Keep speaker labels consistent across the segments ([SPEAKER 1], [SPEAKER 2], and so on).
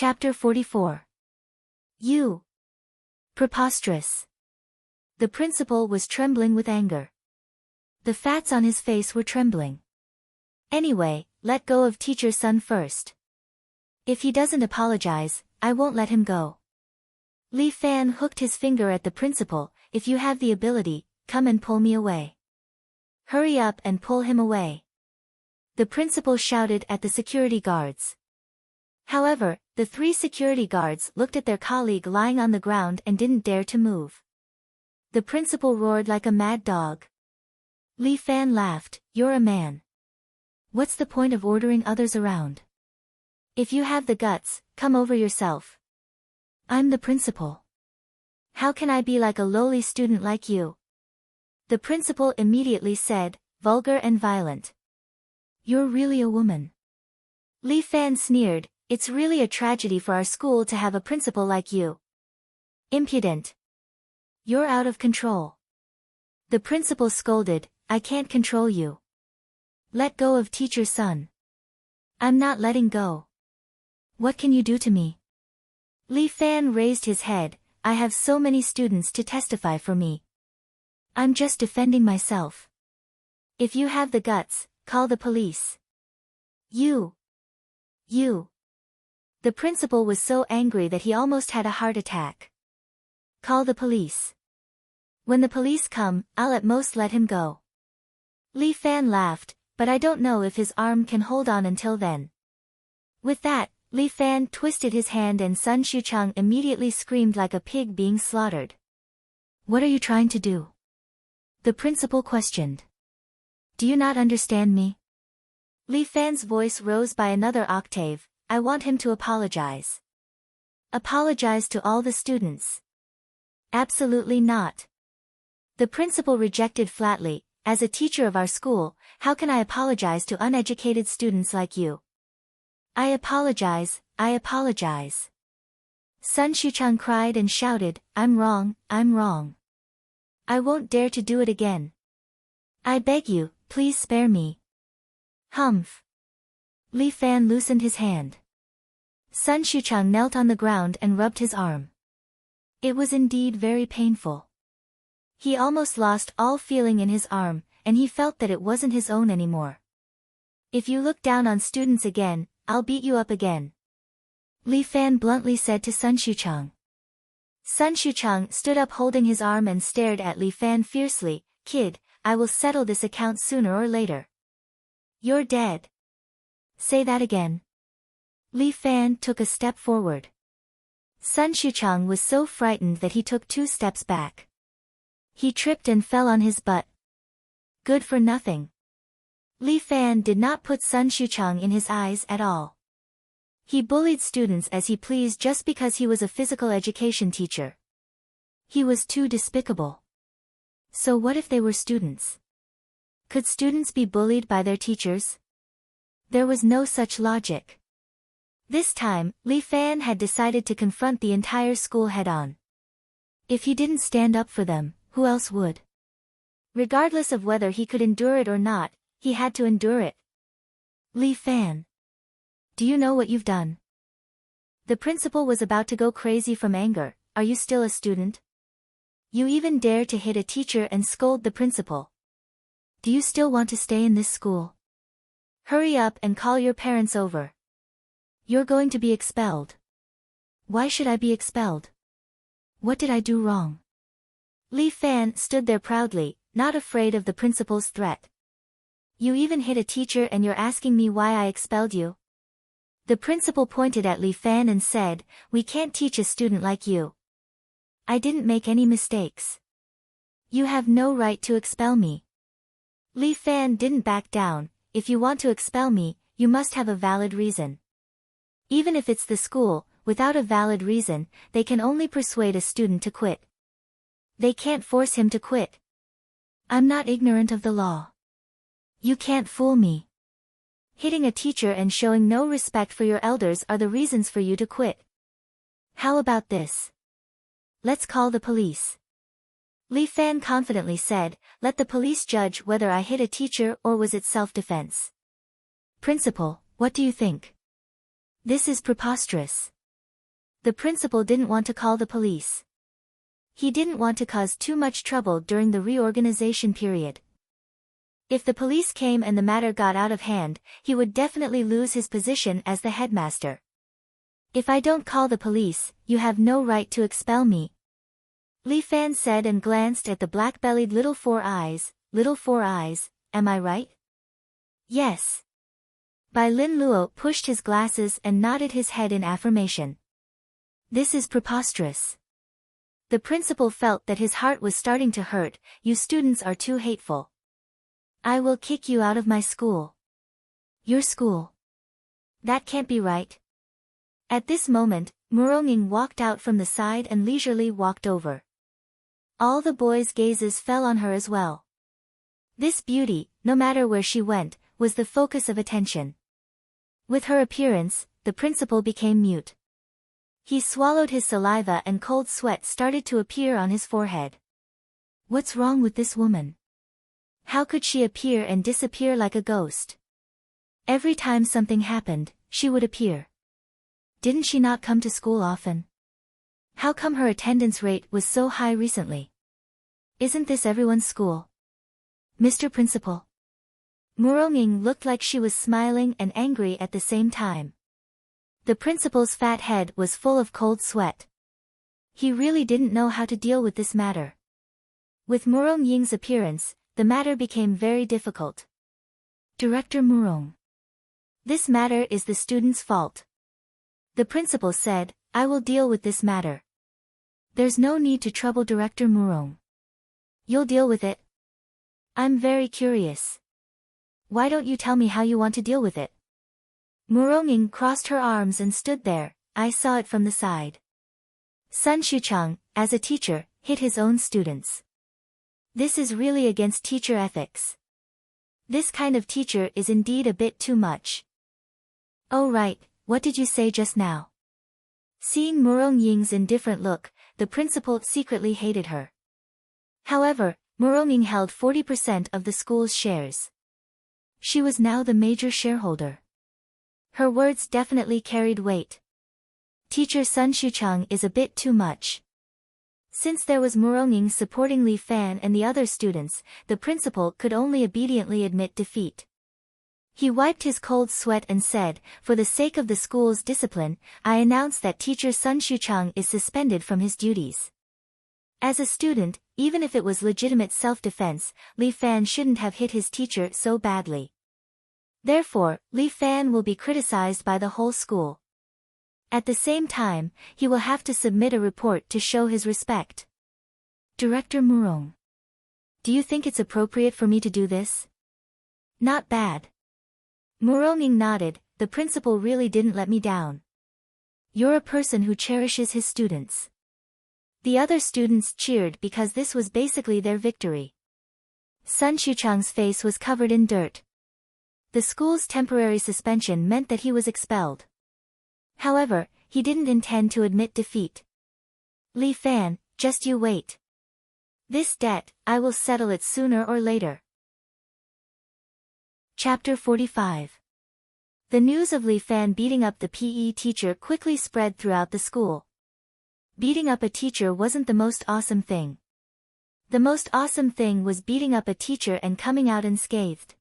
[SPEAKER 1] Chapter 44. You. Preposterous. The principal was trembling with anger. The fats on his face were trembling. Anyway, let go of teacher's son first. If he doesn't apologize, I won't let him go. Li Fan hooked his finger at the principal. If you have the ability, come and pull me away. Hurry up and pull him away. The principal shouted at the security guards. However, the 3 security guards looked at their colleague lying on the ground and didn't dare to move. The principal roared like a mad dog. Li Fan laughed. You're a man. What's the point of ordering others around? If you have the guts, come over yourself. I'm the principal. How can I be like a lowly student like you? The principal immediately said, vulgar and violent. You're really a woman. Li Fan sneered. It's really a tragedy for our school to have a principal like you. Impudent. You're out of control. The principal scolded. I can't control you. Let go of teacher's son. I'm not letting go. What can you do to me? Li Fan raised his head. I have so many students to testify for me. I'm just defending myself. If you have the guts, call the police. You. The principal was so angry that he almost had a heart attack. Call the police. When the police come, I'll at most let him go. Li Fan laughed, but I don't know if his arm can hold on until then. With that, Li Fan twisted his hand and Sun Xuchang immediately screamed like a pig being slaughtered. What are you trying to do? The principal questioned. Do you not understand me? Li Fan's voice rose by another octave. I want him to apologize. Apologize to all the students. Absolutely not. The principal rejected flatly. As a teacher of our school, how can I apologize to uneducated students like you? I apologize. Sun Xuchang cried and shouted, I'm wrong. I won't dare to do it again. I beg you, please spare me. Humph. Li Fan loosened his hand. Sun Xuchang knelt on the ground and rubbed his arm. It was indeed very painful. He almost lost all feeling in his arm, and he felt that it wasn't his own anymore. If you look down on students again, I'll beat you up again. Li Fan bluntly said to Sun Xuchang. Sun Xuchang stood up holding his arm and stared at Li Fan fiercely. Kid, I will settle this account sooner or later. You're dead. Say that again. Li Fan took a step forward. Sun Xuchang was so frightened that he took 2 steps back. He tripped and fell on his butt. Good for nothing. Li Fan did not put Sun Xuchang in his eyes at all. He bullied students as he pleased just because he was a physical education teacher. He was too despicable. So what if they were students? Could students be bullied by their teachers? There was no such logic. This time, Li Fan had decided to confront the entire school head-on. If he didn't stand up for them, who else would? Regardless of whether he could endure it or not, he had to endure it. Li Fan. Do you know what you've done? The principal was about to go crazy from anger. Are you still a student? You even dare to hit a teacher and scold the principal. Do you still want to stay in this school? Hurry up and call your parents over. You're going to be expelled. Why should I be expelled? What did I do wrong? Li Fan stood there proudly, not afraid of the principal's threat. You even hit a teacher and you're asking me why I expelled you? The principal pointed at Li Fan and said, we can't teach a student like you. I didn't make any mistakes. You have no right to expel me. Li Fan didn't back down. If you want to expel me, you must have a valid reason. Even if it's the school, without a valid reason, they can only persuade a student to quit. They can't force him to quit. I'm not ignorant of the law. You can't fool me. Hitting a teacher and showing no respect for your elders are the reasons for you to quit. How about this? Let's call the police. Li Fan confidently said, let the police judge whether I hit a teacher or was it self-defense. Principal, what do you think? This is preposterous. The principal didn't want to call the police. He didn't want to cause too much trouble during the reorganization period. If the police came and the matter got out of hand, he would definitely lose his position as the headmaster. If I don't call the police, you have no right to expel me, Li Fan said and glanced at the black-bellied little four eyes. Little four eyes, am I right? Yes. Bai Lin Luo pushed his glasses and nodded his head in affirmation. This is preposterous. The principal felt that his heart was starting to hurt. You students are too hateful. I will kick you out of my school. Your school? That can't be right. At this moment, Muronging walked out from the side and leisurely walked over. All the boys' gazes fell on her as well. This beauty, no matter where she went, was the focus of attention. With her appearance, the principal became mute. He swallowed his saliva and cold sweat started to appear on his forehead. What's wrong with this woman? How could she appear and disappear like a ghost? Every time something happened, she would appear. Didn't she not come to school often? How come her attendance rate was so high recently? Isn't this everyone's school? Mr. Principal. Muronging looked like she was smiling and angry at the same time. The principal's fat head was full of cold sweat. He really didn't know how to deal with this matter. With Murong Ying's appearance, the matter became very difficult. Director Murong. This matter is the student's fault. The principal said, I will deal with this matter. There's no need to trouble Director Murong. You'll deal with it? I'm very curious. Why don't you tell me how you want to deal with it? Muronging crossed her arms and stood there. I saw it from the side. Sun Xuchang, as a teacher, hit his own students. This is really against teacher ethics. This kind of teacher is indeed a bit too much. Oh right, what did you say just now? Seeing Murong Ying's indifferent look, the principal secretly hated her. However, Muronging held 40% of the school's shares. She was now the major shareholder. Her words definitely carried weight. Teacher Sun Xuchang is a bit too much. Since there was Muronging supporting Li Fan and the other students, the principal could only obediently admit defeat. He wiped his cold sweat and said, for the sake of the school's discipline, I announce that teacher Sun Xuchang is suspended from his duties. As a student, even if it was legitimate self-defense, Li Fan shouldn't have hit his teacher so badly. Therefore, Li Fan will be criticized by the whole school. At the same time, he will have to submit a report to show his respect. Director Murong. Do you think it's appropriate for me to do this? Not bad. Muronging nodded, the principal really didn't let me down. You're a person who cherishes his students. The other students cheered because this was basically their victory. Sun Xuchang's face was covered in dirt. The school's temporary suspension meant that he was expelled. However, he didn't intend to admit defeat. Li Fan, just you wait. This debt, I will settle it sooner or later. Chapter 45. The news of Li Fan beating up the PE teacher quickly spread throughout the school. Beating up a teacher wasn't the most awesome thing. The most awesome thing was beating up a teacher and coming out unscathed.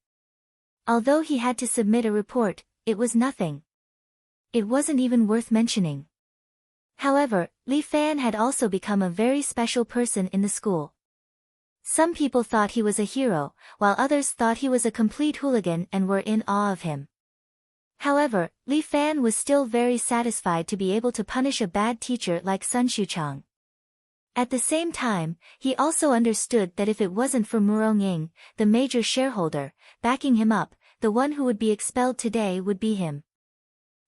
[SPEAKER 1] Although he had to submit a report, it was nothing. It wasn't even worth mentioning. However, Li Fan had also become a very special person in the school. Some people thought he was a hero, while others thought he was a complete hooligan and were in awe of him. However, Li Fan was still very satisfied to be able to punish a bad teacher like Sun Xuchang. At the same time, he also understood that if it wasn't for Muronging, the major shareholder, backing him up, the one who would be expelled today would be him.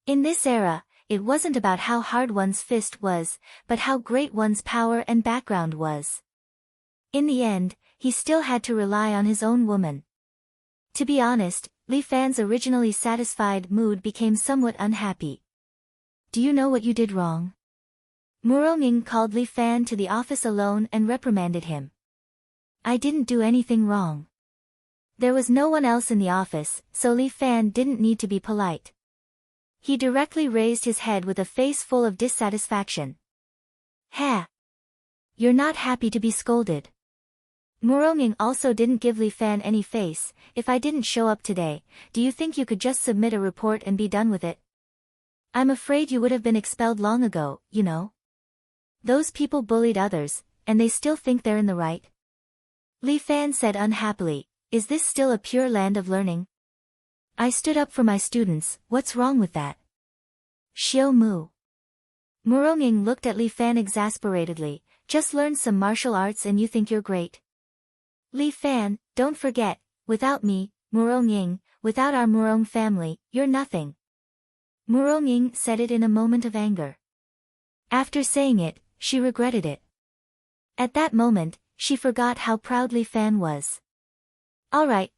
[SPEAKER 1] In this era, it wasn't about how hard one's fist was, but how great one's power and background was. In the end, he still had to rely on his own woman. To be honest, Li Fan's originally satisfied mood became somewhat unhappy. Do you know what you did wrong? Muronging called Li Fan to the office alone and reprimanded him. I didn't do anything wrong. There was no one else in the office, so Li Fan didn't need to be polite. He directly raised his head with a face full of dissatisfaction. Ha! You're not happy to be scolded. Muronging also didn't give Li Fan any face. If I didn't show up today, do you think you could just submit a report and be done with it? I'm afraid you would have been expelled long ago, you know. Those people bullied others, and they still think they're in the right. Li Fan said unhappily, is this still a pure land of learning? I stood up for my students, what's wrong with that? Xiao Mu. Muronging looked at Li Fan exasperatedly, just learned some martial arts and you think you're great. Li Fan, don't forget, without me, Muronging, without our Murong family, you're nothing. Muronging said it in a moment of anger. After saying it, she regretted it. At that moment, she forgot how proud Li Fan was. All right,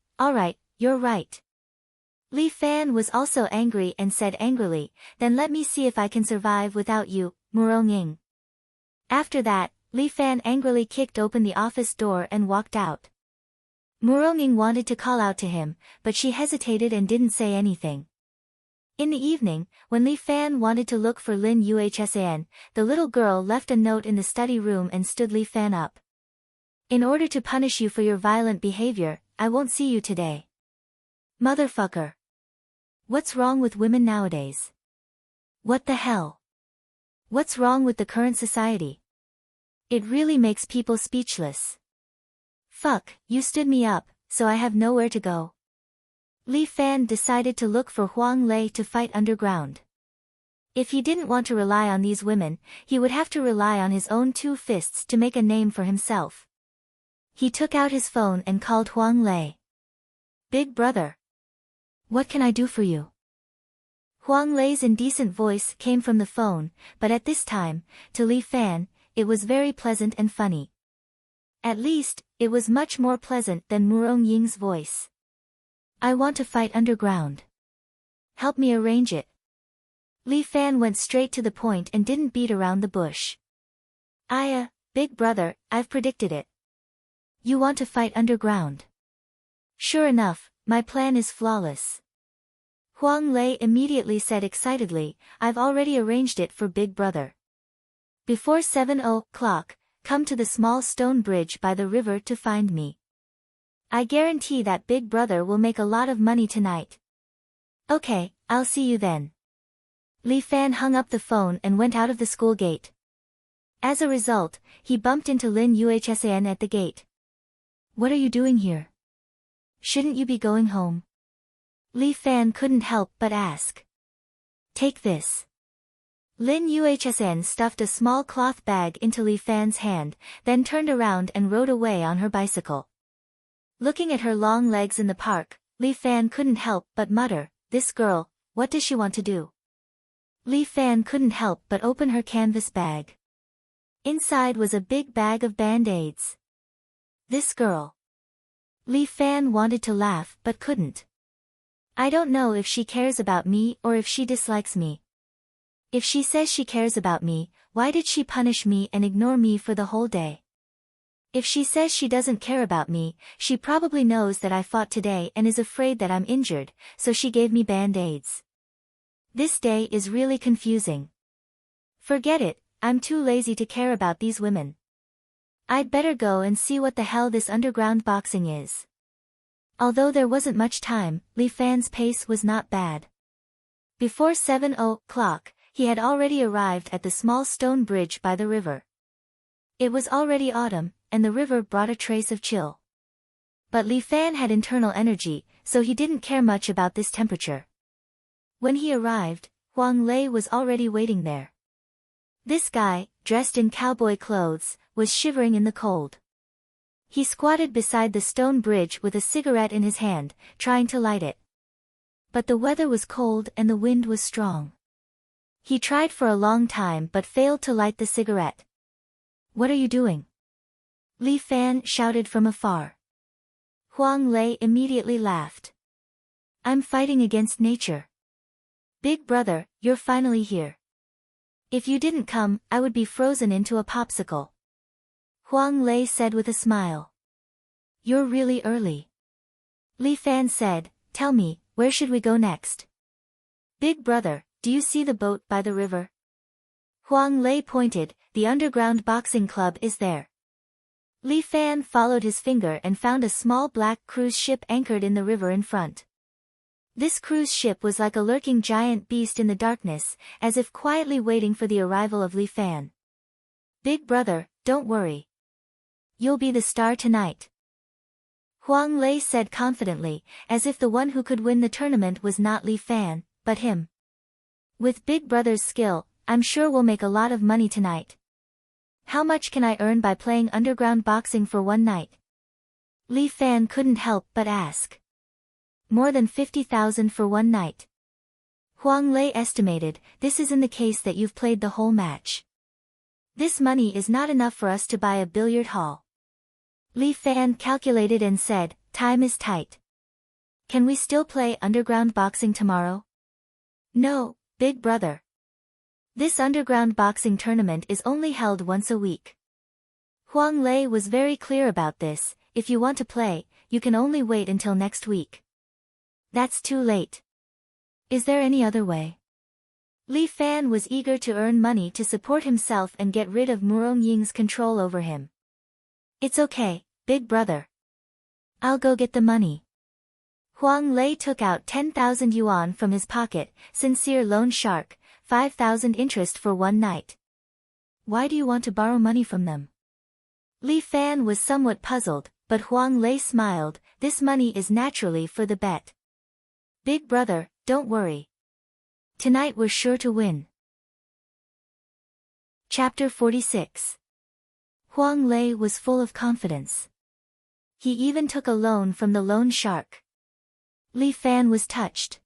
[SPEAKER 1] you're right. Li Fan was also angry and said angrily, then let me see if I can survive without you, Muronging. After that, Li Fan angrily kicked open the office door and walked out. Muronging wanted to call out to him, but she hesitated and didn't say anything. In the evening, when Li Fan wanted to look for Lin Yuhsan, the little girl left a note in the study room and stood Li Fan up. In order to punish you for your violent behavior, I won't see you today. Motherfucker. What's wrong with women nowadays? What the hell? What's wrong with the current society? It really makes people speechless. Fuck, you stood me up, so I have nowhere to go. Li Fan decided to look for Huang Lei to fight underground. If he didn't want to rely on these women, he would have to rely on his own 2 fists to make a name for himself. He took out his phone and called Huang Lei. Big brother. What can I do for you? Huang Lei's indecent voice came from the phone, but at this time, to Li Fan, it was very pleasant and funny. At least, it was much more pleasant than Murong Ying's voice. I want to fight underground. Help me arrange it. Li Fan went straight to the point and didn't beat around the bush. Big brother, I've predicted it. You want to fight underground? Sure enough, my plan is flawless. Huang Lei immediately said excitedly, I've already arranged it for Big Brother. Before 7 o'clock, come to the small stone bridge by the river to find me. I guarantee that Big Brother will make a lot of money tonight. Okay, I'll see you then. Li Fan hung up the phone and went out of the school gate. As a result, he bumped into Lin Yuhsan at the gate. What are you doing here? Shouldn't you be going home? Li Fan couldn't help but ask. Take this. Lin Yuhsan stuffed a small cloth bag into Li Fan's hand, then turned around and rode away on her bicycle. Looking at her long legs in the park, Li Fan couldn't help but mutter, this girl, what does she want to do? Li Fan couldn't help but open her canvas bag. Inside was a big bag of band-aids. This girl. Li Fan wanted to laugh but couldn't. I don't know if she cares about me or if she dislikes me. If she says she cares about me, why did she punish me and ignore me for the whole day? If she says she doesn't care about me, she probably knows that I fought today and is afraid that I'm injured, so she gave me band-aids. This day is really confusing. Forget it, I'm too lazy to care about these women. I'd better go and see what the hell this underground boxing is. Although there wasn't much time, Li Fan's pace was not bad. Before 7 o'clock, he had already arrived at the small stone bridge by the river. It was already autumn, and the river brought a trace of chill. But Li Fan had internal energy, so he didn't care much about this temperature. When he arrived, Huang Lei was already waiting there. This guy, dressed in cowboy clothes, was shivering in the cold. He squatted beside the stone bridge with a cigarette in his hand, trying to light it. But the weather was cold and the wind was strong. He tried for a long time but failed to light the cigarette. What are you doing? Li Fan shouted from afar. Huang Lei immediately laughed. I'm fighting against nature. Big brother, you're finally here. If you didn't come, I would be frozen into a popsicle. Huang Lei said with a smile. You're really early. Li Fan said, tell me, where should we go next? Big brother, do you see the boat by the river? Huang Lei pointed, the underground boxing club is there. Li Fan followed his finger and found a small black cruise ship anchored in the river in front. This cruise ship was like a lurking giant beast in the darkness, as if quietly waiting for the arrival of Li Fan. Big brother, don't worry. You'll be the star tonight. Huang Lei said confidently, as if the one who could win the tournament was not Li Fan, but him. With Big Brother's skill, I'm sure we'll make a lot of money tonight. How much can I earn by playing underground boxing for one night? Li Fan couldn't help but ask. More than 50,000 for one night. Huang Lei estimated, this is in the case that you've played the whole match. This money is not enough for us to buy a billiard hall. Li Fan calculated and said, time is tight. Can we still play underground boxing tomorrow? No, Big Brother. This underground boxing tournament is only held once a week. Huang Lei was very clear about this, if you want to play, you can only wait until next week. That's too late. Is there any other way? Li Fan was eager to earn money to support himself and get rid of Murong Ying's control over him. It's okay, Big Brother. I'll go get the money. Huang Lei took out 10,000 yuan from his pocket, sincere loan shark, 5,000 interest for one night. Why do you want to borrow money from them? Li Fan was somewhat puzzled, but Huang Lei smiled, this money is naturally for the bet. Big Brother, don't worry. Tonight we're sure to win. Chapter 46. Huang Lei was full of confidence. He even took a loan from the loan shark. Li Fan was touched.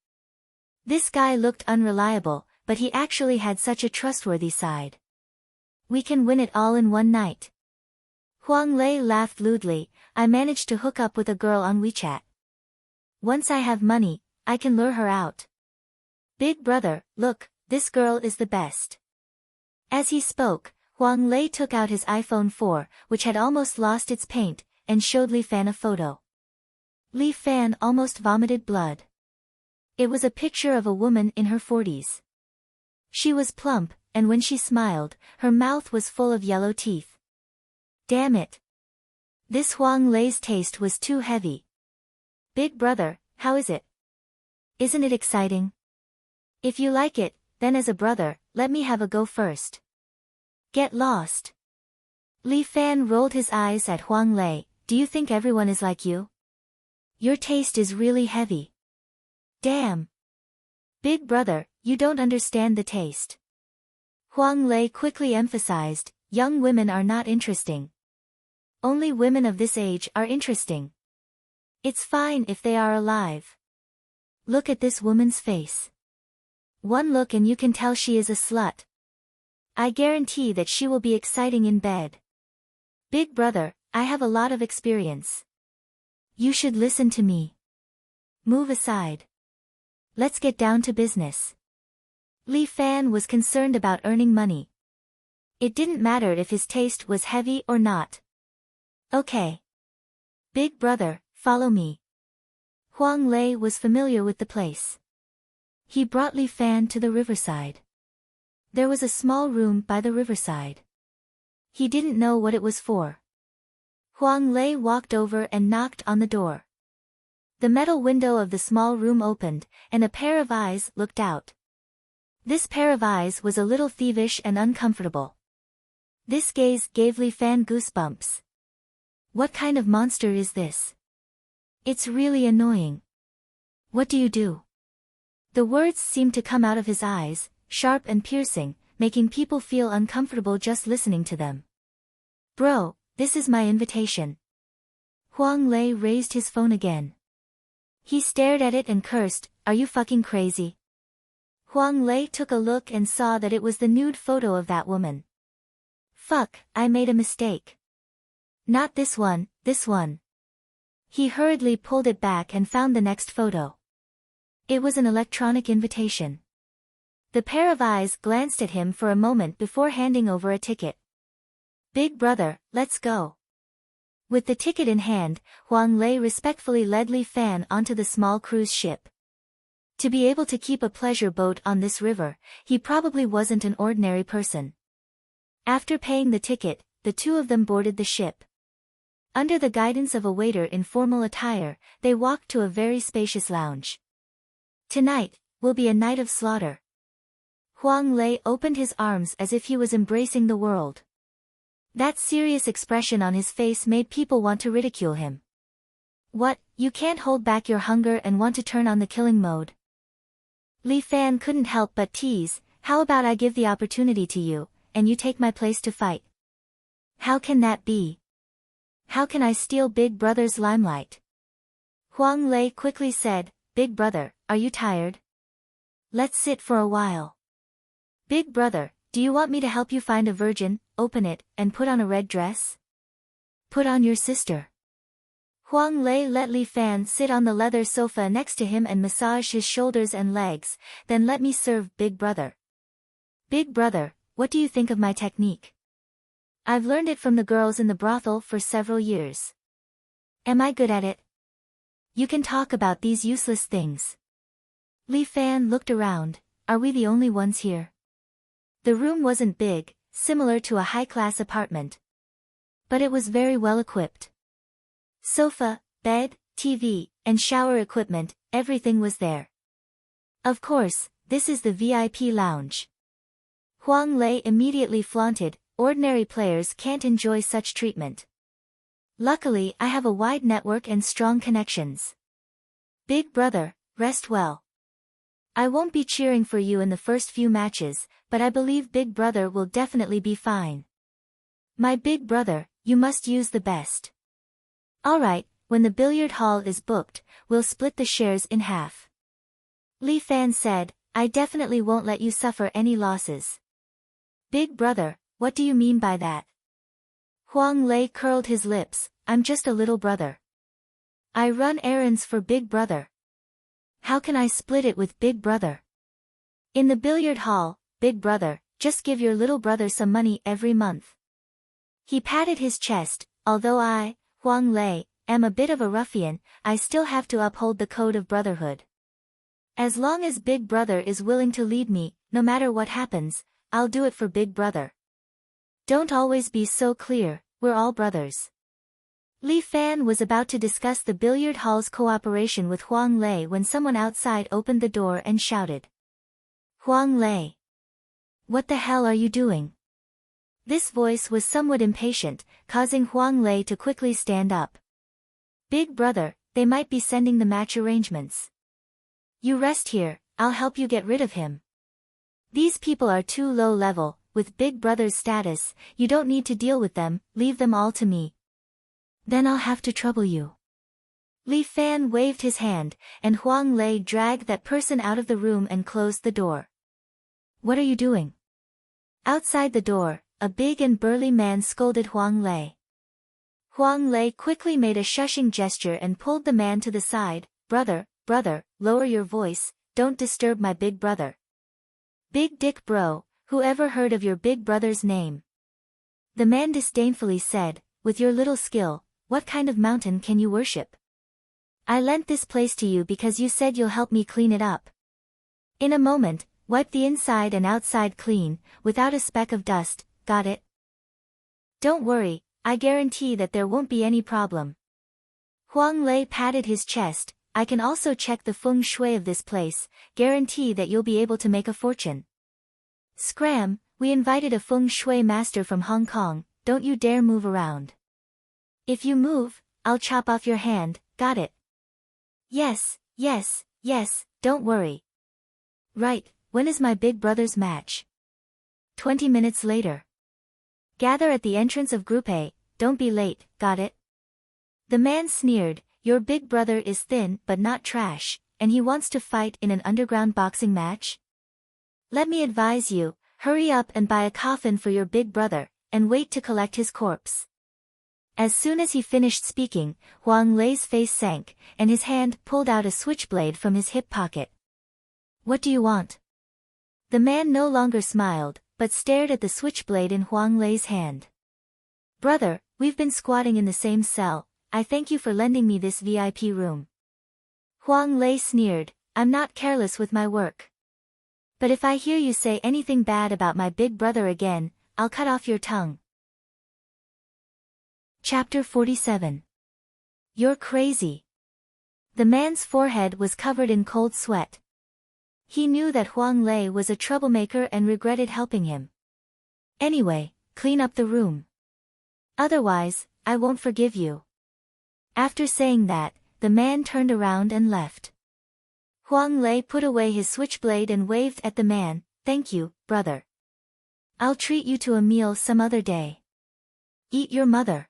[SPEAKER 1] This guy looked unreliable, but he actually had such a trustworthy side. We can win it all in one night. Huang Lei laughed lewdly, I managed to hook up with a girl on WeChat. Once I have money, I can lure her out. Big Brother, look, this girl is the best. As he spoke, Huang Lei took out his iPhone 4, which had almost lost its paint, and showed Li Fan a photo. Li Fan almost vomited blood. It was a picture of a woman in her 40s. She was plump, and when she smiled, her mouth was full of yellow teeth. Damn it. This Huang Lei's taste was too heavy. Big Brother, how is it? Isn't it exciting? If you like it, then as a brother, let me have a go first. Get lost. Li Fan rolled his eyes at Huang Lei, do you think everyone is like you? Your taste is really heavy. Damn. Big Brother, you don't understand the taste. Huang Lei quickly emphasized, young women are not interesting. Only women of this age are interesting. It's fine if they are alive. Look at this woman's face. One look and you can tell she is a slut. I guarantee that she will be exciting in bed. Big Brother, I have a lot of experience. You should listen to me. Move aside. Let's get down to business. Li Fan was concerned about earning money. It didn't matter if his taste was heavy or not. Okay. Big Brother, follow me. Huang Lei was familiar with the place. He brought Li Fan to the riverside. There was a small room by the riverside. He didn't know what it was for. Huang Lei walked over and knocked on the door. The metal window of the small room opened, and a pair of eyes looked out. This pair of eyes was a little thievish and uncomfortable. This gaze gave Li Fan goosebumps. What kind of monster is this? It's really annoying. What do you do? The words seemed to come out of his eyes, sharp and piercing, making people feel uncomfortable just listening to them. Bro, this is my invitation. Huang Lei raised his phone again. He stared at it and cursed, are you fucking crazy? Huang Lei took a look and saw that it was the nude photo of that woman. Fuck, I made a mistake. Not this one, this one. He hurriedly pulled it back and found the next photo. It was an electronic invitation. The pair of eyes glanced at him for a moment before handing over a ticket. Big Brother, let's go. With the ticket in hand, Huang Lei respectfully led Li Fan onto the small cruise ship. To be able to keep a pleasure boat on this river, he probably wasn't an ordinary person. After paying the ticket, the two of them boarded the ship. Under the guidance of a waiter in formal attire, they walked to a very spacious lounge. Tonight will be a night of slaughter. Huang Lei opened his arms as if he was embracing the world. That serious expression on his face made people want to ridicule him. What, you can't hold back your hunger and want to turn on the killing mode? Li Fan couldn't help but tease, how about I give the opportunity to you, and you take my place to fight? How can that be? How can I steal Big Brother's limelight? Huang Lei quickly said, Big Brother, are you tired? Let's sit for a while. Big Brother, do you want me to help you find a virgin, open it, and put on a red dress? Put on your sister. Huang Lei let Li Fan sit on the leather sofa next to him and massage his shoulders and legs, then let me serve Big Brother. Big Brother, what do you think of my technique? I've learned it from the girls in the brothel for several years. Am I good at it? You can talk about these useless things. Li Fan looked around, are we the only ones here? The room wasn't big, similar to a high-class apartment. But it was very well equipped. Sofa, bed, TV, and shower equipment, everything was there. Of course, this is the VIP lounge. Huang Lei immediately flaunted, ordinary players can't enjoy such treatment. Luckily I have a wide network and strong connections. Big Brother, rest well. I won't be cheering for you in the first few matches, but I believe Big Brother will definitely be fine. My Big Brother, you must use the best. Alright, when the billiard hall is booked, we'll split the shares in half. Li Fan said, I definitely won't let you suffer any losses. Big Brother, what do you mean by that? Huang Lei curled his lips, I'm just a little brother. I run errands for Big Brother. How can I split it with Big Brother? In the billiard hall, Big Brother, just give your little brother some money every month. He patted his chest, although I, Huang Lei, am a bit of a ruffian, I still have to uphold the code of brotherhood. As long as Big Brother is willing to lead me, no matter what happens, I'll do it for Big Brother. Don't always be so clear, we're all brothers. Li Fan was about to discuss the billiard hall's cooperation with Huang Lei when someone outside opened the door and shouted. Huang Lei. What the hell are you doing? This voice was somewhat impatient, causing Huang Lei to quickly stand up. Big Brother, they might be sending the match arrangements. You rest here, I'll help you get rid of him. These people are too low level, with Big Brother's status, you don't need to deal with them, leave them all to me. Then I'll have to trouble you. Li Fan waved his hand, and Huang Lei dragged that person out of the room and closed the door. What are you doing? Outside the door, a big and burly man scolded Huang Lei. Huang Lei quickly made a shushing gesture and pulled the man to the side. Brother, lower your voice, don't disturb my Big Brother. Big Dick Bro, whoever heard of your Big Brother's name? The man disdainfully said, with your little skill, what kind of mountain can you worship? I lent this place to you because you said you'll help me clean it up. In a moment, wipe the inside and outside clean, without a speck of dust, got it? Don't worry, I guarantee that there won't be any problem. Huang Lei patted his chest, I can also check the feng shui of this place, guarantee that you'll be able to make a fortune. Scram, we invited a feng shui master from Hong Kong, don't you dare move around. If you move, I'll chop off your hand, got it? Yes, don't worry. Right, when is my Big Brother's match? 20 minutes later. Gather at the entrance of Group A, don't be late, got it? The man sneered, your Big Brother is thin but not trash, and he wants to fight in an underground boxing match? Let me advise you, hurry up and buy a coffin for your Big Brother, and wait to collect his corpse. As soon as he finished speaking, Huang Lei's face sank, and his hand pulled out a switchblade from his hip pocket. What do you want? The man no longer smiled, but stared at the switchblade in Huang Lei's hand. Brother, we've been squatting in the same cell, I thank you for lending me this VIP room. Huang Lei sneered, I'm not careless with my work. But if I hear you say anything bad about my big brother again, I'll cut off your tongue. Chapter 47. You're crazy. The man's forehead was covered in cold sweat. He knew that Huang Lei was a troublemaker and regretted helping him. Anyway, clean up the room. Otherwise, I won't forgive you. After saying that, the man turned around and left. Huang Lei put away his switchblade and waved at the man. Thank you, brother. I'll treat you to a meal some other day. Eat your mother.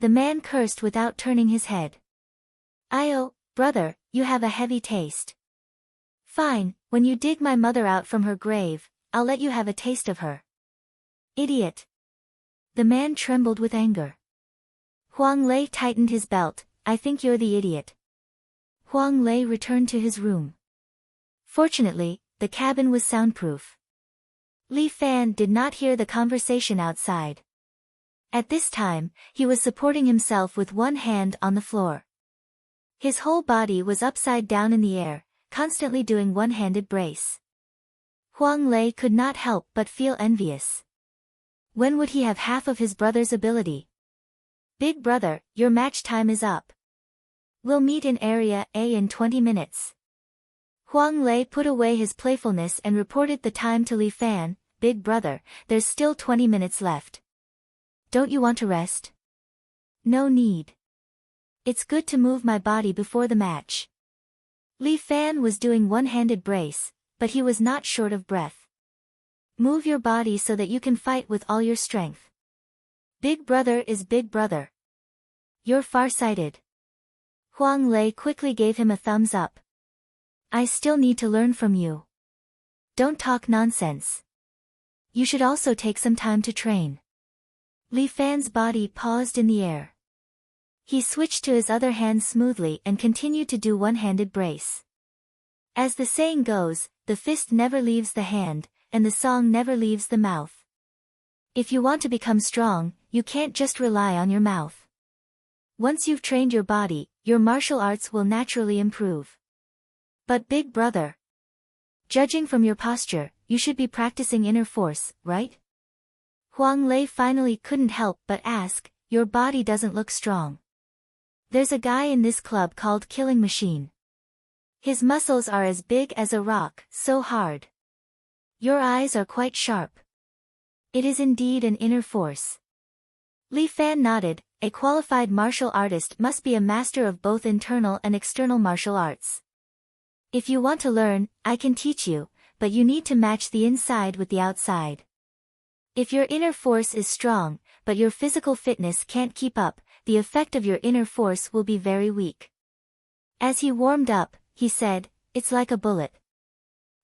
[SPEAKER 1] The man cursed without turning his head. Oh, brother, you have a heavy taste. Fine, when you dig my mother out from her grave, I'll let you have a taste of her. Idiot. The man trembled with anger. Huang Lei tightened his belt. I think you're the idiot. Huang Lei returned to his room. Fortunately, the cabin was soundproof. Li Fan did not hear the conversation outside. At this time, he was supporting himself with one hand on the floor. His whole body was upside down in the air, constantly doing one-handed brace. Huang Lei could not help but feel envious. When would he have half of his brother's ability? Big brother, your match time is up. We'll meet in Area A in 20 minutes. Huang Lei put away his playfulness and reported the time to Li Fan. Big brother, there's still 20 minutes left. Don't you want to rest? No need. It's good to move my body before the match. Li Fan was doing one-handed brace, but he was not short of breath. Move your body so that you can fight with all your strength. Big brother is big brother. You're far-sighted. Huang Lei quickly gave him a thumbs up. I still need to learn from you. Don't talk nonsense. You should also take some time to train. Li Fan's body paused in the air. He switched to his other hand smoothly and continued to do one-handed brace. As the saying goes, the fist never leaves the hand, and the song never leaves the mouth. If you want to become strong, you can't just rely on your mouth. Once you've trained your body, your martial arts will naturally improve. But big brother, judging from your posture, you should be practicing inner force, right? Huang Lei finally couldn't help but ask, your body doesn't look strong. There's a guy in this club called Killing Machine. His muscles are as big as a rock, so hard. Your eyes are quite sharp. It is indeed an inner force. Li Fan nodded. A qualified martial artist must be a master of both internal and external martial arts. If you want to learn, I can teach you, but you need to match the inside with the outside. If your inner force is strong, but your physical fitness can't keep up, the effect of your inner force will be very weak. As he warmed up, he said, it's like a bullet.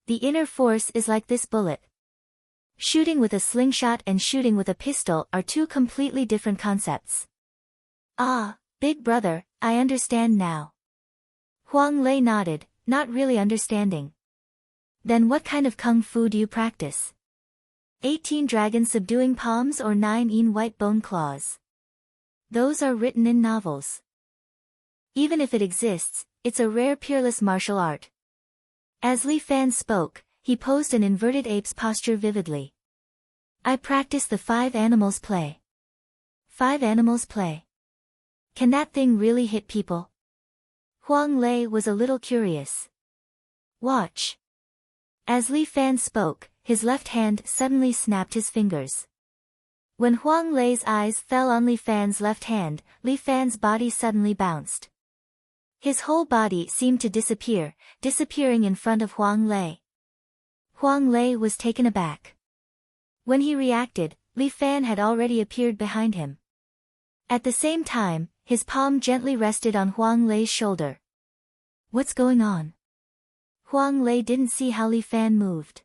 [SPEAKER 1] The inner force is like this bullet. Shooting with a slingshot and shooting with a pistol are two completely different concepts. Ah, big brother, I understand now. Huang Lei nodded, not really understanding. Then what kind of kung fu do you practice? 18 dragons subduing palms or 9 white bone claws? Those are written in novels. Even if it exists, it's a rare peerless martial art. As Li Fan spoke, he posed an inverted ape's posture vividly. I practice the 5 animals play. 5 animals play. Can that thing really hit people? Huang Lei was a little curious. Watch. As Li Fan spoke, his left hand suddenly snapped his fingers. When Huang Lei's eyes fell on Li Fan's left hand, Li Fan's body suddenly bounced. His whole body seemed to disappear, disappearing in front of Huang Lei. Huang Lei was taken aback. When he reacted, Li Fan had already appeared behind him. At the same time, his palm gently rested on Huang Lei's shoulder. What's going on? Huang Lei didn't see how Li Fan moved.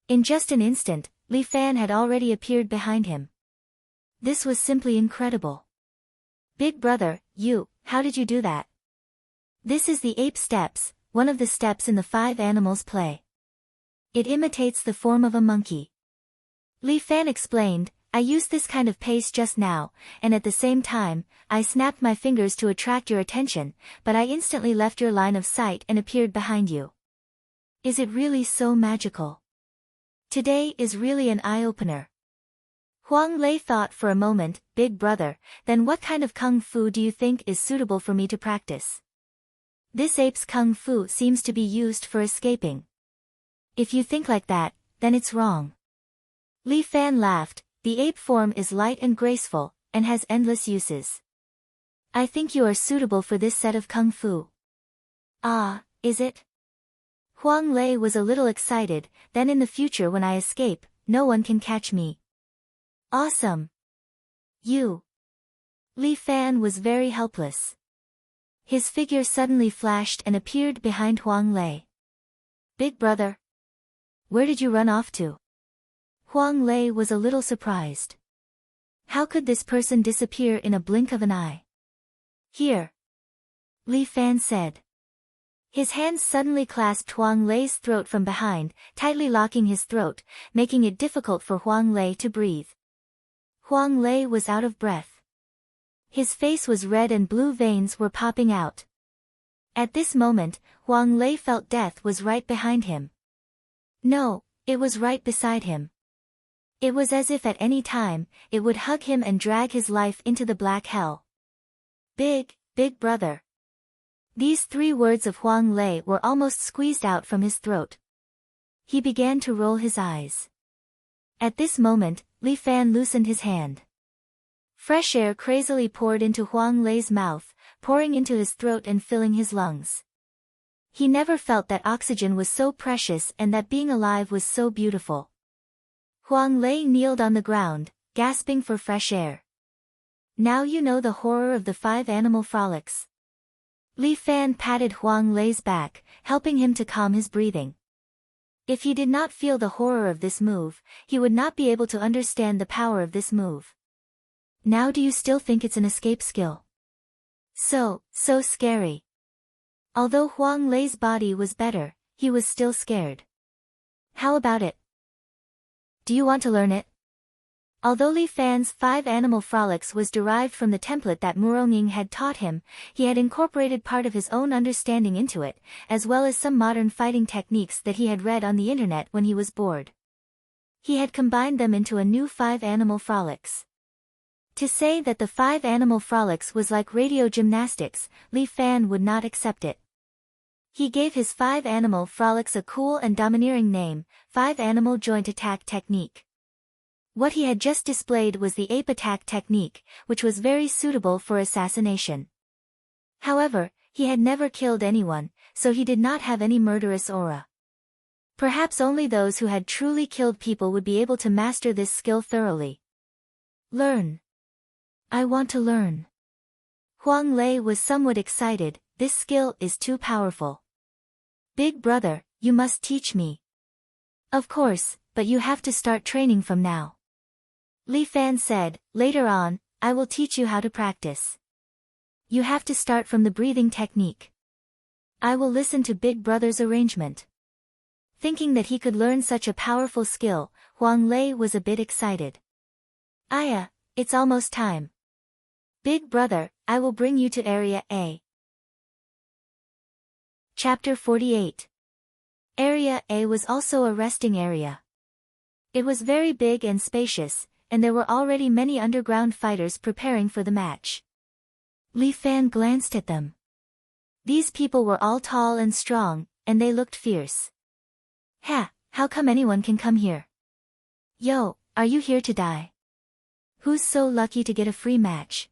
[SPEAKER 1] In just an instant, Li Fan had already appeared behind him. This was simply incredible. Big brother, how did you do that? This is the ape steps, one of the steps in the 5 animals play. It imitates the form of a monkey. Li Fan explained, I used this kind of pace just now, and at the same time, I snapped my fingers to attract your attention, but I instantly left your line of sight and appeared behind you. Is it really so magical? Today is really an eye-opener. Huang Lei thought for a moment, Big Brother, then what kind of kung fu do you think is suitable for me to practice? This ape's kung fu seems to be used for escaping. If you think like that, then it's wrong. Li Fan laughed. The ape form is light and graceful, and has endless uses. I think you are suitable for this set of kung fu. Ah, is it? Huang Lei was a little excited. Then in the future when I escape, no one can catch me. Awesome. You. Li Fan was very helpless. His figure suddenly flashed and appeared behind Huang Lei. Big Brother. Where did you run off to? Huang Lei was a little surprised. How could this person disappear in a blink of an eye? Here. Li Fan said. His hands suddenly clasped Huang Lei's throat from behind, tightly locking his throat, making it difficult for Huang Lei to breathe. Huang Lei was out of breath. His face was red and blue veins were popping out. At this moment, Huang Lei felt death was right behind him. No, it was right beside him. It was as if at any time, it would hug him and drag his life into the black hell. Big Brother. These 3 words of Huang Lei were almost squeezed out from his throat. He began to roll his eyes. At this moment, Li Fan loosened his hand. Fresh air crazily poured into Huang Lei's mouth, pouring into his throat and filling his lungs. He never felt that oxygen was so precious and that being alive was so beautiful. Huang Lei kneeled on the ground, gasping for fresh air. Now you know the horror of the 5 animal frolics. Li Fan patted Huang Lei's back, helping him to calm his breathing. If he did not feel the horror of this move, he would not be able to understand the power of this move. Now do you still think it's an escape skill? So scary. Although Huang Lei's body was better, he was still scared. How about it? Do you want to learn it? Although Li Fan's 5 animal frolics was derived from the template that Muronging had taught him, he had incorporated part of his own understanding into it, as well as some modern fighting techniques that he had read on the internet when he was bored. He had combined them into a new 5 animal frolics. To say that the 5 animal frolics was like radio gymnastics, Li Fan would not accept it. He gave his 5 animal frolics a cool and domineering name, 5 animal joint attack technique. What he had just displayed was the ape attack technique, which was very suitable for assassination. However, he had never killed anyone, so he did not have any murderous aura. Perhaps only those who had truly killed people would be able to master this skill thoroughly. Learn. I want to learn. Huang Lei was somewhat excited. This skill is too powerful. Big Brother, you must teach me. Of course, but you have to start training from now. Li Fan said, later on, I will teach you how to practice. You have to start from the breathing technique. I will listen to Big Brother's arrangement. Thinking that he could learn such a powerful skill, Huang Lei was a bit excited. Aya, it's almost time. Big Brother, I will bring you to Area A. Chapter 48. Area A was also a resting area. It was very big and spacious, and there were already many underground fighters preparing for the match. Li Fan glanced at them. These people were all tall and strong, and they looked fierce. Ha, how come anyone can come here? Yo, are you here to die? Who's so lucky to get a free match?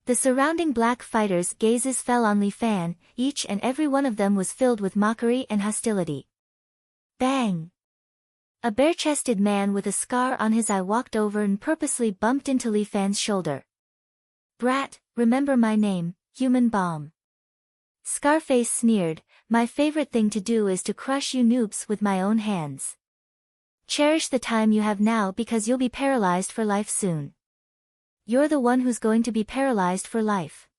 [SPEAKER 1] The surrounding black fighters' gazes fell on Li Fan, each and every one of them was filled with mockery and hostility. Bang! A bare-chested man with a scar on his eye walked over and purposely bumped into Li Fan's shoulder. Brat, remember my name, Human Bomb. Scarface sneered, my favorite thing to do is to crush you noobs with my own hands. Cherish the time you have now because you'll be paralyzed for life soon. You're the one who's going to be paralyzed for life.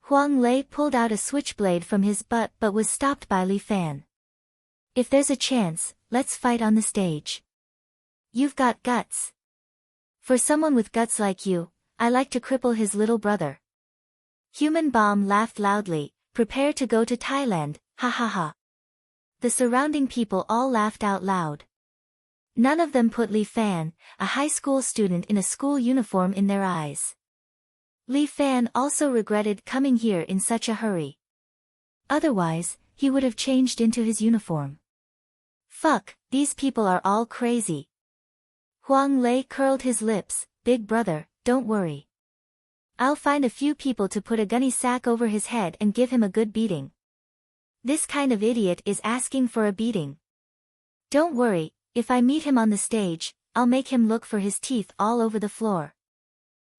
[SPEAKER 1] Huang Lei pulled out a switchblade from his butt but was stopped by Li Fan. If there's a chance, let's fight on the stage. You've got guts. For someone with guts like you, I like to cripple his little brother. Human Bomb laughed loudly, prepare to go to Thailand, ha ha ha. The surrounding people all laughed out loud. None of them put Li Fan, a high school student in a school uniform, in their eyes. Li Fan also regretted coming here in such a hurry. Otherwise, he would have changed into his uniform. Fuck, these people are all crazy. Huang Lei curled his lips, big brother, don't worry. I'll find a few people to put a gunny sack over his head and give him a good beating. This kind of idiot is asking for a beating. Don't worry, if I meet him on the stage, I'll make him look for his teeth all over the floor.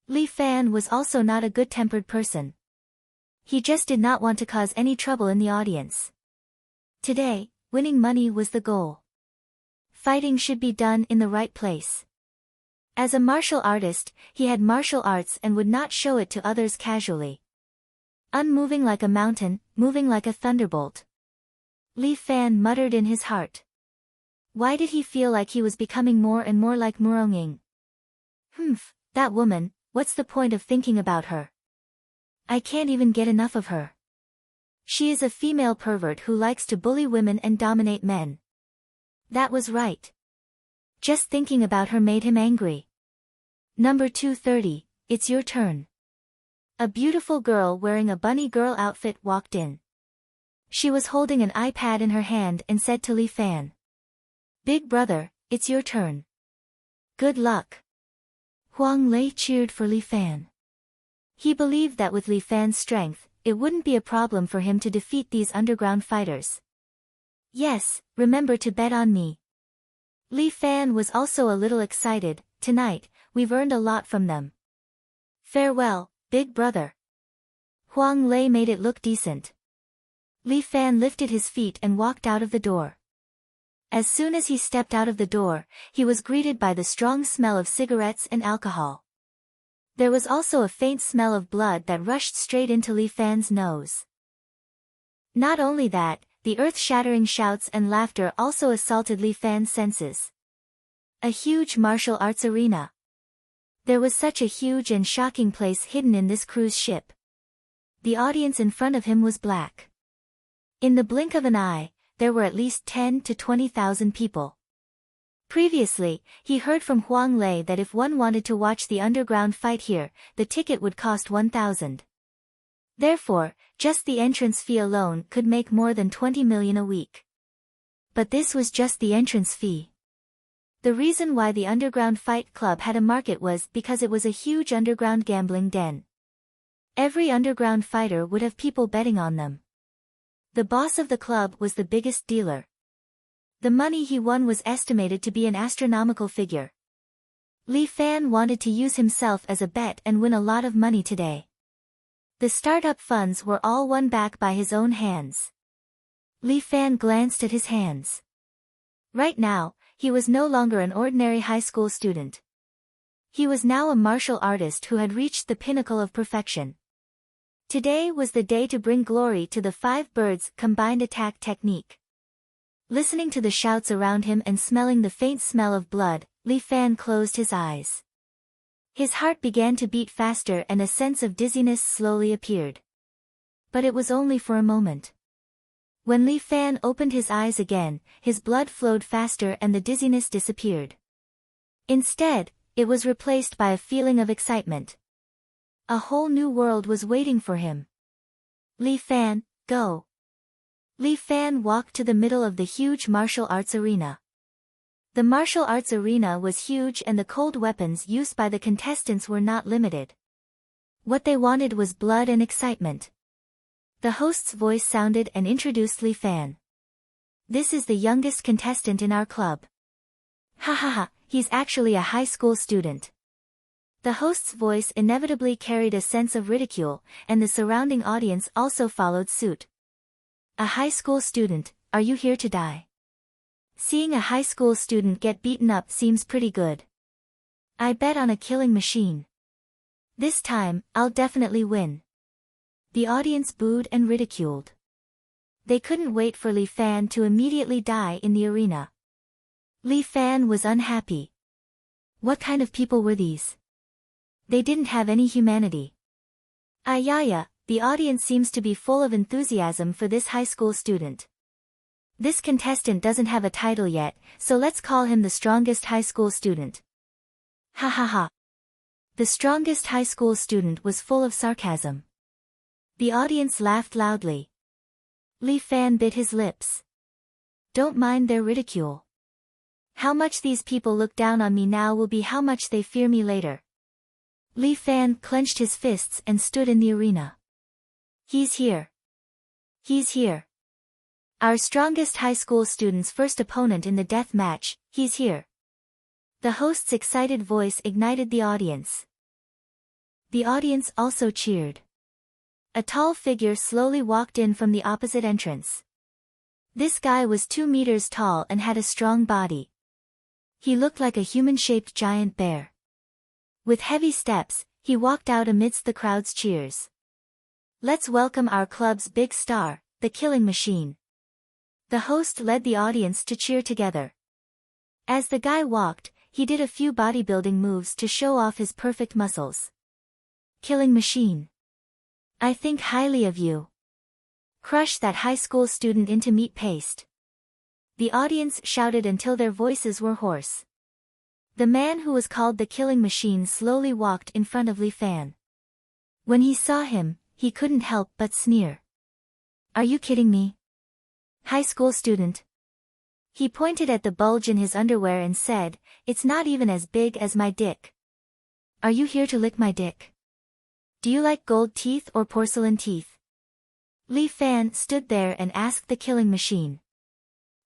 [SPEAKER 1] Li Fan was also not a good-tempered person. He just did not want to cause any trouble in the audience. Today, winning money was the goal. Fighting should be done in the right place. As a martial artist, he had martial arts and would not show it to others casually. Unmoving like a mountain, moving like a thunderbolt. Li Fan muttered in his heart. Why did he feel like he was becoming more and more like Muronging? That woman, what's the point of thinking about her? I can't even get enough of her. She is a female pervert who likes to bully women and dominate men. That was right. Just thinking about her made him angry. Number 230, it's your turn. A beautiful girl wearing a bunny girl outfit walked in. She was holding an iPad in her hand and said to Li Fan. Big brother, it's your turn. Good luck. Huang Lei cheered for Li Fan. He believed that with Li Fan's strength, it wouldn't be a problem for him to defeat these underground fighters. Yes, remember to bet on me. Li Fan was also a little excited. Tonight, we've earned a lot from them. Farewell, big brother. Huang Lei made it look decent. Li Fan lifted his feet and walked out of the door. As soon as he stepped out of the door, he was greeted by the strong smell of cigarettes and alcohol. There was also a faint smell of blood that rushed straight into Li Fan's nose. Not only that, the earth-shattering shouts and laughter also assaulted Li Fan's senses. A huge martial arts arena. There was such a huge and shocking place hidden in this cruise ship. The audience in front of him was black. In the blink of an eye, there were at least 10 to 20,000 people. Previously, he heard from Huang Lei that if one wanted to watch the underground fight here, the ticket would cost 1,000. Therefore, just the entrance fee alone could make more than 20 million a week. But this was just the entrance fee. The reason why the Underground Fight Club had a market was because it was a huge underground gambling den. Every underground fighter would have people betting on them. The boss of the club was the biggest dealer. The money he won was estimated to be an astronomical figure. Li Fan wanted to use himself as a bet and win a lot of money today. The startup funds were all won back by his own hands. Li Fan glanced at his hands. Right now, he was no longer an ordinary high school student. He was now a martial artist who had reached the pinnacle of perfection. Today was the day to bring glory to the Five Birds combined attack technique. Listening to the shouts around him and smelling the faint smell of blood, Li Fan closed his eyes. His heart began to beat faster and a sense of dizziness slowly appeared. But it was only for a moment. When Li Fan opened his eyes again, his blood flowed faster and the dizziness disappeared. Instead, it was replaced by a feeling of excitement. A whole new world was waiting for him. Li Fan, go. Li Fan walked to the middle of the huge martial arts arena. The martial arts arena was huge and the cold weapons used by the contestants were not limited. What they wanted was blood and excitement. The host's voice sounded and introduced Li Fan. This is the youngest contestant in our club. Ha ha ha, he's actually a high school student. The host's voice inevitably carried a sense of ridicule, and the surrounding audience also followed suit. A high school student, are you here to die? Seeing a high school student get beaten up seems pretty good. I bet on a killing machine. This time, I'll definitely win. The audience booed and ridiculed. They couldn't wait for Li Fan to immediately die in the arena. Li Fan was unhappy. What kind of people were these? They didn't have any humanity. Ayaya, the audience seems to be full of enthusiasm for this high school student. This contestant doesn't have a title yet, so let's call him the strongest high school student. Ha ha ha. The strongest high school student was full of sarcasm. The audience laughed loudly. Li Fan bit his lips. Don't mind their ridicule. How much these people look down on me now will be how much they fear me later. Li Fan clenched his fists and stood in the arena. He's here. He's here. Our strongest high school student's first opponent in the death match, he's here. The host's excited voice ignited the audience. The audience also cheered. A tall figure slowly walked in from the opposite entrance. This guy was 2 meters tall and had a strong body. He looked like a human-shaped giant bear. With heavy steps, he walked out amidst the crowd's cheers. Let's welcome our club's big star, the Killing Machine. The host led the audience to cheer together. As the guy walked, he did a few bodybuilding moves to show off his perfect muscles. Killing Machine. I think highly of you. Crush that high school student into meat paste. The audience shouted until their voices were hoarse. The man who was called the Killing Machine slowly walked in front of Li Fan. When he saw him, he couldn't help but sneer. Are you kidding me? High school student. He pointed at the bulge in his underwear and said, it's not even as big as my dick. Are you here to lick my dick? Do you like gold teeth or porcelain teeth? Li Fan stood there and asked the Killing Machine.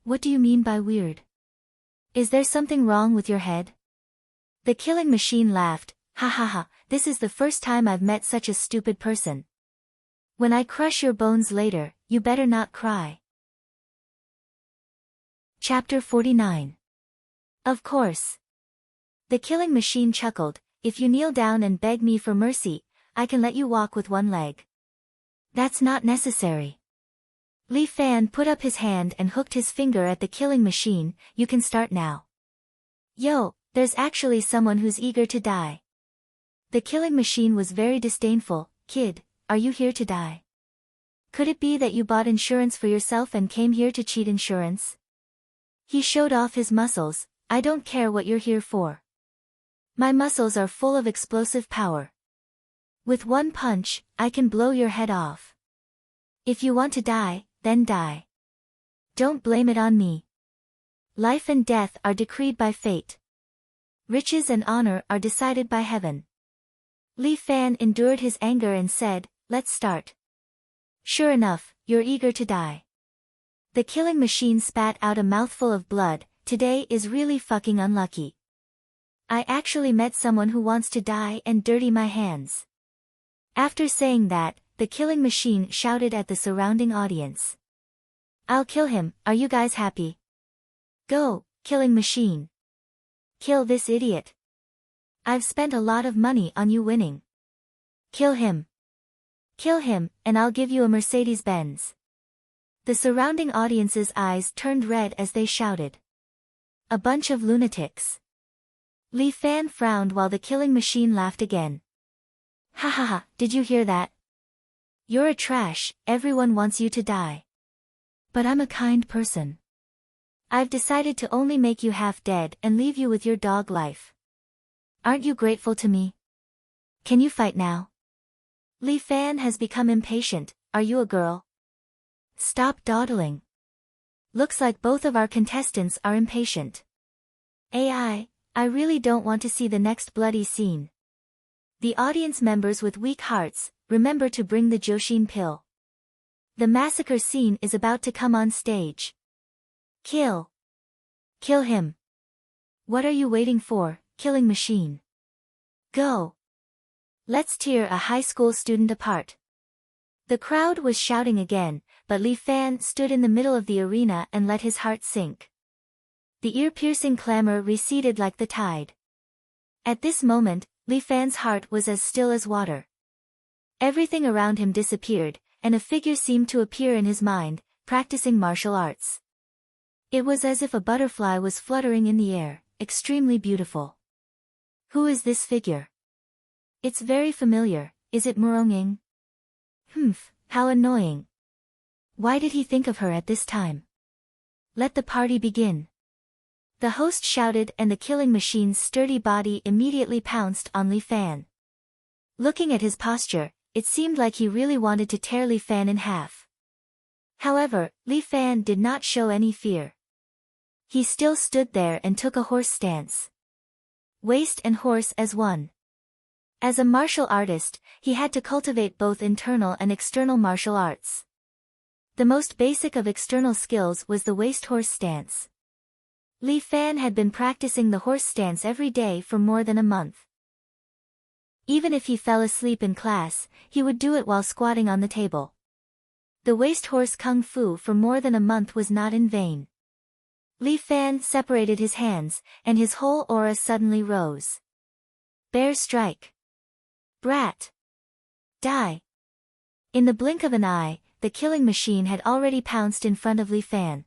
[SPEAKER 1] What do you mean by weird? Is there something wrong with your head? The Killing Machine laughed, ha ha ha, this is the first time I've met such a stupid person. When I crush your bones later, you better not cry. Chapter 49. Of course. The Killing Machine chuckled, if you kneel down and beg me for mercy, I can let you walk with one leg. That's not necessary. Li Fan put up his hand and hooked his finger at the Killing Machine, you can start now. Yo, there's actually someone who's eager to die. The Killing Machine was very disdainful, kid, are you here to die? Could it be that you bought insurance for yourself and came here to cheat insurance? He showed off his muscles, I don't care what you're here for. My muscles are full of explosive power. With one punch, I can blow your head off. If you want to die, then die. Don't blame it on me. Life and death are decreed by fate. Riches and honor are decided by heaven. Li Fan endured his anger and said, let's start. Sure enough, you're eager to die. The Killing Machine spat out a mouthful of blood, today is really fucking unlucky. I actually met someone who wants to die and dirty my hands. After saying that, the Killing Machine shouted at the surrounding audience. I'll kill him, are you guys happy? Go, Killing Machine. Kill this idiot. I've spent a lot of money on you winning. Kill him. Kill him, and I'll give you a Mercedes-Benz. The surrounding audience's eyes turned red as they shouted. A bunch of lunatics. Li Fan frowned while the Killing Machine laughed again. Ha ha ha, did you hear that? You're a trash, everyone wants you to die. But I'm a kind person. I've decided to only make you half dead and leave you with your dog life. Aren't you grateful to me? Can you fight now? Li Fan has become impatient, are you a girl? Stop dawdling. Looks like both of our contestants are impatient. I really don't want to see the next bloody scene. The audience members with weak hearts, remember to bring the Joshin pill. The massacre scene is about to come on stage. Kill. Kill him. What are you waiting for, Killing Machine? Go. Let's tear a high school student apart. The crowd was shouting again, but Li Fan stood in the middle of the arena and let his heart sink. The ear-piercing clamor receded like the tide. At this moment, Li Fan's heart was as still as water. Everything around him disappeared, and a figure seemed to appear in his mind, practicing martial arts. It was as if a butterfly was fluttering in the air, extremely beautiful. Who is this figure? It's very familiar, is it Muronging? Humph, how annoying. Why did he think of her at this time? Let the party begin. The host shouted, and the killing machine's sturdy body immediately pounced on Li Fan. Looking at his posture, it seemed like he really wanted to tear Li Fan in half. However, Li Fan did not show any fear. He still stood there and took a horse stance. Waist and horse as one. As a martial artist, he had to cultivate both internal and external martial arts. The most basic of external skills was the waist horse stance. Li Fan had been practicing the horse stance every day for more than a month. Even if he fell asleep in class, he would do it while squatting on the table. The waist horse kung fu for more than a month was not in vain. Li Fan separated his hands, and his whole aura suddenly rose. Bear strike. Brat. Die. In the blink of an eye, the killing machine had already pounced in front of Li Fan.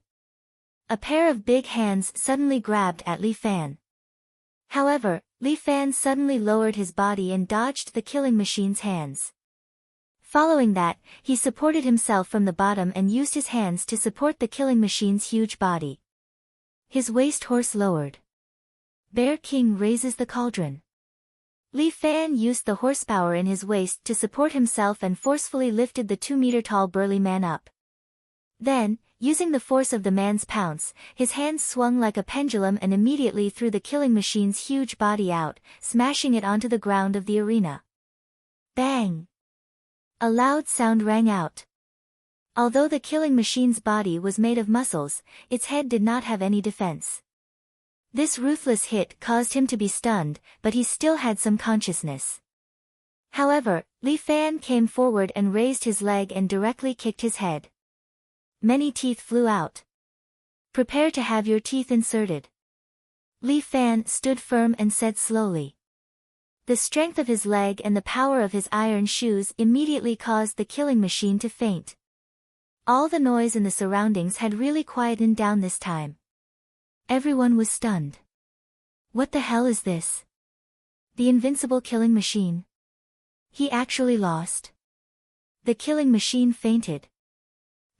[SPEAKER 1] A pair of big hands suddenly grabbed at Li Fan. However, Li Fan suddenly lowered his body and dodged the killing machine's hands. Following that, he supported himself from the bottom and used his hands to support the killing machine's huge body. His waist horse lowered. Bear King raises the cauldron. Li Fan used the horsepower in his waist to support himself and forcefully lifted the 2-meter-tall burly man up. Then, using the force of the man's pounce, his hands swung like a pendulum and immediately threw the killing machine's huge body out, smashing it onto the ground of the arena. Bang! A loud sound rang out. Although the killing machine's body was made of muscles, its head did not have any defense. This ruthless hit caused him to be stunned, but he still had some consciousness. However, Li Fan came forward and raised his leg and directly kicked his head. Many teeth flew out. Prepare to have your teeth inserted. Li Fan stood firm and said slowly. The strength of his leg and the power of his iron shoes immediately caused the killing machine to faint. All the noise in the surroundings had really quietened down this time. Everyone was stunned. What the hell is this? The invincible killing machine. He actually lost. The killing machine fainted.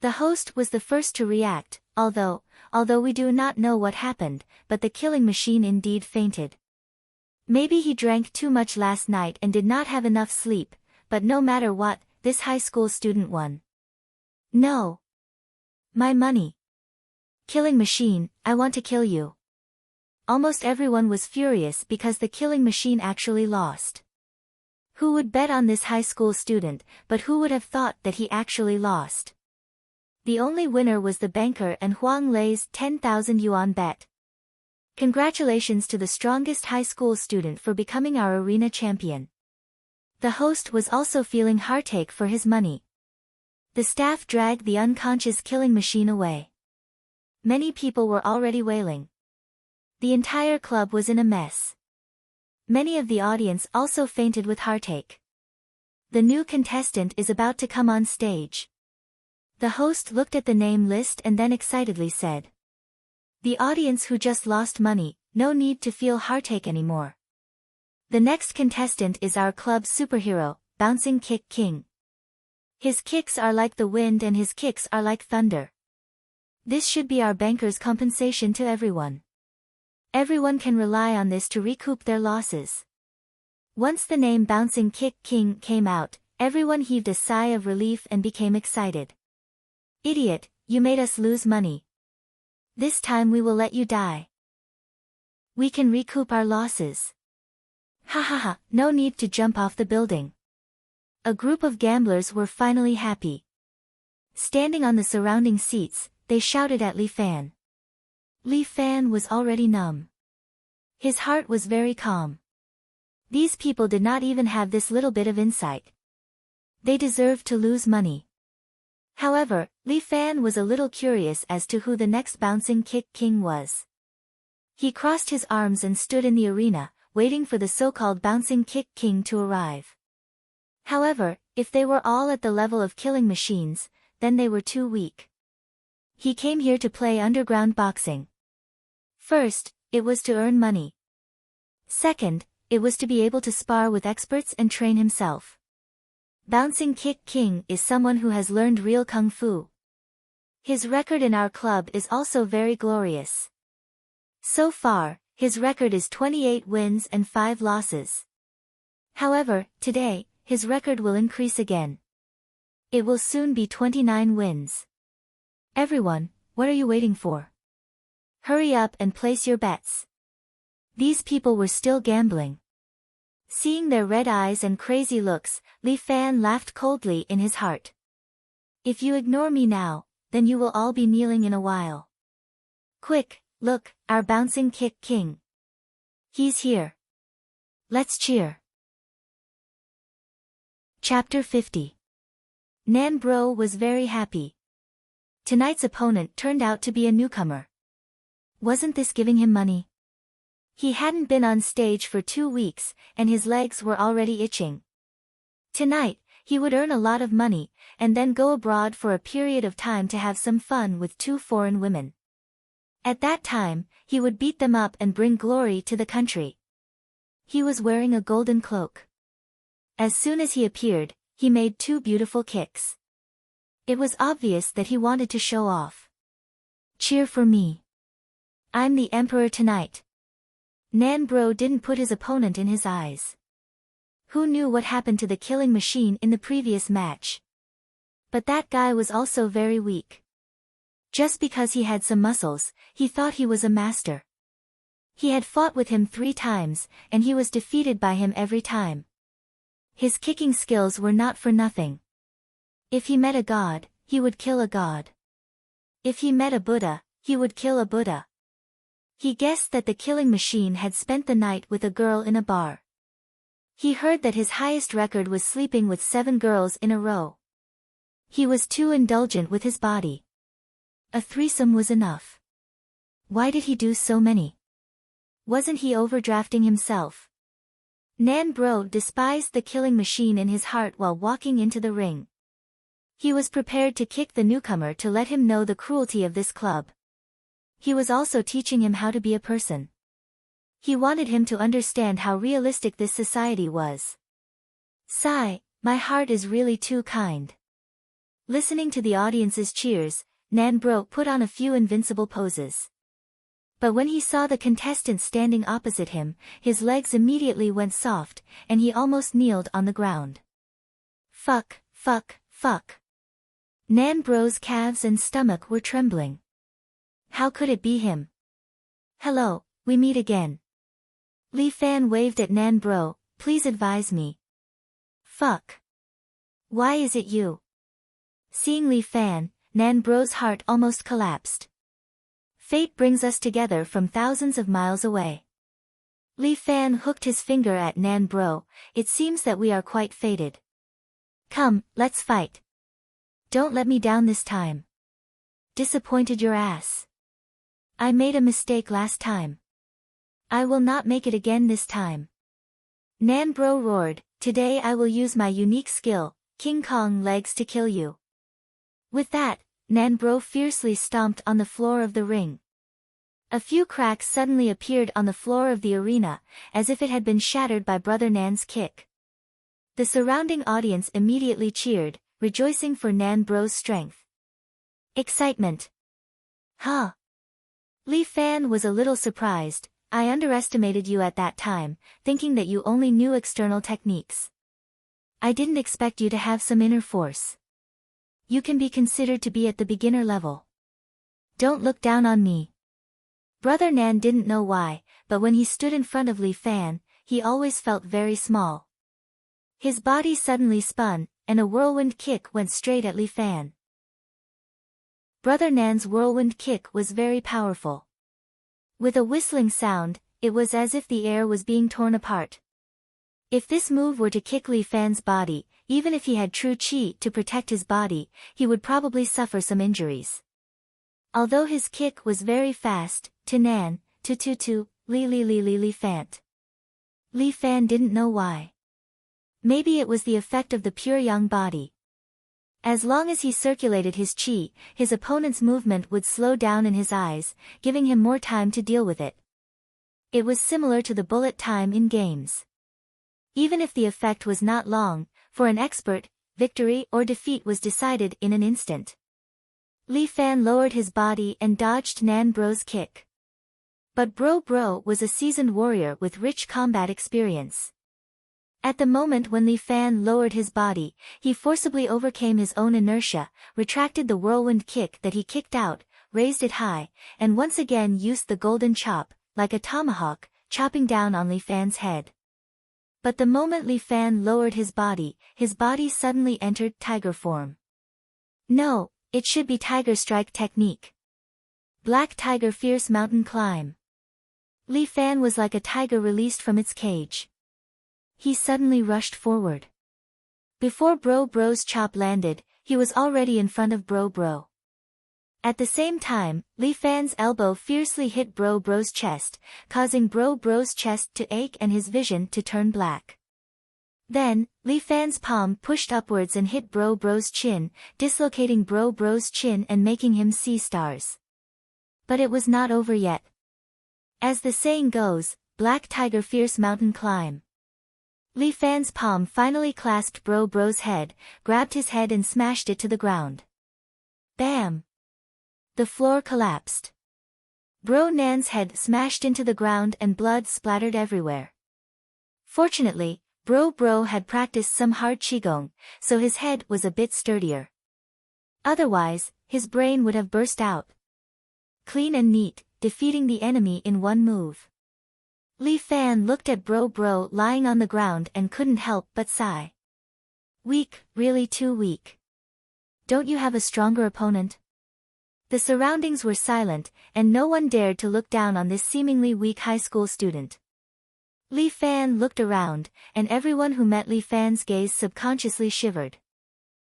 [SPEAKER 1] The host was the first to react, although we do not know what happened, but the killing machine indeed fainted. Maybe he drank too much last night and did not have enough sleep, but no matter what, this high school student won. No. My money. Killing machine, I want to kill you. Almost everyone was furious because the killing machine actually lost. Who would bet on this high school student, but who would have thought that he actually lost? The only winner was the banker and Huang Lei's 10,000 yuan bet. Congratulations to the strongest high school student for becoming our arena champion. The host was also feeling heartache for his money. The staff dragged the unconscious killing machine away. Many people were already wailing. The entire club was in a mess. Many of the audience also fainted with heartache. The new contestant is about to come on stage. The host looked at the name list and then excitedly said. The audience who just lost money, no need to feel heartache anymore. The next contestant is our club superhero, Bouncing Kick King. His kicks are like the wind and his kicks are like thunder. This should be our banker's compensation to everyone. Everyone can rely on this to recoup their losses. Once the name Bouncing Kick King came out, everyone heaved a sigh of relief and became excited. Idiot, you made us lose money. This time we will let you die. We can recoup our losses. Ha ha ha, no need to jump off the building. A group of gamblers were finally happy. Standing on the surrounding seats, they shouted at Li Fan. Li Fan was already numb. His heart was very calm. These people did not even have this little bit of insight. They deserved to lose money. However, Li Fan was a little curious as to who the next Bouncing Kick King was. He crossed his arms and stood in the arena, waiting for the so-called Bouncing Kick King to arrive. However, if they were all at the level of killing machines, then they were too weak. He came here to play underground boxing. First, it was to earn money. Second, it was to be able to spar with experts and train himself. Bouncing Kick King is someone who has learned real kung fu. His record in our club is also very glorious. So far, his record is 28 wins and 5 losses. However, today, his record will increase again. It will soon be 29 wins. Everyone, what are you waiting for? Hurry up and place your bets. These people were still gambling. Seeing their red eyes and crazy looks, Li Fan laughed coldly in his heart. If you ignore me now, then you will all be kneeling in a while. Quick, look, our bouncing Kick King. He's here. Let's cheer. Chapter 50. Nan Bro was very happy. Tonight's opponent turned out to be a newcomer. Wasn't this giving him money? He hadn't been on stage for 2 weeks, and his legs were already itching. Tonight, he would earn a lot of money, and then go abroad for a period of time to have some fun with 2 foreign women. At that time, he would beat them up and bring glory to the country. He was wearing a golden cloak. As soon as he appeared, he made 2 beautiful kicks. It was obvious that he wanted to show off. Cheer for me. I'm the emperor tonight. Nan Bro didn't put his opponent in his eyes. Who knew what happened to the killing machine in the previous match? But that guy was also very weak. Just because he had some muscles, he thought he was a master. He had fought with him 3 times, and he was defeated by him every time. His kicking skills were not for nothing. If he met a god, he would kill a god. If he met a Buddha, he would kill a Buddha. He guessed that the killing machine had spent the night with a girl in a bar. He heard that his highest record was sleeping with 7 girls in a row. He was too indulgent with his body. A threesome was enough. Why did he do so many? Wasn't he overdrafting himself? Nan Bro despised the killing machine in his heart while walking into the ring. He was prepared to kick the newcomer to let him know the cruelty of this club. He was also teaching him how to be a person. He wanted him to understand how realistic this society was. Sigh, my heart is really too kind. Listening to the audience's cheers, Nan Bro put on a few invincible poses. But when he saw the contestant standing opposite him, his legs immediately went soft, and he almost kneeled on the ground. Fuck, fuck, fuck. Nan Bro's calves and stomach were trembling. How could it be him? Hello, we meet again. Li Fan waved at Nan Bro, please advise me. Fuck. Why is it you? Seeing Li Fan, Nan Bro's heart almost collapsed. Fate brings us together from thousands of miles away. Li Fan hooked his finger at Nan Bro, it seems that we are quite fated. Come, let's fight. Don't let me down this time. Disappointed your ass. I made a mistake last time. I will not make it again this time. Nan Bro roared, today I will use my unique skill, King Kong legs to kill you. With that, Nan Bro fiercely stomped on the floor of the ring. A few cracks suddenly appeared on the floor of the arena, as if it had been shattered by Brother Nan's kick. The surrounding audience immediately cheered, rejoicing for Nan Bro's strength. Excitement. Huh? Li Fan was a little surprised. I underestimated you at that time, thinking that you only knew external techniques. I didn't expect you to have some inner force. You can be considered to be at the beginner level. Don't look down on me. Brother Nan didn't know why, but when he stood in front of Li Fan, he always felt very small. His body suddenly spun, and a whirlwind kick went straight at Li Fan. Brother Nan's whirlwind kick was very powerful. With a whistling sound, it was as if the air was being torn apart. If this move were to kick Li Fan's body, even if he had true chi to protect his body, he would probably suffer some injuries. Although his kick was very fast, to Nan, Li Fan. Li Fan didn't know why. Maybe it was the effect of the pure young body. As long as he circulated his chi, his opponent's movement would slow down in his eyes, giving him more time to deal with it. It was similar to the bullet time in games. Even if the effect was not long, for an expert, victory or defeat was decided in an instant. Li Fan lowered his body and dodged Nan Bro's kick. But Bro was a seasoned warrior with rich combat experience. At the moment when Li Fan lowered his body, he forcibly overcame his own inertia, retracted the whirlwind kick that he kicked out, raised it high, and once again used the golden chop, like a tomahawk, chopping down on Li Fan's head. But the moment Li Fan lowered his body suddenly entered tiger form. No, it should be tiger strike technique. Black tiger fierce mountain climb. Li Fan was like a tiger released from its cage. He suddenly rushed forward. Before Bro's chop landed, he was already in front of Bro. At the same time, Li Fan's elbow fiercely hit Bro's chest, causing Bro's chest to ache and his vision to turn black. Then, Li Fan's palm pushed upwards and hit Bro's chin, dislocating Bro's chin and making him see stars. But it was not over yet. As the saying goes, black tiger fierce mountain climb. Li Fan's palm finally clasped Bro's head, grabbed his head and smashed it to the ground. Bam! The floor collapsed. Nan's head smashed into the ground and blood splattered everywhere. Fortunately, Bro had practiced some hard qigong, so his head was a bit sturdier. Otherwise, his brain would have burst out. Clean and neat, defeating the enemy in one move. Li Fan looked at Bro lying on the ground and couldn't help but sigh. Weak, really too weak. Don't you have a stronger opponent? The surroundings were silent, and no one dared to look down on this seemingly weak high school student. Li Fan looked around, and everyone who met Li Fan's gaze subconsciously shivered.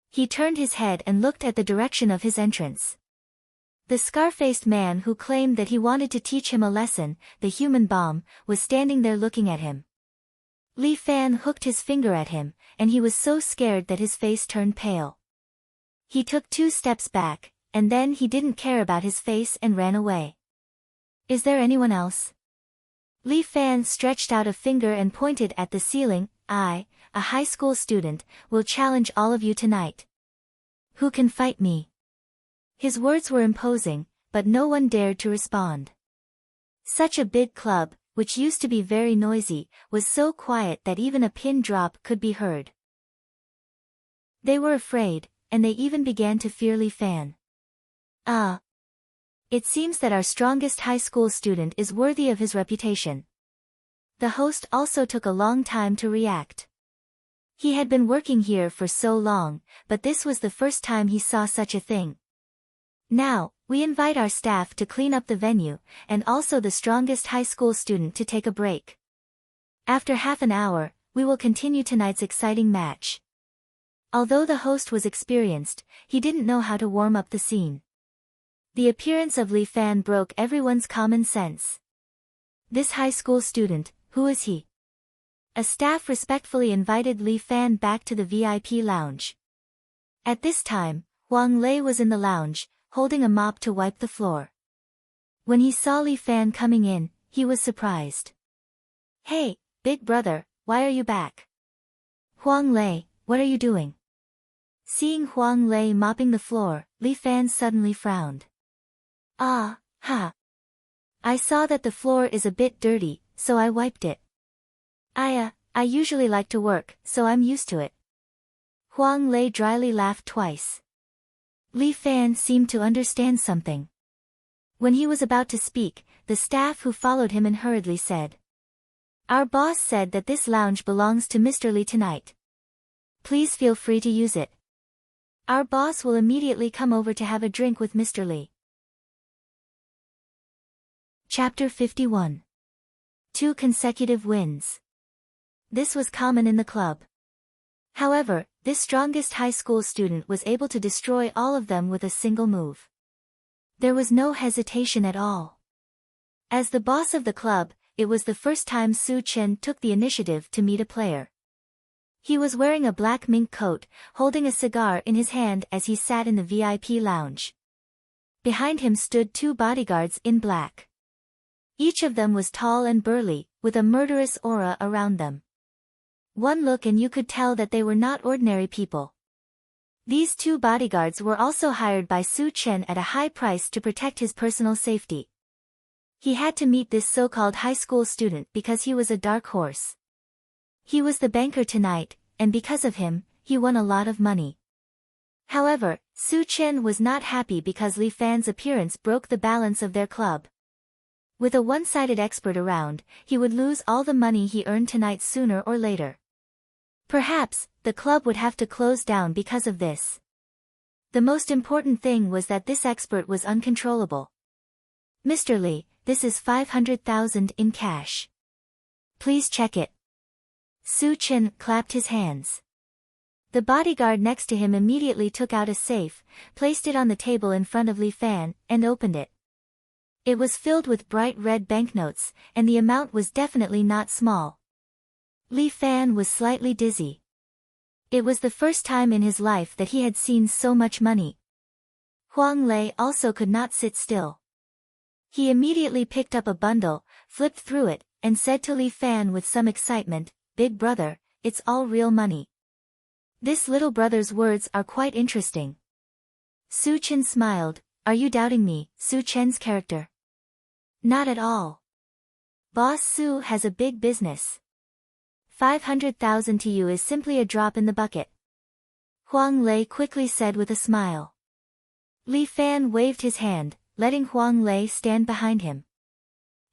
[SPEAKER 1] He turned his head and looked at the direction of his entrance. The scar-faced man who claimed that he wanted to teach him a lesson, the human bomb, was standing there looking at him. Li Fan hooked his finger at him, and he was so scared that his face turned pale. He took 2 steps back, and then he didn't care about his face and ran away. Is there anyone else? Li Fan stretched out a finger and pointed at the ceiling. I, a high school student, will challenge all of you tonight. Who can fight me? His words were imposing, but no one dared to respond. Such a big club, which used to be very noisy, was so quiet that even a pin drop could be heard. They were afraid, and they even began to fear Li Fan. It seems that our strongest high school student is worthy of his reputation. The host also took a long time to react. He had been working here for so long, but this was the first time he saw such a thing. Now, we invite our staff to clean up the venue, and also the strongest high school student to take a break. After half an hour, we will continue tonight's exciting match. Although the host was experienced, he didn't know how to warm up the scene. The appearance of Li Fan broke everyone's common sense. This high school student, who is he? A staff respectfully invited Li Fan back to the VIP lounge. At this time, Huang Lei was in the lounge, holding a mop to wipe the floor. When he saw Li Fan coming in, he was surprised. Hey, big brother, why are you back? Huang Lei, what are you doing? Seeing Huang Lei mopping the floor, Li Fan suddenly frowned. I saw that the floor is a bit dirty, so I wiped it. I usually like to work, so I'm used to it. Huang Lei dryly laughed twice. Li Fan seemed to understand something. When he was about to speak, the staff who followed him and hurriedly said, Our boss said that this lounge belongs to Mr. Li tonight. Please feel free to use it. Our boss will immediately come over to have a drink with Mr. Li. Chapter 51. 2 consecutive wins. This was common in the club. However, this strongest high school student was able to destroy all of them with a single move. There was no hesitation at all. As the boss of the club, it was the first time Su Chen took the initiative to meet a player. He was wearing a black mink coat, holding a cigar in his hand as he sat in the VIP lounge. Behind him stood 2 bodyguards in black. Each of them was tall and burly, with a murderous aura around them. One look and you could tell that they were not ordinary people. These 2 bodyguards were also hired by Su Chen at a high price to protect his personal safety. He had to meet this so-called high school student because he was a dark horse. He was the banker tonight, and because of him, he won a lot of money. However, Su Chen was not happy because Li Fan's appearance broke the balance of their club. With a one-sided expert around, he would lose all the money he earned tonight sooner or later. Perhaps, the club would have to close down because of this. The most important thing was that this expert was uncontrollable. Mr. Li, this is 500,000 in cash. Please check it. Su Chen clapped his hands. The bodyguard next to him immediately took out a safe, placed it on the table in front of Li Fan, and opened it. It was filled with bright red banknotes, and the amount was definitely not small. Li Fan was slightly dizzy. It was the first time in his life that he had seen so much money. Huang Lei also could not sit still. He immediately picked up a bundle, flipped through it, and said to Li Fan with some excitement, "Big brother, it's all real money." This little brother's words are quite interesting. Su Chen smiled. Are you doubting me, Su Chen's character? Not at all. Boss Su has a big business. 500,000 to you is simply a drop in the bucket. Huang Lei quickly said with a smile. Li Fan waved his hand, letting Huang Lei stand behind him.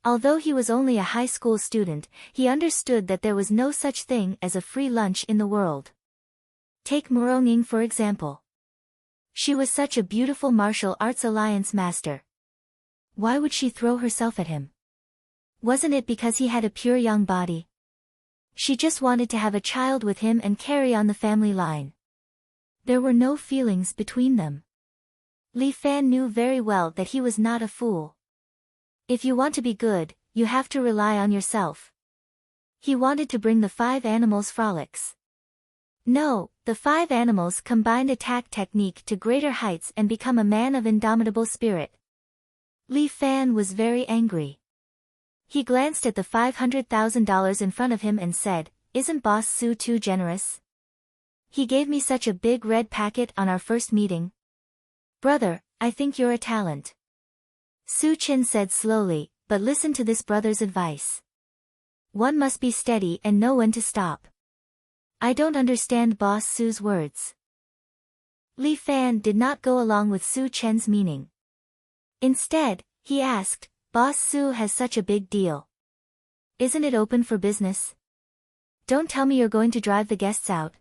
[SPEAKER 1] Although he was only a high school student, he understood that there was no such thing as a free lunch in the world. Take Moronging for example. She was such a beautiful martial arts alliance master. Why would she throw herself at him? Wasn't it because he had a pure young body? She just wanted to have a child with him and carry on the family line. There were no feelings between them. Li Fan knew very well that he was not a fool. If you want to be good, you have to rely on yourself. He wanted to bring the 5 animals frolics. No, the 5 animals combined attack technique to greater heights and become a man of indomitable spirit. Li Fan was very angry. He glanced at the $500,000 in front of him and said, "Isn't Boss Su too generous? He gave me such a big red packet on our first meeting. Brother, I think you're a talent." Su Chen said slowly, "But listen to this brother's advice. One must be steady and know when to stop." I don't understand Boss Su's words. Li Fan did not go along with Su Chen's meaning. Instead, he asked, "Boss Su has such a big deal. Isn't it open for business? Don't tell me you're going to drive the guests out.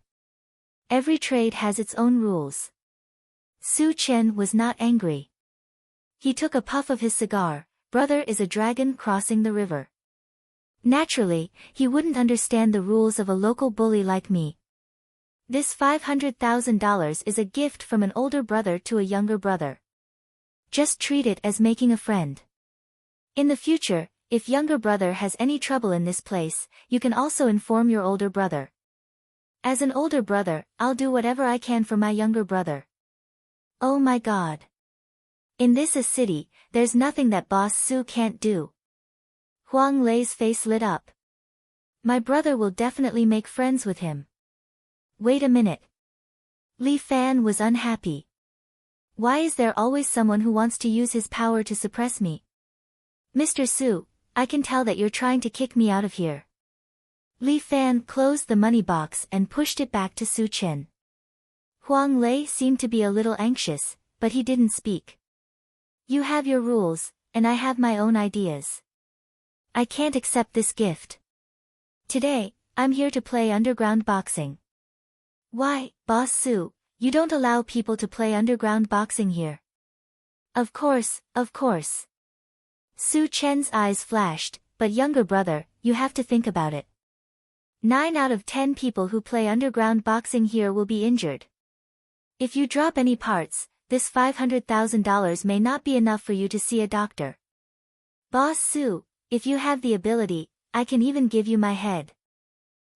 [SPEAKER 1] Every trade has its own rules." Su Chen was not angry. He took a puff of his cigar. Brother is a dragon crossing the river. Naturally, he wouldn't understand the rules of a local bully like me. This $500,000 is a gift from an older brother to a younger brother. Just treat it as making a friend. In the future, if younger brother has any trouble in this place, you can also inform your older brother. As an older brother, I'll do whatever I can for my younger brother. Oh my God. In this city, there's nothing that Boss Su can't do. Huang Lei's face lit up. My brother will definitely make friends with him. Wait a minute. Li Fan was unhappy. Why is there always someone who wants to use his power to suppress me? Mr. Su, I can tell that you're trying to kick me out of here. Li Fan closed the money box and pushed it back to Su Chen. Huang Lei seemed to be a little anxious, but he didn't speak. You have your rules, and I have my own ideas. I can't accept this gift. Today, I'm here to play underground boxing. Why, Boss Su, you don't allow people to play underground boxing here. Of course, of course. Su Chen's eyes flashed, but younger brother, you have to think about it. 9 out of 10 people who play underground boxing here will be injured. If you drop any parts, this $500,000 may not be enough for you to see a doctor. Boss Su, if you have the ability, I can even give you my head.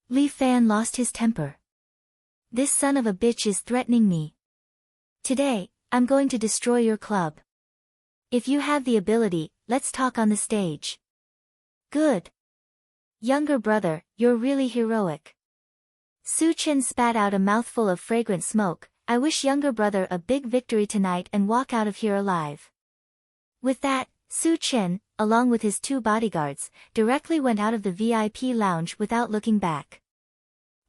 [SPEAKER 1] Li Fan lost his temper. This son of a bitch is threatening me. Today, I'm going to destroy your club. If you have the ability, let's talk on the stage. Good. Younger brother, you're really heroic. Su Chen spat out a mouthful of fragrant smoke. I wish younger brother a big victory tonight and walk out of here alive. With that, Su Chen, along with his 2 bodyguards, directly went out of the VIP lounge without looking back.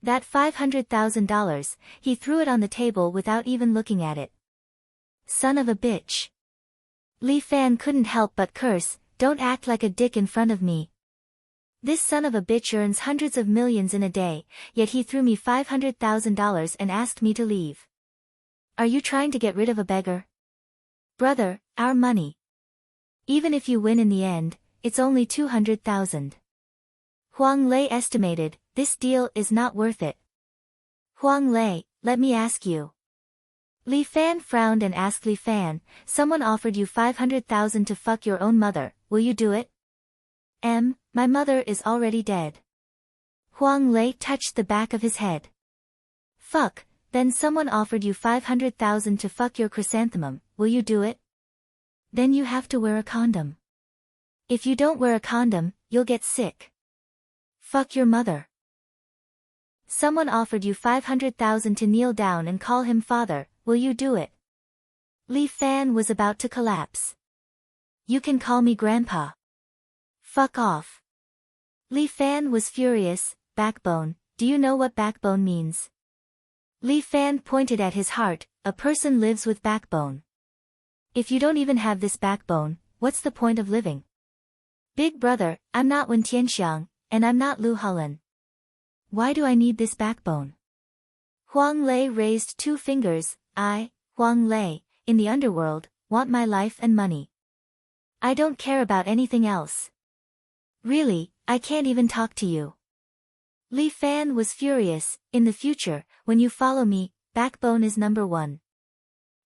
[SPEAKER 1] That $500,000, he threw it on the table without even looking at it. Son of a bitch. Li Fan couldn't help but curse, don't act like a dick in front of me. This son of a bitch earns hundreds of millions in a day, yet he threw me $500,000 and asked me to leave. Are you trying to get rid of a beggar? Brother, our money. Even if you win in the end, it's only 200,000. Huang Lei estimated, this deal is not worth it. Huang Lei, let me ask you. Li Fan frowned and asked Li Fan, someone offered you 500,000 to fuck your own mother, will you do it? My mother is already dead. Huang Lei touched the back of his head. Fuck, then someone offered you 500,000 to fuck your chrysanthemum, will you do it? Then you have to wear a condom. If you don't wear a condom, you'll get sick. Fuck your mother. Someone offered you 500,000 to kneel down and call him father, will you do it? Li Fan was about to collapse. You can call me grandpa. Fuck off. Li Fan was furious. Backbone, do you know what backbone means? Li Fan pointed at his heart, a person lives with backbone. If you don't even have this backbone, what's the point of living? Big brother, I'm not Wen Tianxiang, and I'm not Lu Hulin. Why do I need this backbone? Huang Lei raised 2 fingers, I, Huang Lei, in the underworld, want my life and money. I don't care about anything else. Really, I can't even talk to you. Li Fan was furious, in the future, when you follow me, backbone is number 1.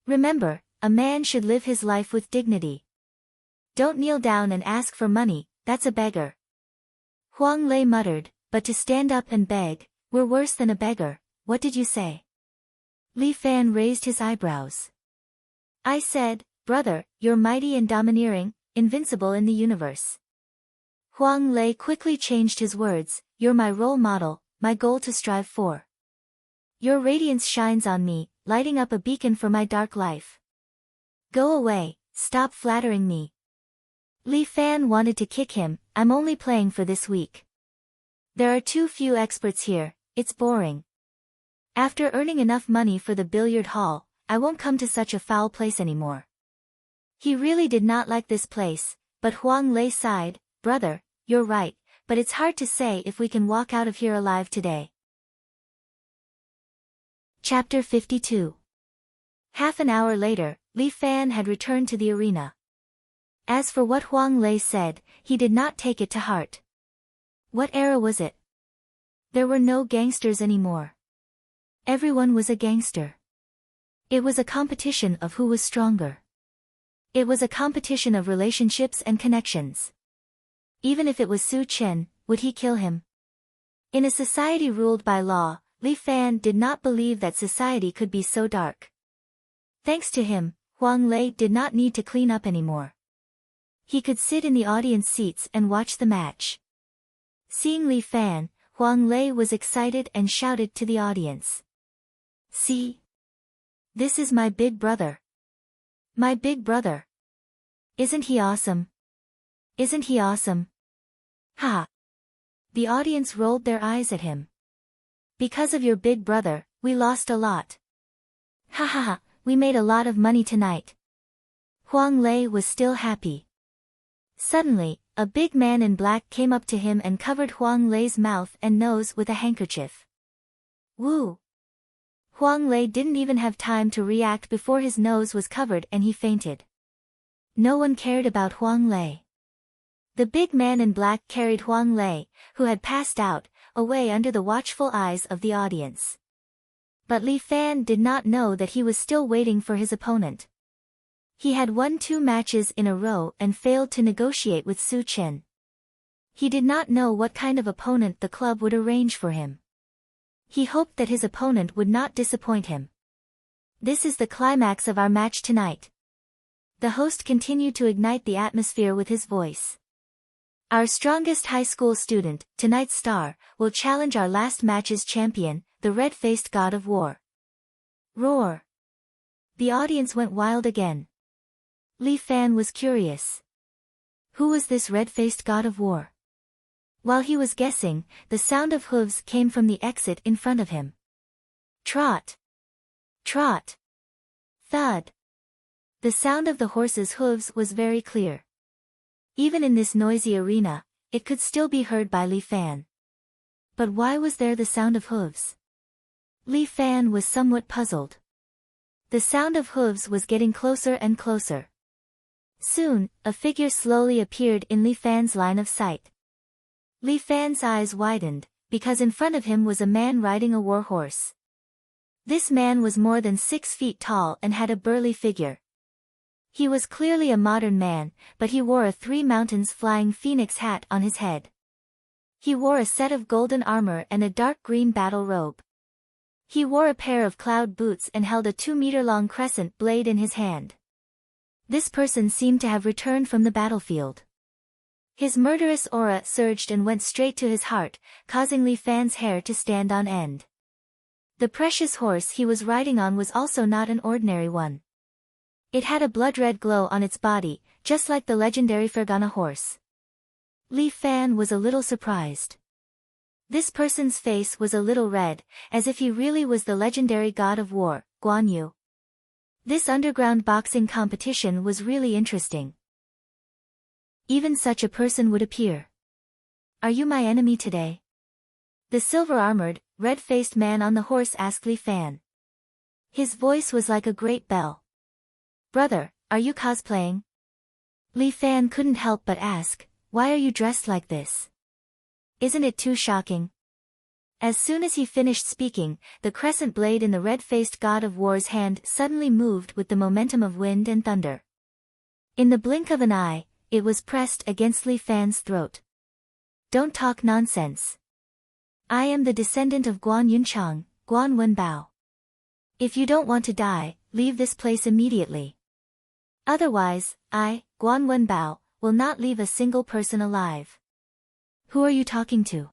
[SPEAKER 1] Remember, a man should live his life with dignity. Don't kneel down and ask for money, that's a beggar. Huang Lei muttered, but to stand up and beg, we're worse than a beggar, what did you say? Li Fan raised his eyebrows. I said, brother, you're mighty and domineering, invincible in the universe. Huang Lei quickly changed his words, you're my role model, my goal to strive for. Your radiance shines on me, lighting up a beacon for my dark life. Go away, stop flattering me. Li Fan wanted to kick him, I'm only playing for this week. There are too few experts here, it's boring. After earning enough money for the billiard hall, I won't come to such a foul place anymore. He really did not like this place, but Huang Lei sighed, brother, you're right, but it's hard to say if we can walk out of here alive today. Chapter 52. Half an hour later, Li Fan had returned to the arena. As for what Huang Lei said, he did not take it to heart. What era was it? There were no gangsters anymore. Everyone was a gangster. It was a competition of who was stronger. It was a competition of relationships and connections. Even if it was Su Chen, would he kill him? In a society ruled by law, Li Fan did not believe that society could be so dark. Thanks to him, Huang Lei did not need to clean up anymore. He could sit in the audience seats and watch the match. Seeing Li Fan, Huang Lei was excited and shouted to the audience. See? This is my big brother. My big brother. Isn't he awesome? Isn't he awesome? Ha! The audience rolled their eyes at him. Because of your big brother, we lost a lot. Ha ha ha, we made a lot of money tonight. Huang Lei was still happy. Suddenly, a big man in black came up to him and covered Huang Lei's mouth and nose with a handkerchief. Woo! Huang Lei didn't even have time to react before his nose was covered and he fainted. No one cared about Huang Lei. The big man in black carried Huang Lei, who had passed out, away under the watchful eyes of the audience. But Li Fan did not know that he was still waiting for his opponent. He had won 2 matches in a row and failed to negotiate with Su Chen. He did not know what kind of opponent the club would arrange for him. He hoped that his opponent would not disappoint him. This is the climax of our match tonight. The host continued to ignite the atmosphere with his voice. Our strongest high school student, tonight's star, will challenge our last match's champion, the red-faced god of war. Roar! The audience went wild again. Li Fan was curious. Who was this red-faced god of war? While he was guessing, the sound of hooves came from the exit in front of him. Trot! Trot! Thud! The sound of the horse's hooves was very clear. Even in this noisy arena, it could still be heard by Li Fan. But why was there the sound of hooves? Li Fan was somewhat puzzled. The sound of hooves was getting closer and closer. Soon, a figure slowly appeared in Li Fan's line of sight. Li Fan's eyes widened, because in front of him was a man riding a war horse. This man was more than 6 feet tall and had a burly figure. He was clearly a modern man, but he wore a 3 mountains flying phoenix hat on his head. He wore a set of golden armor and a dark green battle robe. He wore a pair of cloud boots and held a 2-meter-long crescent blade in his hand. This person seemed to have returned from the battlefield. His murderous aura surged and went straight to his heart, causing Li Fan's hair to stand on end. The precious horse he was riding on was also not an ordinary one. It had a blood-red glow on its body, just like the legendary Fergana horse. Li Fan was a little surprised. This person's face was a little red, as if he really was the legendary god of war, Guan Yu. This underground boxing competition was really interesting. Even such a person would appear. Are you my enemy today? The silver-armored, red-faced man on the horse asked Li Fan. His voice was like a great bell. Brother, are you cosplaying? Li Fan couldn't help but ask, why are you dressed like this? Isn't it too shocking? As soon as he finished speaking, the crescent blade in the red-faced god of war's hand suddenly moved with the momentum of wind and thunder. In the blink of an eye, it was pressed against Li Fan's throat. Don't talk nonsense. I am the descendant of Guan Yunchang, Guan Wenbao. If you don't want to die, leave this place immediately. Otherwise, I, Guan Wenbao, will not leave a single person alive. Who are you talking to?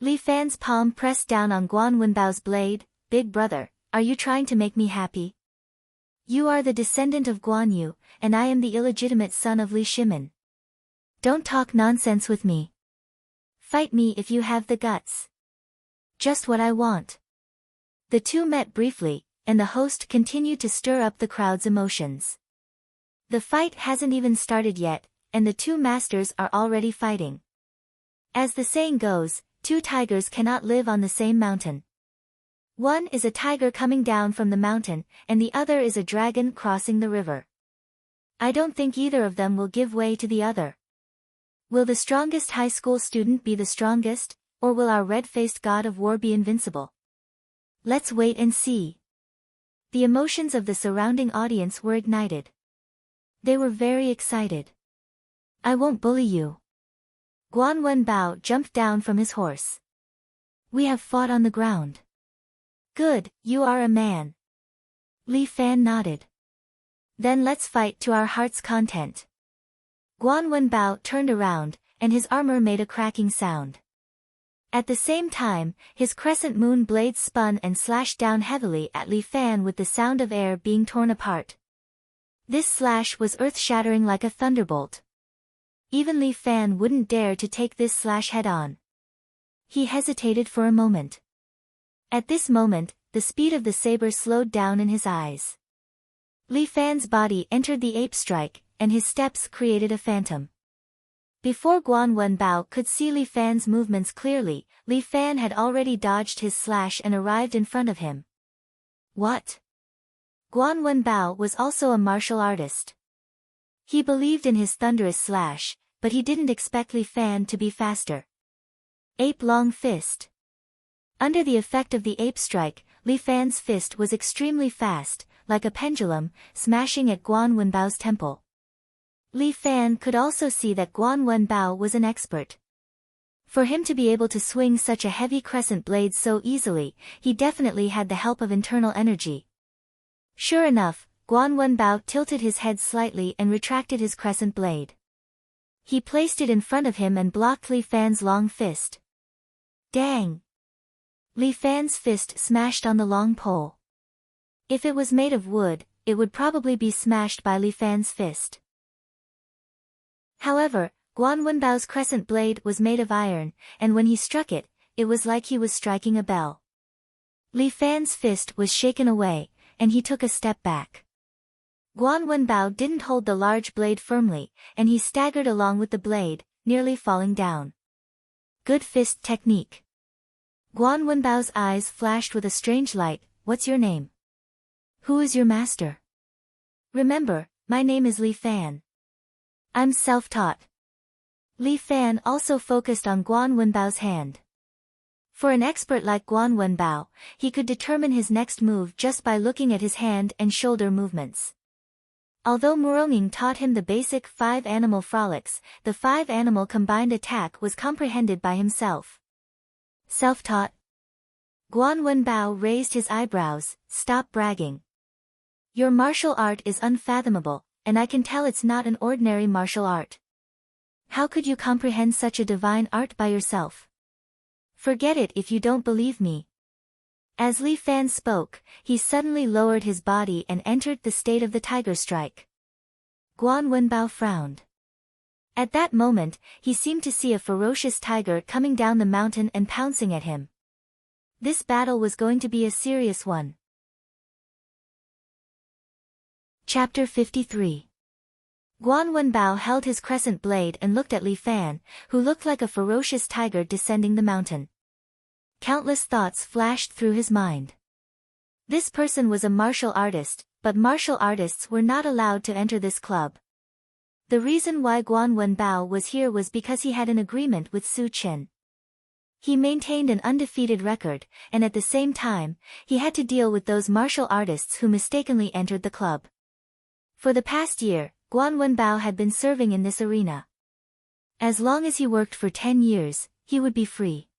[SPEAKER 1] Li Fan's palm pressed down on Guan Wenbao's blade. Big brother, are you trying to make me happy? You are the descendant of Guan Yu, and I am the illegitimate son of Li Shimin. Don't talk nonsense with me. Fight me if you have the guts. Just what I want. The two met briefly, and the host continued to stir up the crowd's emotions. The fight hasn't even started yet, and the two masters are already fighting. As the saying goes, 2 tigers cannot live on the same mountain. One is a tiger coming down from the mountain, and the other is a dragon crossing the river. I don't think either of them will give way to the other. Will the strongest high school student be the strongest, or will our red-faced god of war be invincible? Let's wait and see. The emotions of the surrounding audience were ignited. They were very excited. I won't bully you. Guan Wenbao jumped down from his horse. We have fought on the ground. Good, you are a man. Li Fan nodded. Then let's fight to our heart's content. Guan Wenbao turned around, and his armor made a cracking sound. At the same time, his crescent moon blade spun and slashed down heavily at Li Fan with the sound of air being torn apart. This slash was earth-shattering like a thunderbolt. Even Li Fan wouldn't dare to take this slash head-on. He hesitated for a moment. At this moment, the speed of the saber slowed down in his eyes. Li Fan's body entered the ape strike, and his steps created a phantom. Before Guan Wenbao could see Li Fan's movements clearly, Li Fan had already dodged his slash and arrived in front of him. What? Guan Wenbao was also a martial artist. He believed in his thunderous slash, but he didn't expect Li Fan to be faster. Ape-long fist. Under the effect of the ape strike, Li Fan's fist was extremely fast, like a pendulum, smashing at Guan Wenbao's temple. Li Fan could also see that Guan Wenbao was an expert. For him to be able to swing such a heavy crescent blade so easily, he definitely had the help of internal energy. Sure enough, Guan Wenbao tilted his head slightly and retracted his crescent blade. He placed it in front of him and blocked Li Fan's long fist. Dang! Li Fan's fist smashed on the long pole. If it was made of wood, it would probably be smashed by Li Fan's fist. However, Guan Wenbao's crescent blade was made of iron, and when he struck it, it was like he was striking a bell. Li Fan's fist was shaken away, and he took a step back. Guan Wenbao didn't hold the large blade firmly, and he staggered along with the blade, nearly falling down. Good fist technique. Guan Wenbao's eyes flashed with a strange light. What's your name? Who is your master? Remember, my name is Li Fan. I'm self-taught. Li Fan also focused on Guan Wenbao's hand. For an expert like Guan Wenbao, he could determine his next move just by looking at his hand and shoulder movements. Although Muronging taught him the basic 5 animal frolics, the 5 animal combined attack was comprehended by himself. Self-taught? Guan Wenbao raised his eyebrows. Stop bragging. Your martial art is unfathomable, and I can tell it's not an ordinary martial art. How could you comprehend such a divine art by yourself? Forget it if you don't believe me. As Li Fan spoke, he suddenly lowered his body and entered the state of the tiger strike. Guan Wenbao frowned. At that moment, he seemed to see a ferocious tiger coming down the mountain and pouncing at him. This battle was going to be a serious one. Chapter 53. Guan Wenbao held his crescent blade and looked at Li Fan, who looked like a ferocious tiger descending the mountain. Countless thoughts flashed through his mind. This person was a martial artist, but martial artists were not allowed to enter this club. The reason why Guan Wenbao was here was because he had an agreement with Su Chen. He maintained an undefeated record, and at the same time, he had to deal with those martial artists who mistakenly entered the club. For the past year, Guan Wenbao had been serving in this arena. As long as he worked for 10 years, he would be free.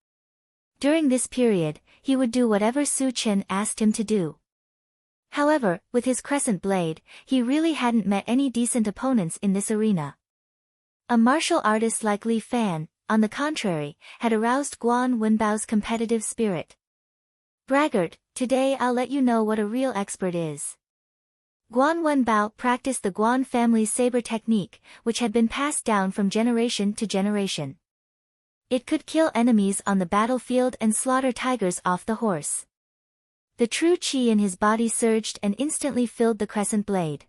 [SPEAKER 1] During this period, he would do whatever Su Chen asked him to do. However, with his crescent blade, he really hadn't met any decent opponents in this arena. A martial artist like Li Fan, on the contrary, had aroused Guan Wenbao's competitive spirit. Braggart, today I'll let you know what a real expert is. Guan Wenbao practiced the Guan family's saber technique, which had been passed down from generation to generation. It could kill enemies on the battlefield and slaughter tigers off the horse. The true qi in his body surged and instantly filled the crescent blade.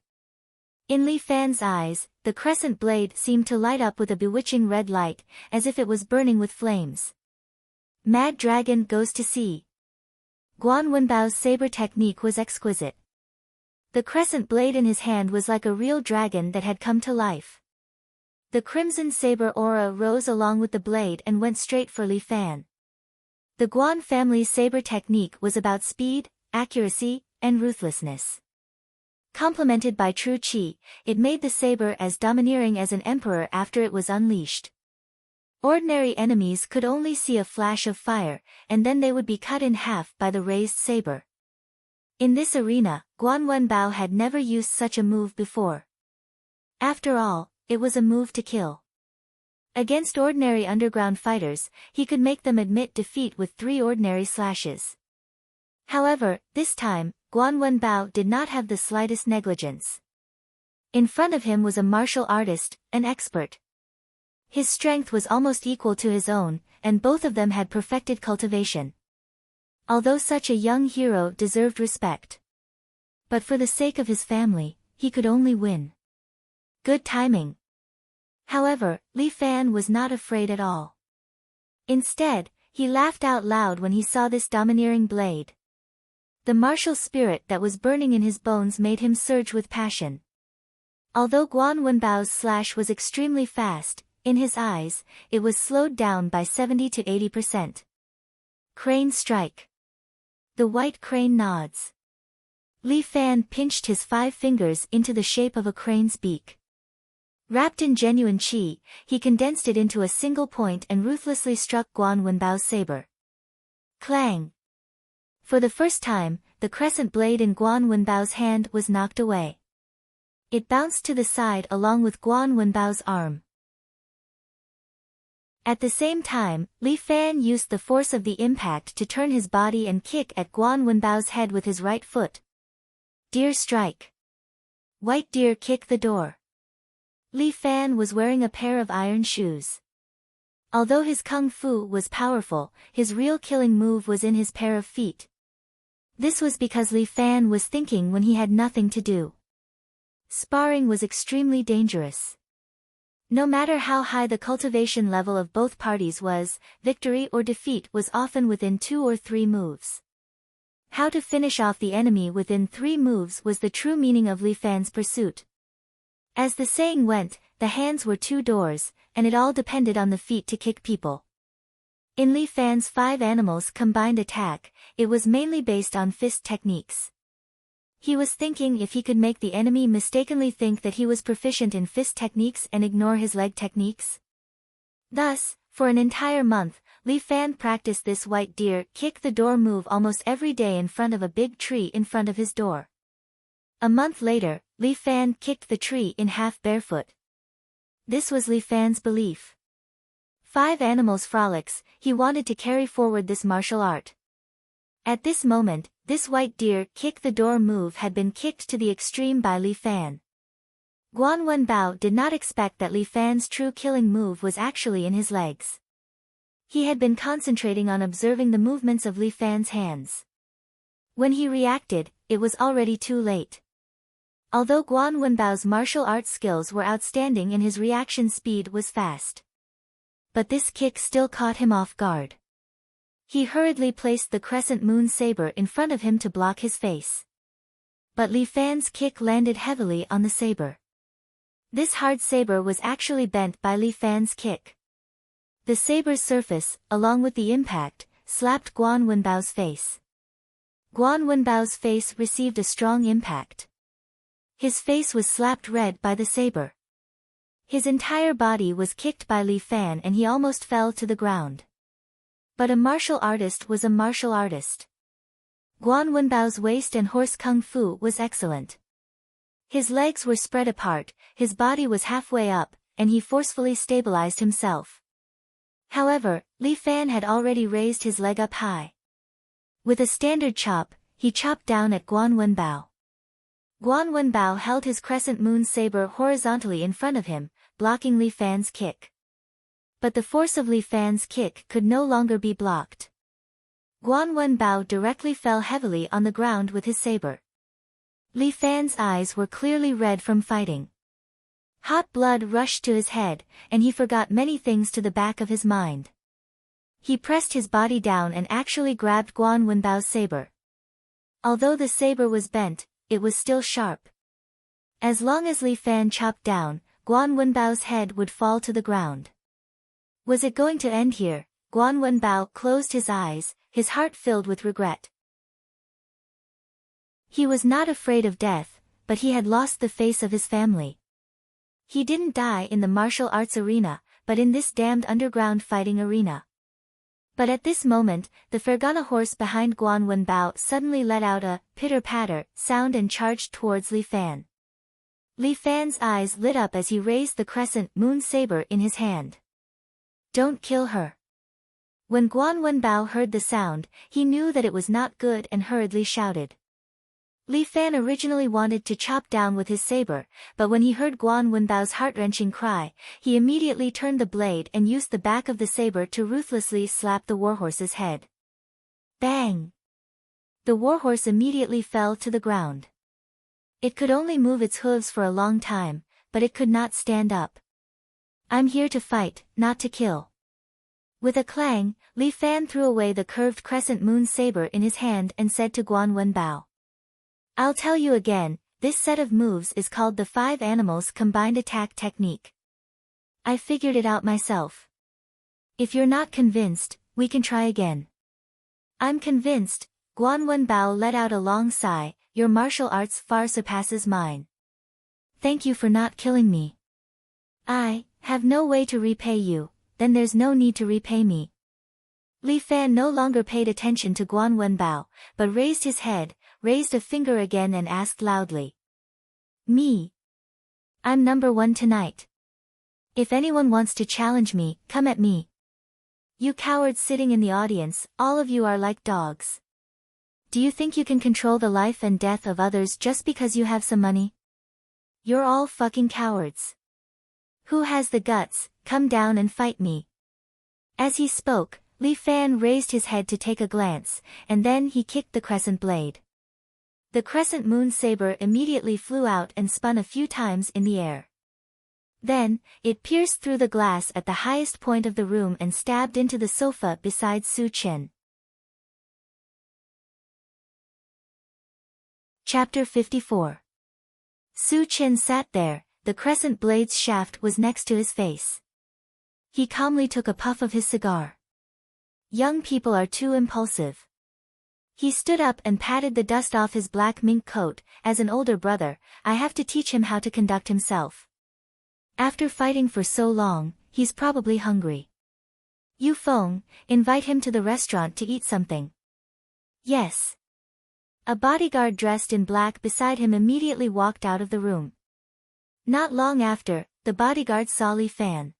[SPEAKER 1] In Li Fan's eyes, the crescent blade seemed to light up with a bewitching red light, as if it was burning with flames. Mad Dragon goes to sea. Guan Wenbao's saber technique was exquisite. The crescent blade in his hand was like a real dragon that had come to life. The crimson saber aura rose along with the blade and went straight for Li Fan. The Guan family's saber technique was about speed, accuracy, and ruthlessness. Complemented by true qi, it made the saber as domineering as an emperor after it was unleashed. Ordinary enemies could only see a flash of fire, and then they would be cut in half by the raised saber. In this arena, Guan Wenbao had never used such a move before. After all, it was a move to kill. Against ordinary underground fighters, he could make them admit defeat with 3 ordinary slashes. However, this time, Guan Wenbao did not have the slightest negligence. In front of him was a martial artist, an expert. His strength was almost equal to his own, and both of them had perfected cultivation. Although such a young hero deserved respect. But for the sake of his family, he could only win. Good timing. However, Li Fan was not afraid at all. Instead, he laughed out loud when he saw this domineering blade. The martial spirit that was burning in his bones made him surge with passion. Although Guan Wenbao's slash was extremely fast, in his eyes, it was slowed down by 70 to 80%. Crane strike. The white crane nods. Li Fan pinched his 5 fingers into the shape of a crane's beak. Wrapped in genuine qi, he condensed it into a single point and ruthlessly struck Guan Wenbao's saber. Clang! For the first time, the crescent blade in Guan Wenbao's hand was knocked away. It bounced to the side along with Guan Wenbao's arm. At the same time, Li Fan used the force of the impact to turn his body and kick at Guan Wenbao's head with his right foot. Deer strike. White deer kick the door. Li Fan was wearing a pair of iron shoes. Although his kung fu was powerful, his real killing move was in his pair of feet. This was because Li Fan was thinking when he had nothing to do. Sparring was extremely dangerous. No matter how high the cultivation level of both parties was, victory or defeat was often within 2 or 3 moves. How to finish off the enemy within 3 moves was the true meaning of Li Fan's pursuit. As the saying went, the hands were 2 doors, and it all depended on the feet to kick people. In Li Fan's 5 animals combined attack, it was mainly based on fist techniques. He was thinking if he could make the enemy mistakenly think that he was proficient in fist techniques and ignore his leg techniques. Thus, for an entire month, Li Fan practiced this white deer kick the door move almost every day in front of a big tree in front of his door. A month later, Li Fan kicked the tree in half barefoot. This was Li Fan's belief. 5 animals frolics, he wanted to carry forward this martial art. At this moment, this white deer kick the door move had been kicked to the extreme by Li Fan. Guan Wenbao did not expect that Li Fan's true killing move was actually in his legs. He had been concentrating on observing the movements of Li Fan's hands. When he reacted, it was already too late. Although Guan Wenbao's martial arts skills were outstanding and his reaction speed was fast. But this kick still caught him off guard. He hurriedly placed the crescent moon saber in front of him to block his face. But Li Fan's kick landed heavily on the saber. This hard saber was actually bent by Li Fan's kick. The saber's surface, along with the impact, slapped Guan Wenbao's face. Guan Wenbao's face received a strong impact. His face was slapped red by the saber. His entire body was kicked by Li Fan and he almost fell to the ground. But a martial artist was a martial artist. Guan Wenbao's waist and horse kung fu was excellent. His legs were spread apart, his body was halfway up, and he forcefully stabilized himself. However, Li Fan had already raised his leg up high. With a standard chop, he chopped down at Guan Wenbao. Guan Wenbao held his crescent moon saber horizontally in front of him, blocking Li Fan's kick. But the force of Li Fan's kick could no longer be blocked. Guan Wenbao directly fell heavily on the ground with his saber. Li Fan's eyes were clearly red from fighting. Hot blood rushed to his head, and he forgot many things to the back of his mind. He pressed his body down and actually grabbed Guan Wenbao's saber. Although the saber was bent, it was still sharp. As long as Li Fan chopped down, Guan Wenbao's head would fall to the ground. Was it going to end here? Guan Wenbao closed his eyes, his heart filled with regret. He was not afraid of death, but he had lost the face of his family. He didn't die in the martial arts arena, but in this damned underground fighting arena. But at this moment, the Fergana horse behind Guan Wenbao suddenly let out a pitter-patter sound and charged towards Li Fan. Li Fan's eyes lit up as he raised the crescent moon saber in his hand. Don't kill her. When Guan Wenbao heard the sound, he knew that it was not good and hurriedly shouted. Li Fan originally wanted to chop down with his saber, but when he heard Guan Wenbao's heart-wrenching cry, he immediately turned the blade and used the back of the saber to ruthlessly slap the warhorse's head. Bang! The warhorse immediately fell to the ground. It could only move its hooves for a long time, but it could not stand up. I'm here to fight, not to kill. With a clang, Li Fan threw away the curved crescent moon saber in his hand and said to Guan Wenbao. I'll tell you again, this set of moves is called the 5 animals combined attack technique. I figured it out myself. If you're not convinced, we can try again. I'm convinced. Guan Wenbao let out a long sigh. Your martial arts far surpasses mine. Thank you for not killing me. I have no way to repay you, then there's no need to repay me. Li Fan no longer paid attention to Guan Wenbao, but raised his head, raised a finger again and asked loudly. Me. I'm number 1 tonight. If anyone wants to challenge me, come at me. You cowards sitting in the audience, all of you are like dogs. Do you think you can control the life and death of others just because you have some money? You're all fucking cowards. Who has the guts, come down and fight me. As he spoke, Li Fan raised his head to take a glance, and then he kicked the crescent blade. The crescent moon saber immediately flew out and spun a few times in the air. Then, it pierced through the glass at the highest point of the room and stabbed into the sofa beside Su Chen. Chapter 54. Su Chen sat there, the crescent blade's shaft was next to his face. He calmly took a puff of his cigar. Young people are too impulsive. He stood up and patted the dust off his black mink coat. As an older brother, I have to teach him how to conduct himself. After fighting for so long, he's probably hungry. Yu Feng, invite him to the restaurant to eat something. Yes. A bodyguard dressed in black beside him immediately walked out of the room. Not long after, the bodyguard saw Li Fan.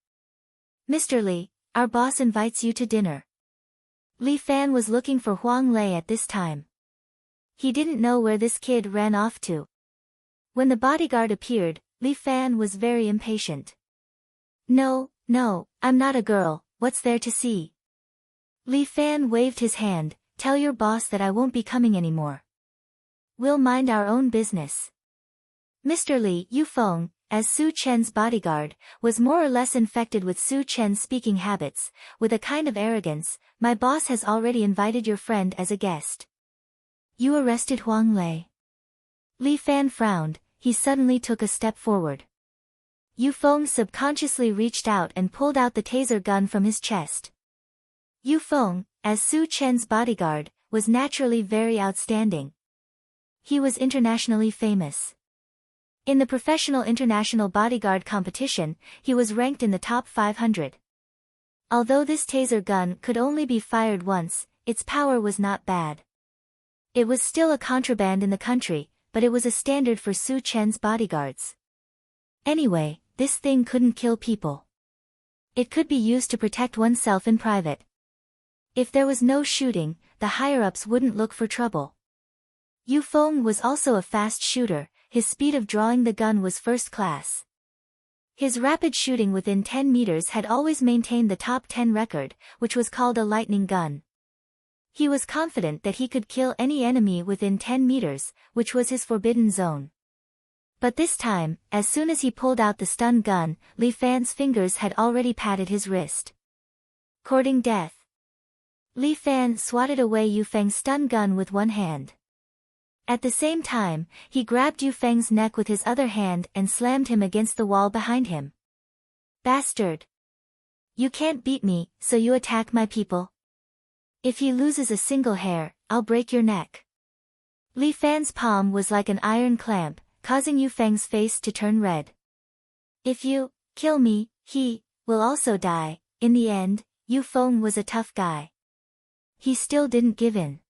[SPEAKER 1] Mr. Li, our boss invites you to dinner. Li Fan was looking for Huang Lei at this time. He didn't know where this kid ran off to. When the bodyguard appeared, Li Fan was very impatient. No, I'm not a girl, what's there to see? Li Fan waved his hand, tell your boss that I won't be coming anymore. We'll mind our own business. Mr. Li Yu Feng, as Su Chen's bodyguard, was more or less infected with Su Chen's speaking habits. With a kind of arrogance, my boss has already invited your friend as a guest. You arrested Huang Lei. Li Fan frowned, he suddenly took a step forward. Yu Feng subconsciously reached out and pulled out the taser gun from his chest. Yu Feng, as Su Chen's bodyguard, was naturally very outstanding. He was internationally famous. In the professional international bodyguard competition, he was ranked in the top 500. Although this taser gun could only be fired once, its power was not bad. It was still a contraband in the country, but it was a standard for Su Chen's bodyguards. Anyway, this thing couldn't kill people. It could be used to protect oneself in private. If there was no shooting, the higher-ups wouldn't look for trouble. Yu Feng was also a fast shooter, his speed of drawing the gun was first class. His rapid shooting within 10 meters had always maintained the top 10 record, which was called a lightning gun. He was confident that he could kill any enemy within 10 meters, which was his forbidden zone. But this time, as soon as he pulled out the stun gun, Li Fan's fingers had already patted his wrist. Courting death. Li Fan swatted away Yu Feng's stun gun with one hand. At the same time, he grabbed Yu Feng's neck with his other hand and slammed him against the wall behind him. Bastard! You can't beat me, so you attack my people? If he loses a single hair, I'll break your neck. Li Fan's palm was like an iron clamp, causing Yu Feng's face to turn red. If you kill me, he will also die. In the end, Yu Feng was a tough guy. He still didn't give in.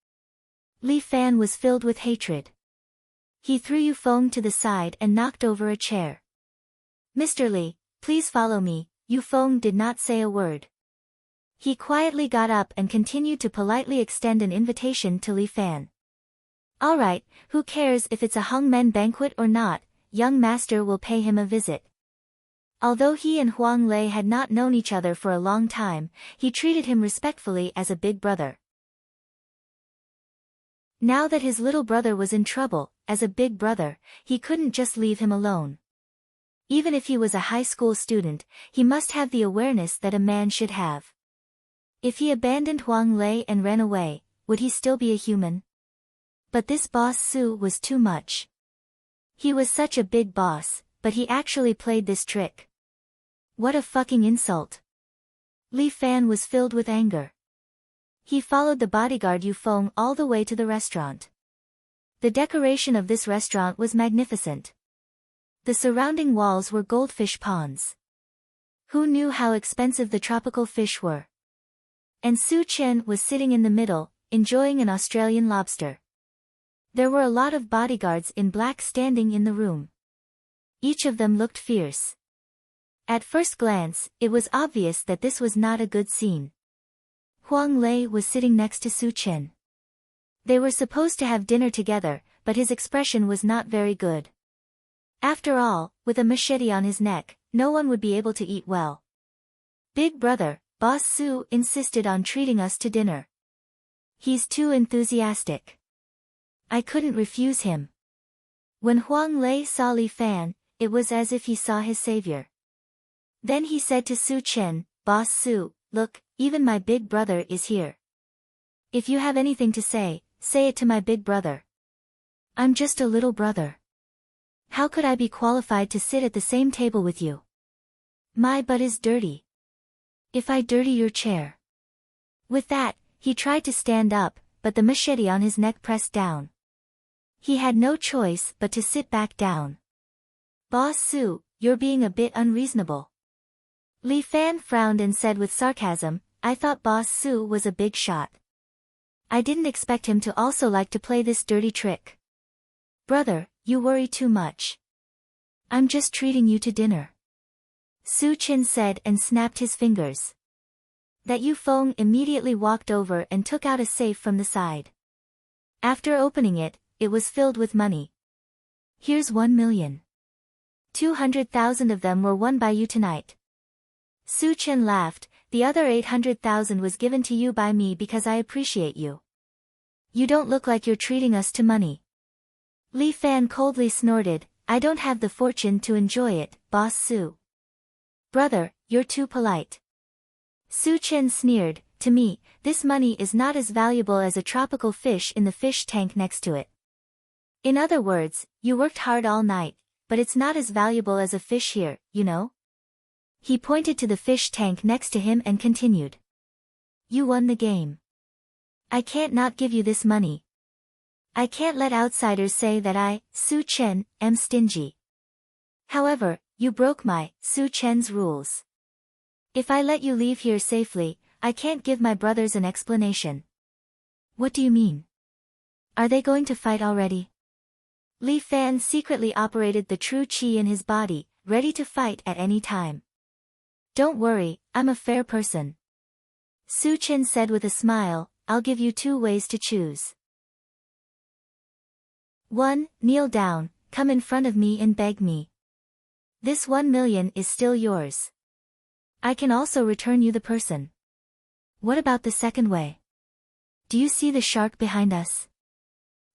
[SPEAKER 1] Li Fan was filled with hatred. He threw Yu Feng to the side and knocked over a chair. Mr. Li, please follow me. Yu Feng did not say a word. He quietly got up and continued to politely extend an invitation to Li Fan. Alright, who cares if it's a hangmen banquet or not, young master will pay him a visit. Although he and Huang Lei had not known each other for a long time, he treated him respectfully as a big brother. Now that his little brother was in trouble, as a big brother, he couldn't just leave him alone. Even if he was a high school student, he must have the awareness that a man should have. If he abandoned Huang Lei and ran away, would he still be a human? But this boss Su was too much. He was such a big boss, but he actually played this trick. What a fucking insult. Li Fan was filled with anger. He followed the bodyguard Yu Feng all the way to the restaurant. The decoration of this restaurant was magnificent. The surrounding walls were goldfish ponds. Who knew how expensive the tropical fish were? And Su Chen was sitting in the middle, enjoying an Australian lobster. There were a lot of bodyguards in black standing in the room. Each of them looked fierce. At first glance, it was obvious that this was not a good scene. Huang Lei was sitting next to Su Chen. They were supposed to have dinner together, but his expression was not very good. After all, with a machete on his neck, no one would be able to eat well. Big brother, Boss Su insisted on treating us to dinner. He's too enthusiastic. I couldn't refuse him. When Huang Lei saw Li Fan, it was as if he saw his savior. Then he said to Su Chen, Boss Su, look, even my big brother is here. If you have anything to say it to my big brother. I'm just a little brother. How could I be qualified to sit at the same table with you? My butt is dirty. If I dirty your chair. With that, he tried to stand up, but the machete on his neck pressed down. He had no choice but to sit back down. Boss Su, you're being a bit unreasonable. Li Fan frowned and said with sarcasm, I thought Boss Su was a big shot. I didn't expect him to also like to play this dirty trick. Brother, you worry too much. I'm just treating you to dinner. Su Chen said and snapped his fingers. That Yu Feng immediately walked over and took out a safe from the side. After opening it, it was filled with money. Here's 1,200,000 of them were won by you tonight. Su Chen laughed, the other 800,000 was given to you by me because I appreciate you. You don't look like you're treating us to money. Li Fan coldly snorted, I don't have the fortune to enjoy it, Boss Su. Brother, you're too polite. Su Chen sneered, to me, this money is not as valuable as a tropical fish in the fish tank next to it. In other words, you worked hard all night, but it's not as valuable as a fish here, you know? He pointed to the fish tank next to him and continued. You won the game. I can't not give you this money. I can't let outsiders say that I, Su Chen, am stingy. However, you broke my, Su Chen's rules. If I let you leave here safely, I can't give my brothers an explanation. What do you mean? Are they going to fight already? Li Fan secretly operated the true qi in his body, ready to fight at any time. Don't worry, I'm a fair person. Su Chen said with a smile, I'll give you 2 ways to choose. 1. Kneel down, come in front of me and beg me. This 1 million is still yours. I can also return you the person. What about the second way? Do you see the shark behind us?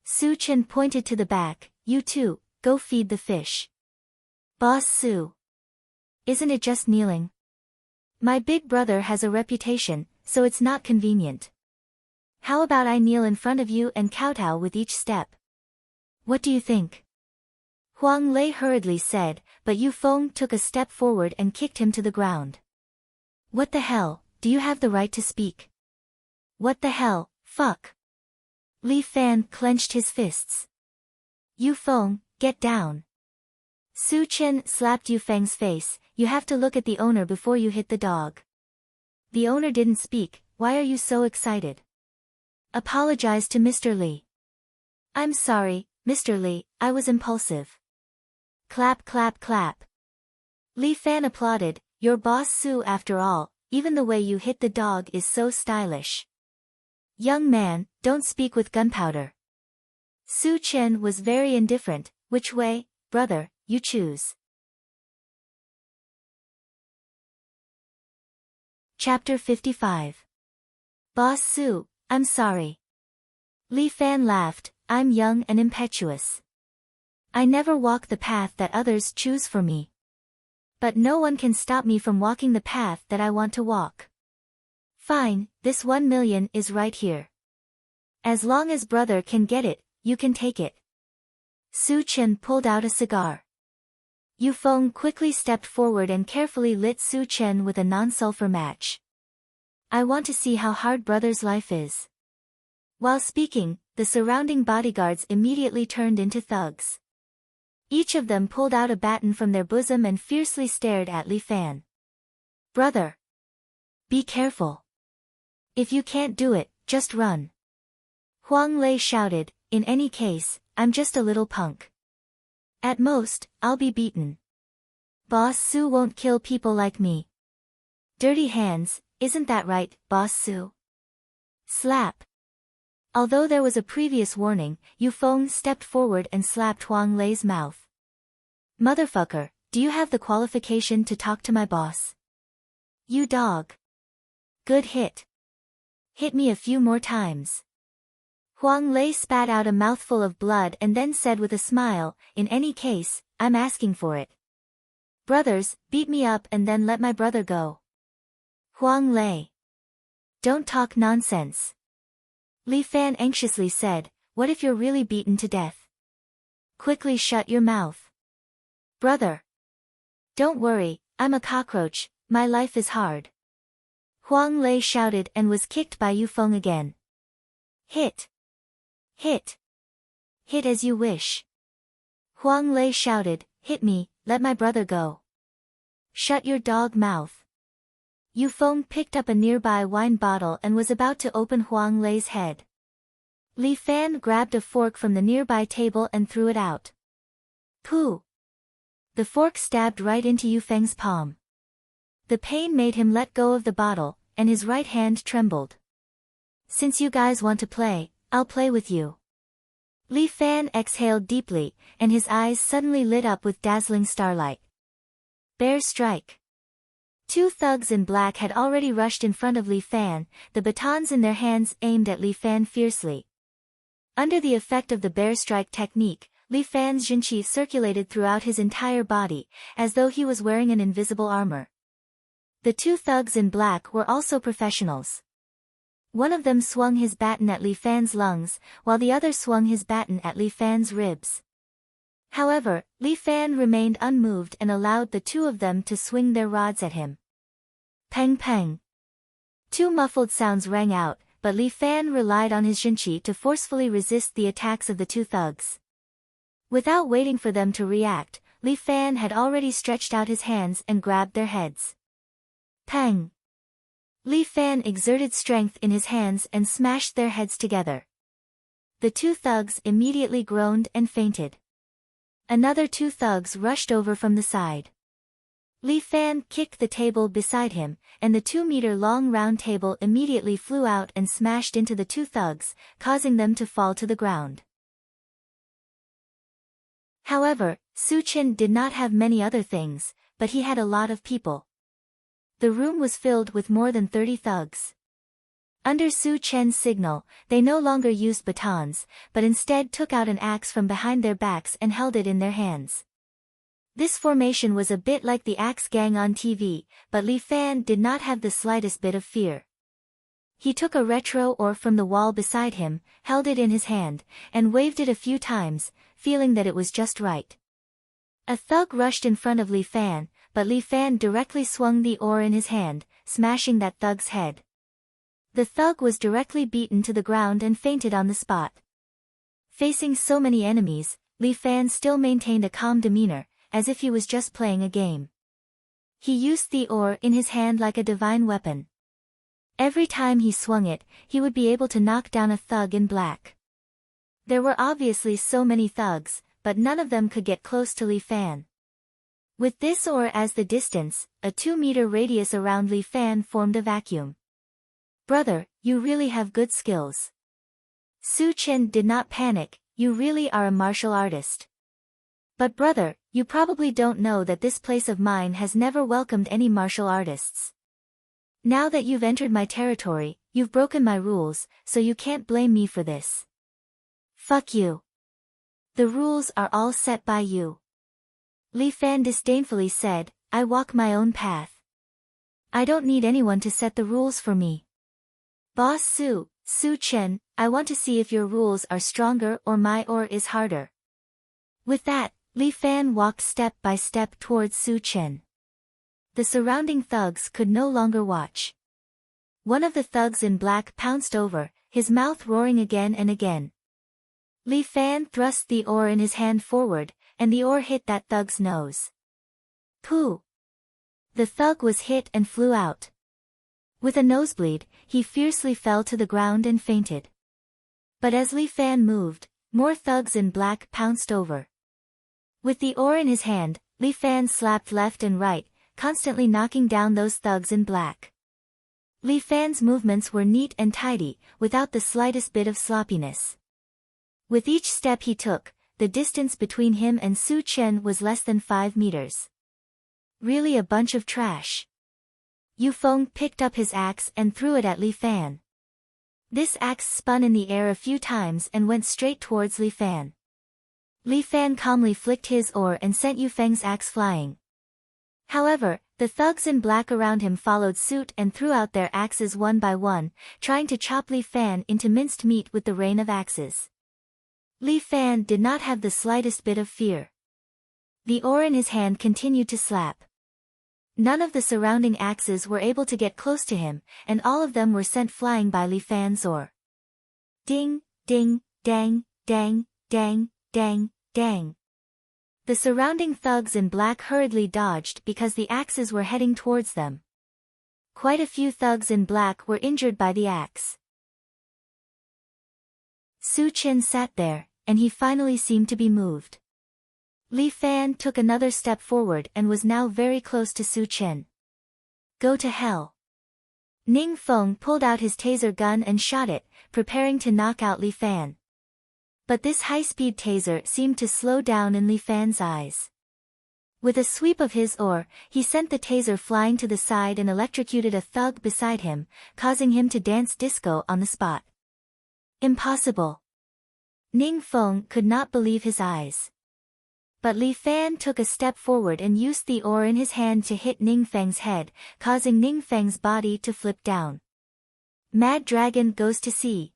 [SPEAKER 1] Su Chen pointed to the back, you too, go feed the fish. Boss Su. Isn't it just kneeling? My big brother has a reputation, so it's not convenient. How about I kneel in front of you and kowtow with each step? What do you think? Huang Lei hurriedly said, but Yu Feng took a step forward and kicked him to the ground. What the hell, do you have the right to speak? What the hell, fuck? Li Fan clenched his fists. Yu Feng, get down. Su Chen slapped Yu Feng's face, you have to look at the owner before you hit the dog. The owner didn't speak, why are you so excited? Apologize to Mr. Li. I'm sorry, Mr. Li, I was impulsive. Clap clap clap. Li Fan applauded, you're Boss Su after all, even the way you hit the dog is so stylish. Young man, don't speak with gunpowder. Su Chen was very indifferent, which way, brother, you choose. Chapter 55. Boss Su, I'm sorry. Li Fan laughed, I'm young and impetuous. I never walk the path that others choose for me. But no one can stop me from walking the path that I want to walk. Fine, this 1 million is right here. As long as brother can get it, you can take it. Su Chen pulled out a cigar. Yu Feng quickly stepped forward and carefully lit Su Chen with a non-sulfur match. I want to see how hard brother's life is. While speaking, the surrounding bodyguards immediately turned into thugs. Each of them pulled out a baton from their bosom and fiercely stared at Li Fan. Brother! Be careful. If you can't do it, just run. Huang Lei shouted, in any case, I'm just a little punk. At most, I'll be beaten. Boss Su won't kill people like me. Dirty hands, isn't that right, Boss Su? Slap. Although there was a previous warning, Yufeng stepped forward and slapped Huang Lei's mouth. Motherfucker, do you have the qualification to talk to my boss? You dog. Good hit. Hit me a few more times. Huang Lei spat out a mouthful of blood and then said with a smile, in any case, I'm asking for it. Brothers, beat me up and then let my brother go. Huang Lei. Don't talk nonsense. Li Fan anxiously said, what if you're really beaten to death? Quickly shut your mouth. Brother. Don't worry, I'm a cockroach, my life is hard. Huang Lei shouted and was kicked by Yufeng again. Hit. Hit. Hit as you wish. Huang Lei shouted, hit me, let my brother go. Shut your dog mouth. Yufeng picked up a nearby wine bottle and was about to open Huang Lei's head. Li Fan grabbed a fork from the nearby table and threw it out. Pooh! The fork stabbed right into Yufeng's palm. The pain made him let go of the bottle, and his right hand trembled. Since you guys want to play, I'll play with you. Li Fan exhaled deeply, and his eyes suddenly lit up with dazzling starlight. Bear strike. Two thugs in black had already rushed in front of Li Fan, the batons in their hands aimed at Li Fan fiercely. Under the effect of the bear strike technique, Li Fan's jinqi circulated throughout his entire body, as though he was wearing an invisible armor. The two thugs in black were also professionals. One of them swung his baton at Li Fan's lungs, while the other swung his baton at Li Fan's ribs. However, Li Fan remained unmoved and allowed the two of them to swing their rods at him. Peng peng. Two muffled sounds rang out, but Li Fan relied on his jinqi to forcefully resist the attacks of the two thugs. Without waiting for them to react, Li Fan had already stretched out his hands and grabbed their heads. Peng. Li Fan exerted strength in his hands and smashed their heads together. The two thugs immediately groaned and fainted. Another two thugs rushed over from the side. Li Fan kicked the table beside him, and the 2-meter-long round table immediately flew out and smashed into the two thugs, causing them to fall to the ground. However, Su Chen did not have many other things, but he had a lot of people. The room was filled with more than 30 thugs. Under Su Chen's signal, they no longer used batons, but instead took out an axe from behind their backs and held it in their hands. This formation was a bit like the Axe Gang on TV, but Li Fan did not have the slightest bit of fear. He took a retro ore from the wall beside him, held it in his hand, and waved it a few times, feeling that it was just right. A thug rushed in front of Li Fan, but Li Fan directly swung the ore in his hand, smashing that thug's head. The thug was directly beaten to the ground and fainted on the spot. Facing so many enemies, Li Fan still maintained a calm demeanor, as if he was just playing a game. He used the ore in his hand like a divine weapon. Every time he swung it, he would be able to knock down a thug in black. There were obviously so many thugs, but none of them could get close to Li Fan. With this ore as the distance, a 2-meter radius around Li Fan formed a vacuum. Brother, you really have good skills. Su Chen did not panic, you really are a martial artist. But brother, you probably don't know that this place of mine has never welcomed any martial artists. Now that you've entered my territory, you've broken my rules, so you can't blame me for this. Fuck you. The rules are all set by you. Li Fan disdainfully said, I walk my own path. I don't need anyone to set the rules for me. Boss Su Chen, I want to see if your rules are stronger or my ore is harder. With that, Li Fan walked step by step towards Su Chen. The surrounding thugs could no longer watch. One of the thugs in black pounced over, his mouth roaring again and again. Li Fan thrust the ore in his hand forward, and the ore hit that thug's nose. Pooh! The thug was hit and flew out. With a nosebleed, he fiercely fell to the ground and fainted. But as Li Fan moved, more thugs in black pounced over. With the ore in his hand, Li Fan slapped left and right, constantly knocking down those thugs in black. Li Fan's movements were neat and tidy, without the slightest bit of sloppiness. With each step he took, the distance between him and Su Chen was less than 5 meters. Really a bunch of trash. Yu Feng picked up his axe and threw it at Li Fan. This axe spun in the air a few times and went straight towards Li Fan. Li Fan calmly flicked his oar and sent Yu Feng's axe flying. However, the thugs in black around him followed suit and threw out their axes one by one, trying to chop Li Fan into minced meat with the rain of axes. Li Fan did not have the slightest bit of fear. The oar in his hand continued to slap. None of the surrounding axes were able to get close to him, and all of them were sent flying by Li Fan's oar. Ding, ding, dang, dang, dang, dang, dang. The surrounding thugs in black hurriedly dodged because the axes were heading towards them. Quite a few thugs in black were injured by the axe. Su Chen sat there, and he finally seemed to be moved. Li Fan took another step forward and was now very close to Su Chen. Go to hell. Ning Feng pulled out his taser gun and shot it, preparing to knock out Li Fan. But this high-speed taser seemed to slow down in Li Fan's eyes. With a sweep of his oar, he sent the taser flying to the side and electrocuted a thug beside him, causing him to dance disco on the spot. Impossible. Ning Feng could not believe his eyes. But Li Fan took a step forward and used the oar in his hand to hit Ning Feng's head, causing Ning Feng's body to flip down. Mad Dragon goes to sea.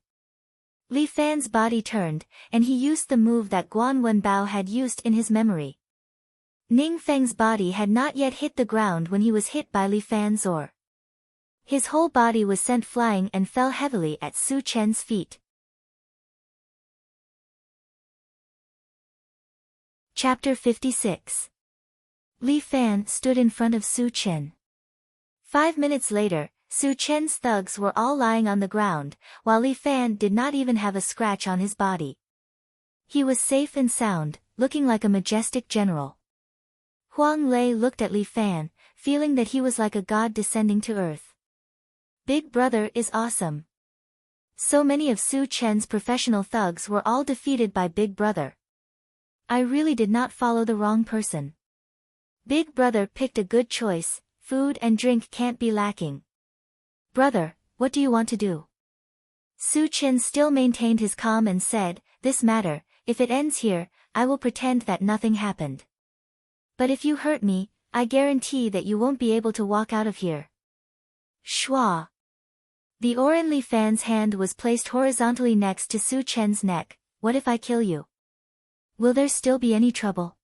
[SPEAKER 1] Li Fan's body turned, and he used the move that Guan Wenbao had used in his memory. Ning Feng's body had not yet hit the ground when he was hit by Li Fan's oar. His whole body was sent flying and fell heavily at Su Chen's feet. Chapter 56. Li Fan stood in front of Su Chen. 5 minutes later, Su Chen's thugs were all lying on the ground, while Li Fan did not even have a scratch on his body. He was safe and sound, looking like a majestic general. Huang Lei looked at Li Fan, feeling that he was like a god descending to earth. Big Brother is awesome. So many of Su Chen's professional thugs were all defeated by Big Brother. I really did not follow the wrong person. Big Brother picked a good choice, food and drink can't be lacking. Brother, what do you want to do? Su Chen still maintained his calm and said, this matter, if it ends here, I will pretend that nothing happened. But if you hurt me, I guarantee that you won't be able to walk out of here. Schwa. The oar in Li Fan's hand was placed horizontally next to Su Chen's neck. What if I kill you? Will there still be any trouble?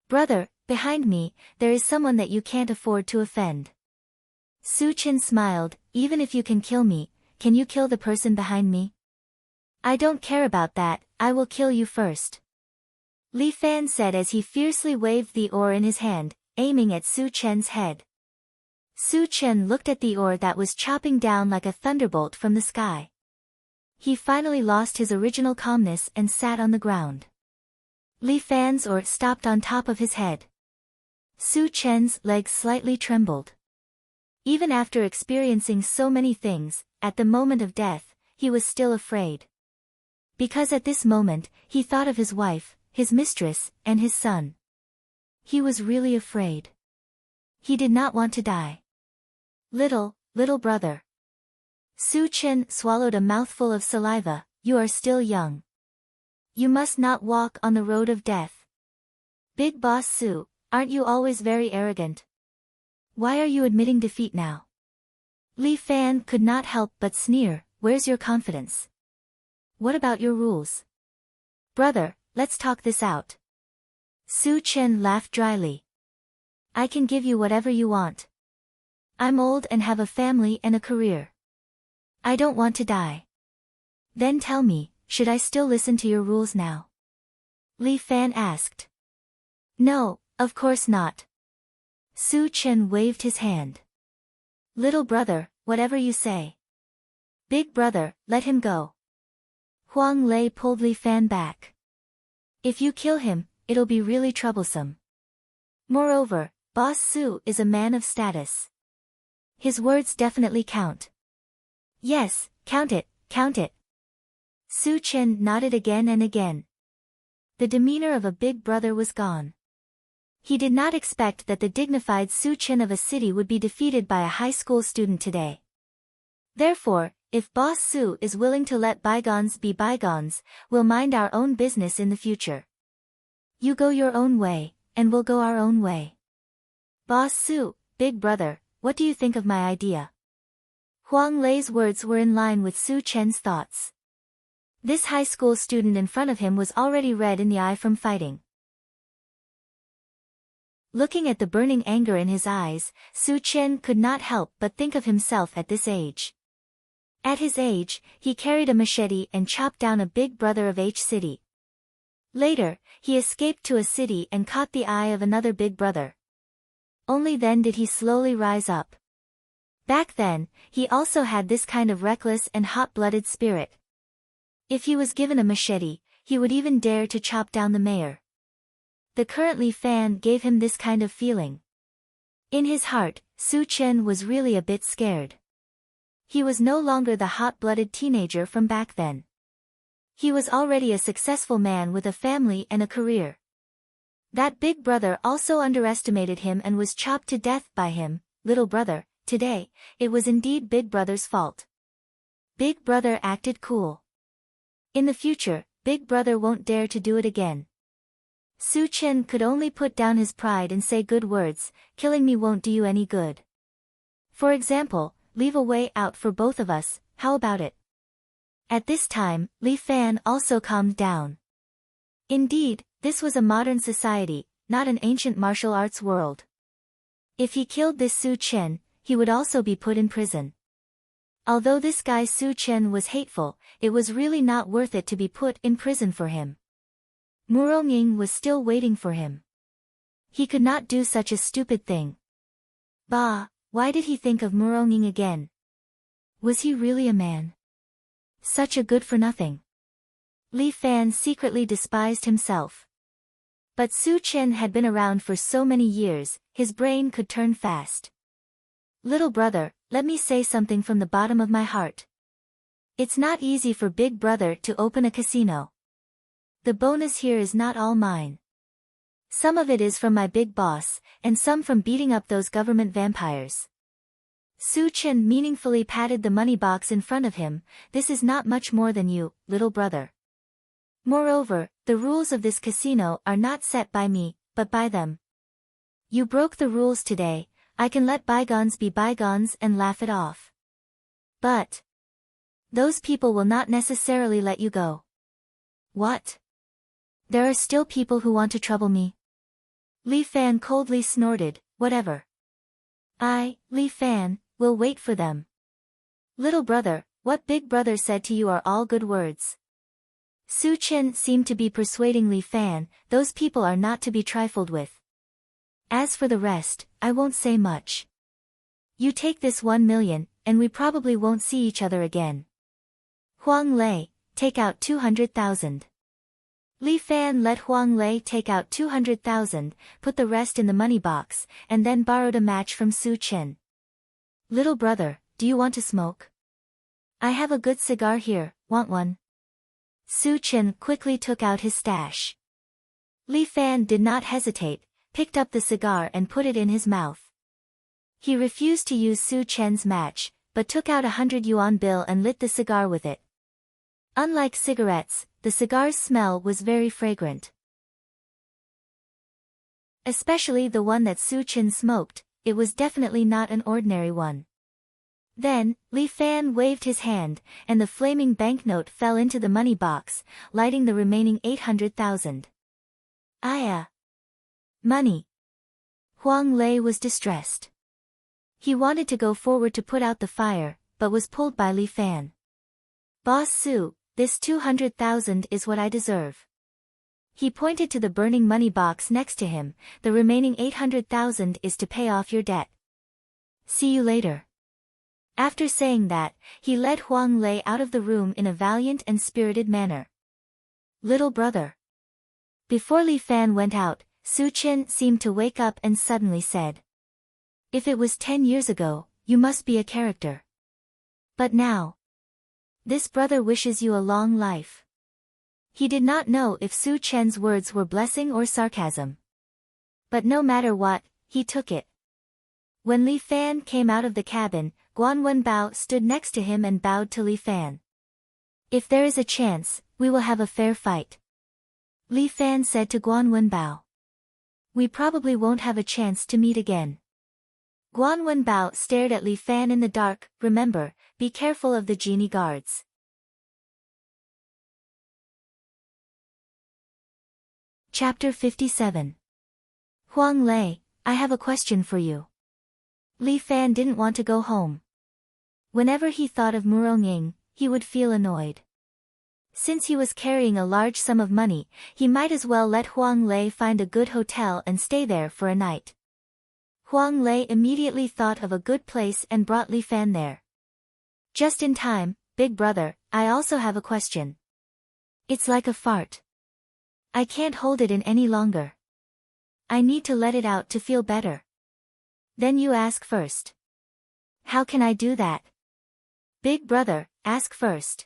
[SPEAKER 1] Brother, behind me, there is someone that you can't afford to offend. Su Chen smiled, even if you can kill me, can you kill the person behind me? I don't care about that, I will kill you first. Li Fan said as he fiercely waved the oar in his hand, aiming at Su Chen's head. Su Chen looked at the oar that was chopping down like a thunderbolt from the sky. He finally lost his original calmness and sat on the ground. Li Fan's oar stopped on top of his head. Su Chen's legs slightly trembled. Even after experiencing so many things, at the moment of death, he was still afraid. Because at this moment, he thought of his wife, his mistress, and his son. He was really afraid. He did not want to die. Little brother. Su Chen swallowed a mouthful of saliva, you are still young. You must not walk on the road of death. Big Boss Su, aren't you always very arrogant? Why are you admitting defeat now? Li Fan could not help but sneer, where's your confidence? What about your rules? Brother, let's talk this out. Su Chen laughed dryly. I can give you whatever you want. I'm old and have a family and a career. I don't want to die. Then tell me, should I still listen to your rules now? Li Fan asked. No, of course not. Su Chen waved his hand. Little brother, whatever you say. Big brother, let him go. Huang Lei pulled Li Fan back. If you kill him, it'll be really troublesome. Moreover, Boss Su is a man of status. His words definitely count. Yes, count it, count it. Su Chen nodded again and again. The demeanor of a big brother was gone. He did not expect that the dignified Su Chen of a city would be defeated by a high school student today. Therefore, if Boss Su is willing to let bygones be bygones, we'll mind our own business in the future. You go your own way, and we'll go our own way. Boss Su, big brother, what do you think of my idea? Huang Lei's words were in line with Su Chen's thoughts. This high school student in front of him was already red in the eye from fighting. Looking at the burning anger in his eyes, Su Chen could not help but think of himself at this age. At his age, he carried a machete and chopped down a big brother of H city. Later, he escaped to a city and caught the eye of another big brother. Only then did he slowly rise up. Back then, he also had this kind of reckless and hot-blooded spirit. If he was given a machete, he would even dare to chop down the mayor. The current Li Fan gave him this kind of feeling. In his heart, Su Chen was really a bit scared. He was no longer the hot-blooded teenager from back then. He was already a successful man with a family and a career. That big brother also underestimated him and was chopped to death by him. Little brother, today, it was indeed big brother's fault. Big brother acted cool. In the future, big brother won't dare to do it again. Su Chen could only put down his pride and say good words. Killing me won't do you any good. For example, leave a way out for both of us, how about it? At this time, Li Fan also calmed down. Indeed, this was a modern society, not an ancient martial arts world. If he killed this Su Chen, he would also be put in prison. Although this guy Su Chen was hateful, it was really not worth it to be put in prison for him. Muronging was still waiting for him. He could not do such a stupid thing. Bah, why did he think of Muronging again? Was he really a man? Such a good-for-nothing. Li Fan secretly despised himself. But Su Chen had been around for so many years, his brain could turn fast. Little brother, let me say something from the bottom of my heart. It's not easy for big brother to open a casino. The bonus here is not all mine. Some of it is from my big boss, and some from beating up those government vampires. Su Chen meaningfully patted the money box in front of him. This is not much more than you, little brother. Moreover, the rules of this casino are not set by me, but by them. You broke the rules today. I can let bygones be bygones and laugh it off. But those people will not necessarily let you go. What? There are still people who want to trouble me? Li Fan coldly snorted, whatever. Li Fan, will wait for them. Little brother, what big brother said to you are all good words. Su Chen seemed to be persuading Li Fan, those people are not to be trifled with. As for the rest, I won't say much. You take this 1 million, and we probably won't see each other again. Huang Lei, take out 200,000. Li Fan let Huang Lei take out 200,000, put the rest in the money box, and then borrowed a match from Su Chen. Little brother, do you want to smoke? I have a good cigar here, want one? Su Chen quickly took out his stash. Li Fan did not hesitate, picked up the cigar and put it in his mouth. He refused to use Su Chen's match, but took out a 100 yuan bill and lit the cigar with it. Unlike cigarettes, the cigar's smell was very fragrant. Especially the one that Su Chen smoked, it was definitely not an ordinary one. Then, Li Fan waved his hand, and the flaming banknote fell into the money box, lighting the remaining 800,000. Money. Huang Lei was distressed. He wanted to go forward to put out the fire, but was pulled by Li Fan. Boss Su, this 200,000 is what I deserve. He pointed to the burning money box next to him. The remaining 800,000 is to pay off your debt. See you later. After saying that, he led Huang Lei out of the room in a valiant and spirited manner. Little brother. Before Li Fan went out, Su Chen seemed to wake up and suddenly said, if it was 10 years ago, you must be a character. But now, this brother wishes you a long life. He did not know if Su Chen's words were blessing or sarcasm. But no matter what, he took it. When Li Fan came out of the cabin, Guan Wenbao stood next to him and bowed to Li Fan. If there is a chance, we will have a fair fight. Li Fan said to Guan Wenbao. We probably won't have a chance to meet again. Guan Wenbao stared at Li Fan in the dark. Remember, be careful of the genie guards. Chapter 57. Huang Lei, I have a question for you. Li Fan didn't want to go home. Whenever he thought of Murong, he would feel annoyed. Since he was carrying a large sum of money, he might as well let Huang Lei find a good hotel and stay there for a night. Huang Lei immediately thought of a good place and brought Li Fan there. Just in time, big brother, I also have a question. It's like a fart. I can't hold it in any longer. I need to let it out to feel better. Then you ask first. How can I do that? Big brother, ask first.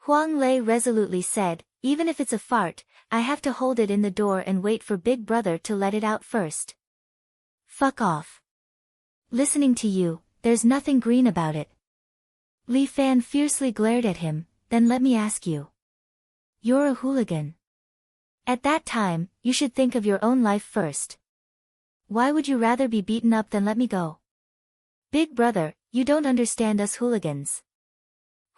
[SPEAKER 1] Huang Lei resolutely said, even if it's a fart, I have to hold it in the door and wait for big brother to let it out first. Fuck off. Listening to you, there's nothing green about it. Li Fan fiercely glared at him, then let me ask you. You're a hooligan. At that time, you should think of your own life first. Why would you rather be beaten up than let me go? Big brother, you don't understand us hooligans.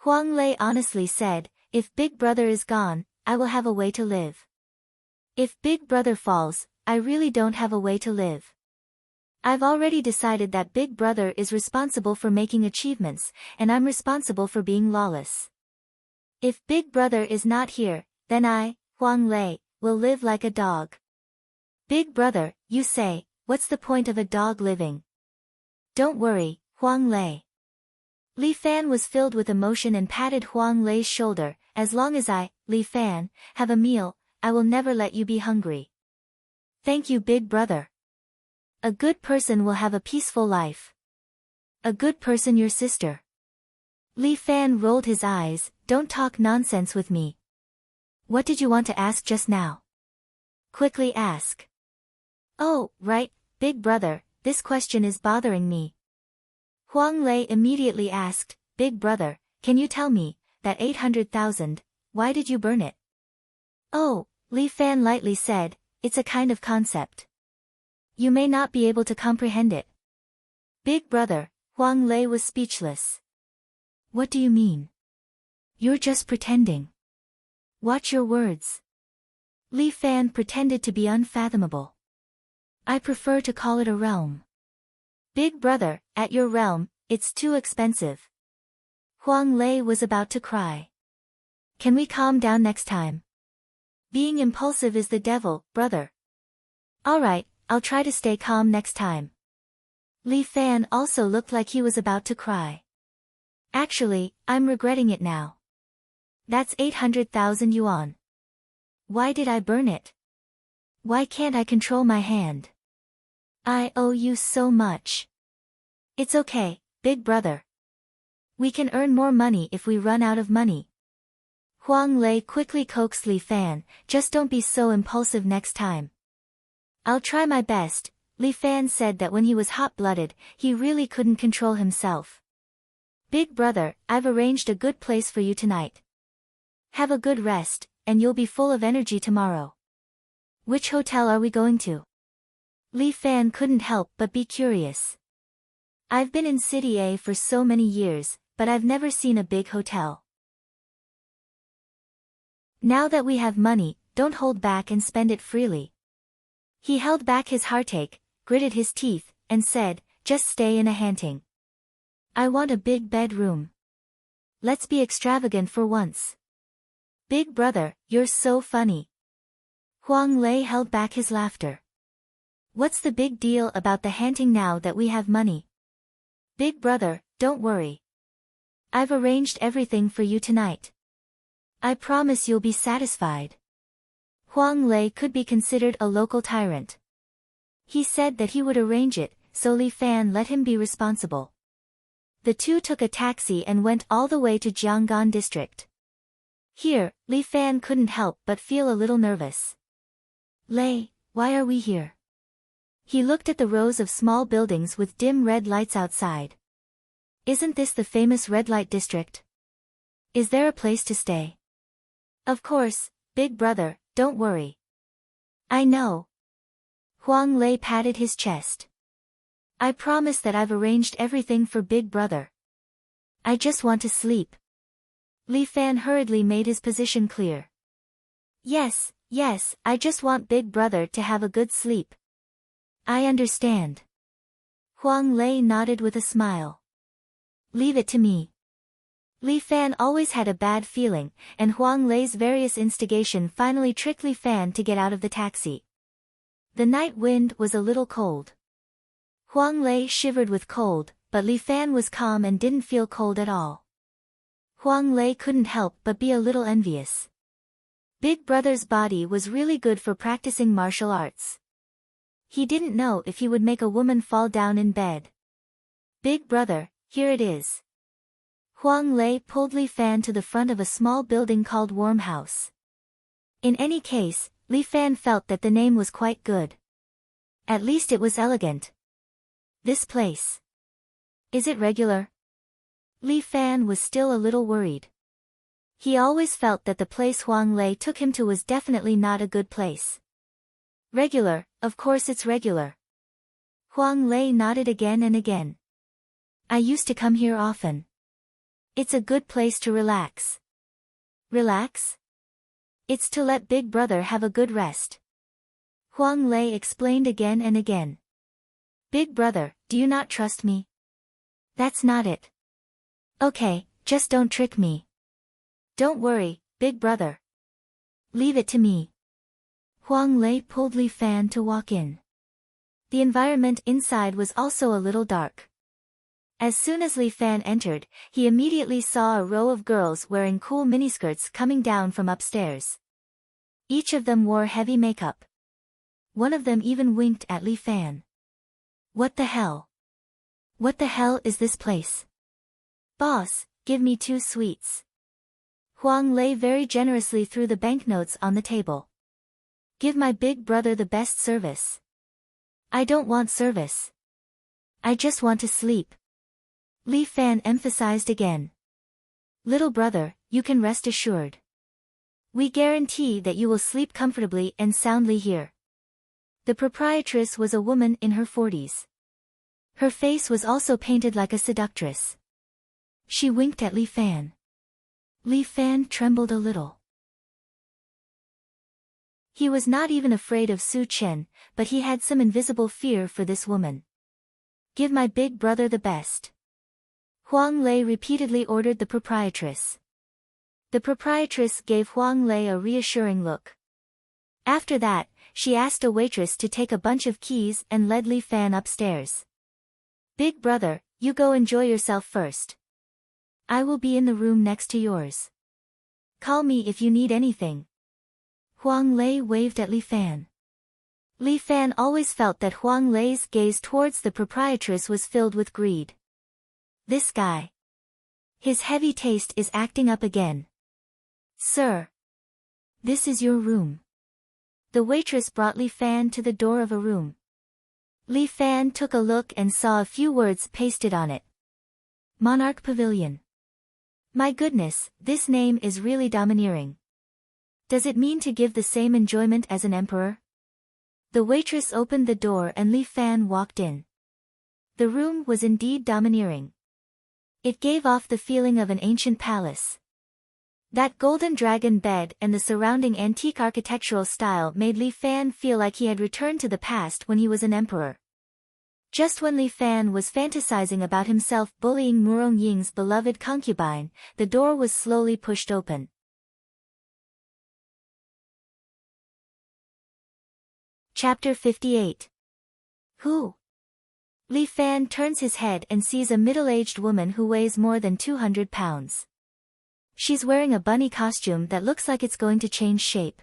[SPEAKER 1] Huang Lei honestly said, if big brother is gone, I will have a way to live. If big brother falls, I really don't have a way to live. I've already decided that big brother is responsible for making achievements, and I'm responsible for being lawless. If big brother is not here, then I, Huang Lei, will live like a dog. Big brother, you say, what's the point of a dog living? Don't worry, Huang Lei. Li Fan was filled with emotion and patted Huang Lei's shoulder. As long as I, Li Fan, have a meal, I will never let you be hungry. Thank you, big brother. A good person will have a peaceful life. A good person, your sister. Li Fan rolled his eyes. Don't talk nonsense with me. What did you want to ask just now? Quickly ask. Oh, right, big brother, this question is bothering me. Huang Lei immediately asked, big brother, can you tell me, that 800,000, why did you burn it? Oh, Li Fan lightly said, it's a kind of concept. You may not be able to comprehend it. Big brother, Huang Lei was speechless. What do you mean? You're just pretending. Watch your words. Li Fan pretended to be unfathomable. I prefer to call it a realm. Big brother, at your realm, it's too expensive. Huang Lei was about to cry. Can we calm down next time? Being impulsive is the devil, brother. Alright, I'll try to stay calm next time. Li Fan also looked like he was about to cry. Actually, I'm regretting it now. That's 800,000 yuan. Why did I burn it? Why can't I control my hand? I owe you so much. It's okay, big brother. We can earn more money if we run out of money. Huang Lei quickly coaxed Li Fan, just don't be so impulsive next time. I'll try my best. Li Fan said that when he was hot-blooded, he really couldn't control himself. Big brother, I've arranged a good place for you tonight. Have a good rest, and you'll be full of energy tomorrow. Which hotel are we going to? Li Fan couldn't help but be curious. I've been in City A for so many years, but I've never seen a big hotel. Now that we have money, don't hold back and spend it freely. He held back his heartache, gritted his teeth, and said, just stay in a Hanting. I want a big bedroom. Let's be extravagant for once. Big brother, you're so funny. Huang Lei held back his laughter. What's the big deal about the Hanting now that we have money? Big brother, don't worry. I've arranged everything for you tonight. I promise you'll be satisfied. Huang Lei could be considered a local tyrant. He said that he would arrange it, so Li Fan let him be responsible. The two took a taxi and went all the way to Jianggan district. Here, Li Fan couldn't help but feel a little nervous. Lei, why are we here? He looked at the rows of small buildings with dim red lights outside. Isn't this the famous red light district? Is there a place to stay? Of course, big brother, don't worry. I know. Huang Lei patted his chest. I promise that I've arranged everything for big brother. I just want to sleep. Li Fan hurriedly made his position clear. Yes, I just want big brother to have a good sleep. I understand. Huang Lei nodded with a smile. Leave it to me. Li Fan always had a bad feeling, and Huang Lei's various instigation finally tricked Li Fan to get out of the taxi. The night wind was a little cold. Huang Lei shivered with cold, but Li Fan was calm and didn't feel cold at all. Huang Lei couldn't help but be a little envious. Big brother's body was really good for practicing martial arts. He didn't know if he would make a woman fall down in bed. Big brother, here it is. Huang Lei pulled Li Fan to the front of a small building called Warm House. In any case, Li Fan felt that the name was quite good. At least it was elegant. This place. Is it regular? Li Fan was still a little worried. He always felt that the place Huang Lei took him to was definitely not a good place. Regular, of course it's regular. Huang Lei nodded again and again. I used to come here often. It's a good place to relax. Relax? It's to let big brother have a good rest. Huang Lei explained again and again. Big brother, do you not trust me? That's not it. Okay, just don't trick me. Don't worry, big brother. Leave it to me. Huang Lei pulled Li Fan to walk in. The environment inside was also a little dark. As soon as Li Fan entered, he immediately saw a row of girls wearing cool miniskirts coming down from upstairs. Each of them wore heavy makeup. One of them even winked at Li Fan. What the hell? What the hell is this place? Boss, give me 2 sweets. Huang Lei very generously threw the banknotes on the table. Give my big brother the best service. I don't want service. I just want to sleep. Li Fan emphasized again. Little brother, you can rest assured. We guarantee that you will sleep comfortably and soundly here. The proprietress was a woman in her 40s. Her face was also painted like a seductress. She winked at Li Fan. Li Fan trembled a little. He was not even afraid of Su Chen, but he had some invisible fear for this woman. Give my big brother the best. Huang Lei repeatedly ordered the proprietress. The proprietress gave Huang Lei a reassuring look. After that, she asked a waitress to take a bunch of keys and led Li Fan upstairs. Big brother, you go enjoy yourself first. I will be in the room next to yours. Call me if you need anything. Huang Lei waved at Li Fan. Li Fan always felt that Huang Lei's gaze towards the proprietress was filled with greed. This guy. His heavy taste is acting up again. Sir. This is your room. The waitress brought Li Fan to the door of a room. Li Fan took a look and saw a few words pasted on it. Monarch Pavilion. My goodness, this name is really domineering. Does it mean to give the same enjoyment as an emperor? The waitress opened the door and Li Fan walked in. The room was indeed domineering. It gave off the feeling of an ancient palace. That golden dragon bed and the surrounding antique architectural style made Li Fan feel like he had returned to the past when he was an emperor. Just when Li Fan was fantasizing about himself bullying Murong Ying's beloved concubine, the door was slowly pushed open. Chapter 58. Who? Li Fan turns his head and sees a middle-aged woman who weighs more than 200 pounds. She's wearing a bunny costume that looks like it's going to change shape.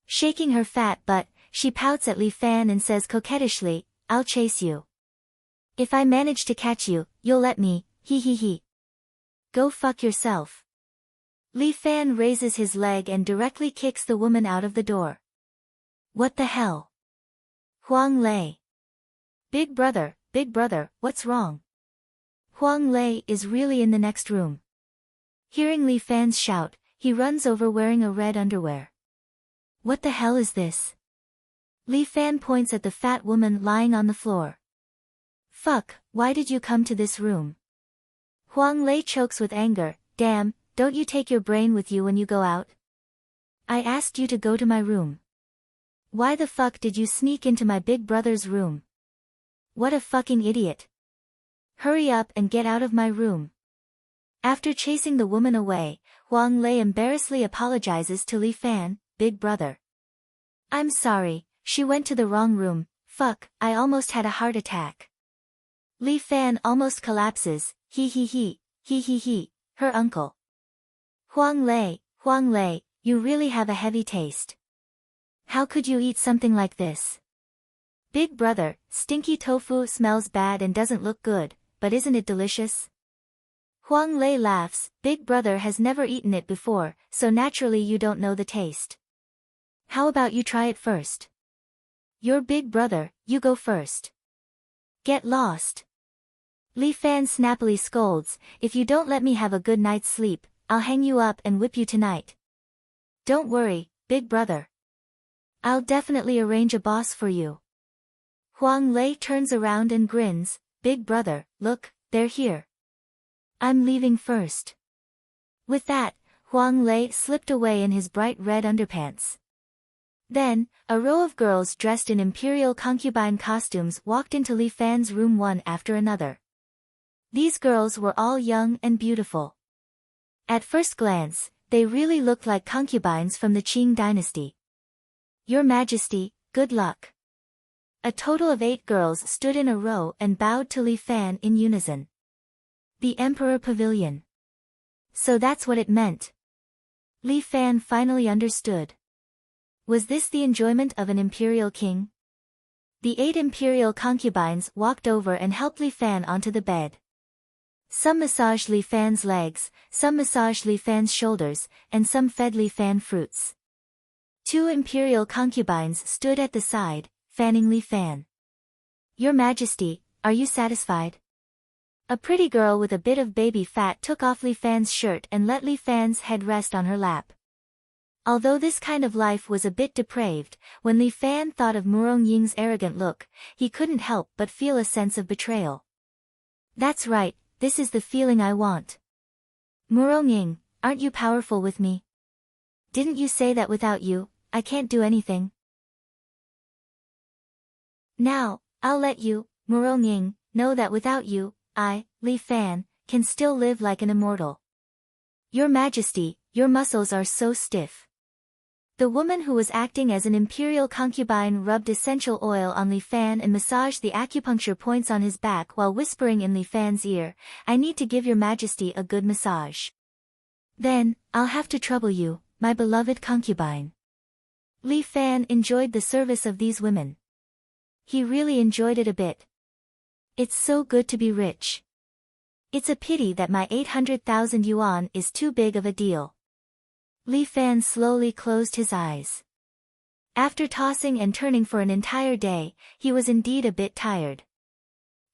[SPEAKER 1] Shaking her fat butt, she pouts at Li Fan and says coquettishly, I'll chase you. If I manage to catch you, you'll let me, He he he. Go fuck yourself. Li Fan raises his leg and directly kicks the woman out of the door. What the hell? Huang Lei. Big brother, what's wrong? Huang Lei is really in the next room. Hearing Li Fan's shout, he runs over wearing a red underwear. What the hell is this? Li Fan points at the fat woman lying on the floor. Fuck, why did you come to this room? Huang Lei chokes with anger. Damn, don't you take your brain with you when you go out? I asked you to go to my room. Why the fuck did you sneak into my big brother's room? What a fucking idiot. Hurry up and get out of my room. After chasing the woman away, Huang Lei embarrassedly apologizes to Li Fan, big brother. I'm sorry, she went to the wrong room, fuck, I almost had a heart attack. Li Fan almost collapses, he, her uncle. Huang Lei, you really have a heavy taste. How could you eat something like this? Big brother, stinky tofu smells bad and doesn't look good, but isn't it delicious? Huang Lei laughs. Big brother has never eaten it before, so naturally you don't know the taste. How about you try it first? You're big brother, you go first. Get lost. Li Fan snappily scolds, if you don't let me have a good night's sleep, I'll hang you up and whip you tonight. Don't worry, big brother. I'll definitely arrange a boss for you. Huang Lei turns around and grins, big brother, look, they're here. I'm leaving first. With that, Huang Lei slipped away in his bright red underpants. Then, a row of girls dressed in imperial concubine costumes walked into Li Fan's room one after another. These girls were all young and beautiful. At first glance, they really looked like concubines from the Qing dynasty. Your Majesty, good luck. A total of 8 girls stood in a row and bowed to Li Fan in unison. The Emperor Pavilion. So that's what it meant. Li Fan finally understood. Was this the enjoyment of an imperial king? The 8 imperial concubines walked over and helped Li Fan onto the bed. Some massaged Li Fan's legs, some massaged Li Fan's shoulders, and some fed Li Fan fruits. 2 imperial concubines stood at the side, fanning Li Fan. Your Majesty, are you satisfied? A pretty girl with a bit of baby fat took off Li Fan's shirt and let Li Fan's head rest on her lap. Although this kind of life was a bit depraved, when Li Fan thought of Murong Ying's arrogant look, he couldn't help but feel a sense of betrayal. That's right, this is the feeling I want. Murong Ying, aren't you powerful with me? Didn't you say that without you, I can't do anything? Now, I'll let you, Murong Ying, know that without you, I, Li Fan, can still live like an immortal. Your Majesty, your muscles are so stiff. The woman who was acting as an imperial concubine rubbed essential oil on Li Fan and massaged the acupuncture points on his back while whispering in Li Fan's ear, I need to give your Majesty a good massage. Then, I'll have to trouble you, my beloved concubine. Li Fan enjoyed the service of these women. He really enjoyed it a bit. It's so good to be rich. It's a pity that my 800,000 yuan is too big of a deal. Li Fan slowly closed his eyes. After tossing and turning for an entire day, he was indeed a bit tired.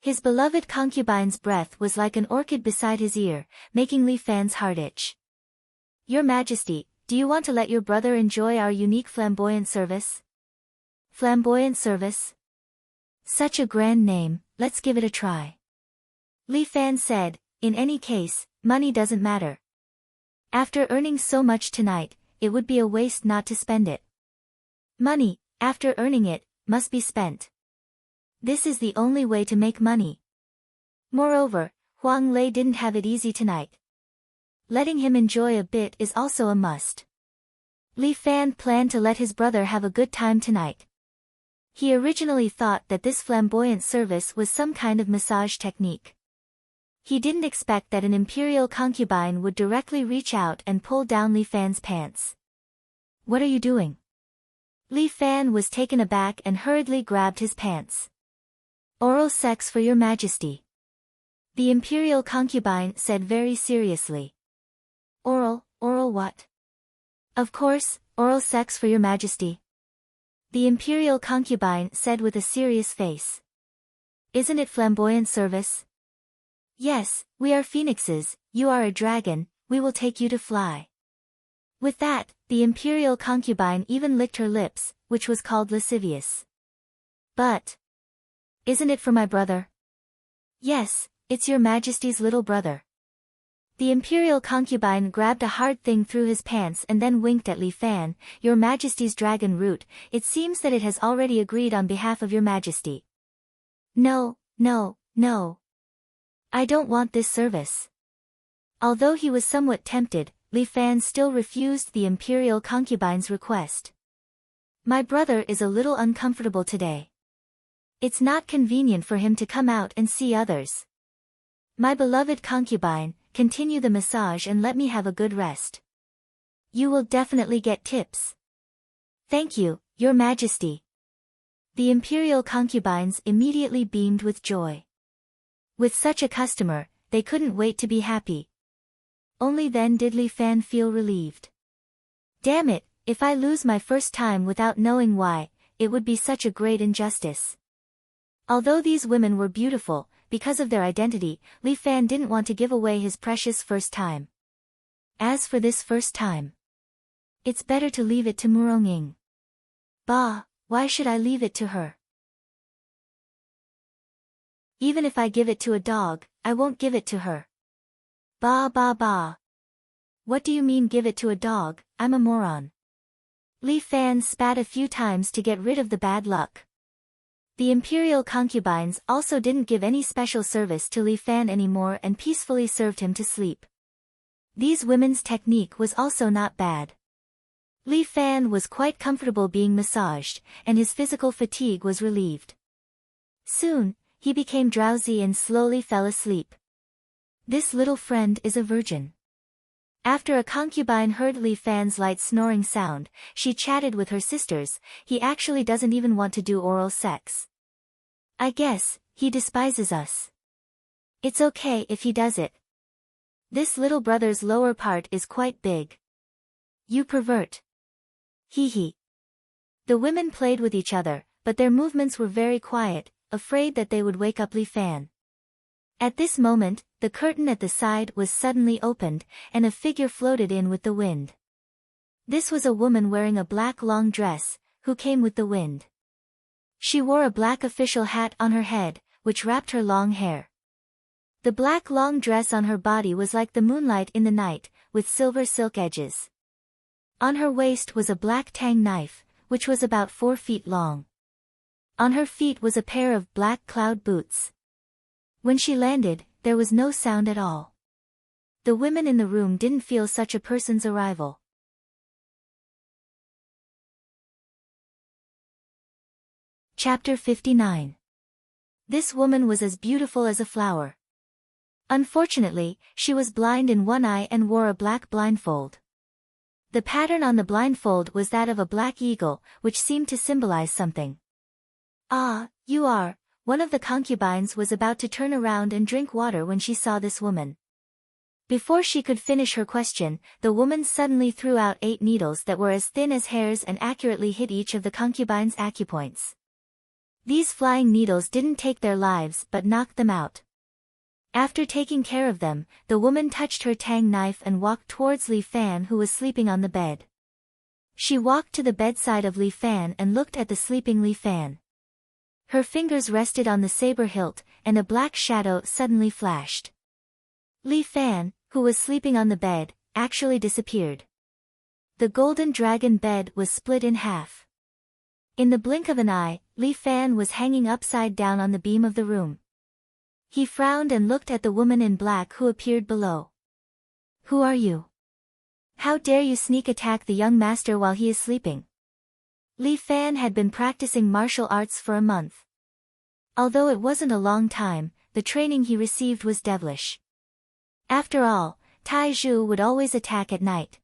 [SPEAKER 1] His beloved concubine's breath was like an orchid beside his ear, making Li Fan's heart itch. Your Majesty, do you want to let your brother enjoy our unique flamboyant service? Flamboyant service? Such a grand name, let's give it a try. Li Fan said, in any case, money doesn't matter. After earning so much tonight, it would be a waste not to spend it. Money, after earning it, must be spent. This is the only way to make money. Moreover, Huang Lei didn't have it easy tonight. Letting him enjoy a bit is also a must. Li Fan planned to let his brother have a good time tonight. He originally thought that this flamboyant service was some kind of massage technique. He didn't expect that an imperial concubine would directly reach out and pull down Li Fan's pants. What are you doing? Li Fan was taken aback and hurriedly grabbed his pants. Oral sex for your Majesty. The imperial concubine said very seriously. Oral what? Of course, oral sex for your majesty. The imperial concubine said with a serious face. Isn't it flamboyant service? Yes, we are phoenixes, you are a dragon, we will take you to fly. With that, the imperial concubine even licked her lips, which was called lascivious. But isn't it for my brother? Yes, it's your majesty's little brother. The imperial concubine grabbed a hard thing through his pants and then winked at Li Fan. Your majesty's dragon root, it seems that it has already agreed on behalf of your majesty. No. I don't want this service. Although he was somewhat tempted, Li Fan still refused the imperial concubine's request. My brother is a little uncomfortable today. It's not convenient for him to come out and see others. My beloved concubine, continue the massage and let me have a good rest. You will definitely get tips. Thank you, your majesty. The imperial concubines immediately beamed with joy. With such a customer, they couldn't wait to be happy. Only then did Li Fan feel relieved. Damn it, if I lose my first time without knowing why, it would be such a great injustice. Although these women were beautiful, because of their identity, Li Fan didn't want to give away his precious first time. As for this first time, it's better to leave it to Murong. Bah, why should I leave it to her? Even if I give it to a dog, I won't give it to her. Bah. What do you mean give it to a dog? I'm a moron. Li Fan spat a few times to get rid of the bad luck. The imperial concubines also didn't give any special service to Li Fan anymore and peacefully served him to sleep. These women's technique was also not bad. Li Fan was quite comfortable being massaged, and his physical fatigue was relieved. Soon, he became drowsy and slowly fell asleep. This little friend is a virgin. After a concubine heard Li Fan's light snoring sound, she chatted with her sisters. He actually doesn't even want to do oral sex. I guess, he despises us. It's okay if he does it. This little brother's lower part is quite big. You pervert. Hee. The women played with each other, but their movements were very quiet, afraid that they would wake up Li Fan. At this moment, the curtain at the side was suddenly opened, and a figure floated in with the wind. This was a woman wearing a black long dress, who came with the wind. She wore a black official hat on her head, which wrapped her long hair. The black long dress on her body was like the moonlight in the night, with silver silk edges. On her waist was a black tang knife, which was about 4 feet long. On her feet was a pair of black cloud boots. When she landed, there was no sound at all. The women in the room didn't feel such a person's arrival. Chapter 59. This woman was as beautiful as a flower. Unfortunately, she was blind in one eye and wore a black blindfold. The pattern on the blindfold was that of a black eagle, which seemed to symbolize something. Ah, you are. One of the concubines was about to turn around and drink water when she saw this woman. Before she could finish her question, the woman suddenly threw out 8 needles that were as thin as hairs and accurately hit each of the concubine's acupoints. These flying needles didn't take their lives but knocked them out. After taking care of them, the woman touched her tang knife and walked towards Li Fan, who was sleeping on the bed. She walked to the bedside of Li Fan and looked at the sleeping Li Fan. Her fingers rested on the saber hilt, and a black shadow suddenly flashed. Li Fan, who was sleeping on the bed, actually disappeared. The golden dragon bed was split in half. In the blink of an eye, Li Fan was hanging upside down on the beam of the room. He frowned and looked at the woman in black who appeared below. Who are you? How dare you sneak attack the young master while he is sleeping? Li Fan had been practicing martial arts for a month. Although it wasn't a long time, the training he received was devilish. After all, Tai Zhu would always attack at night.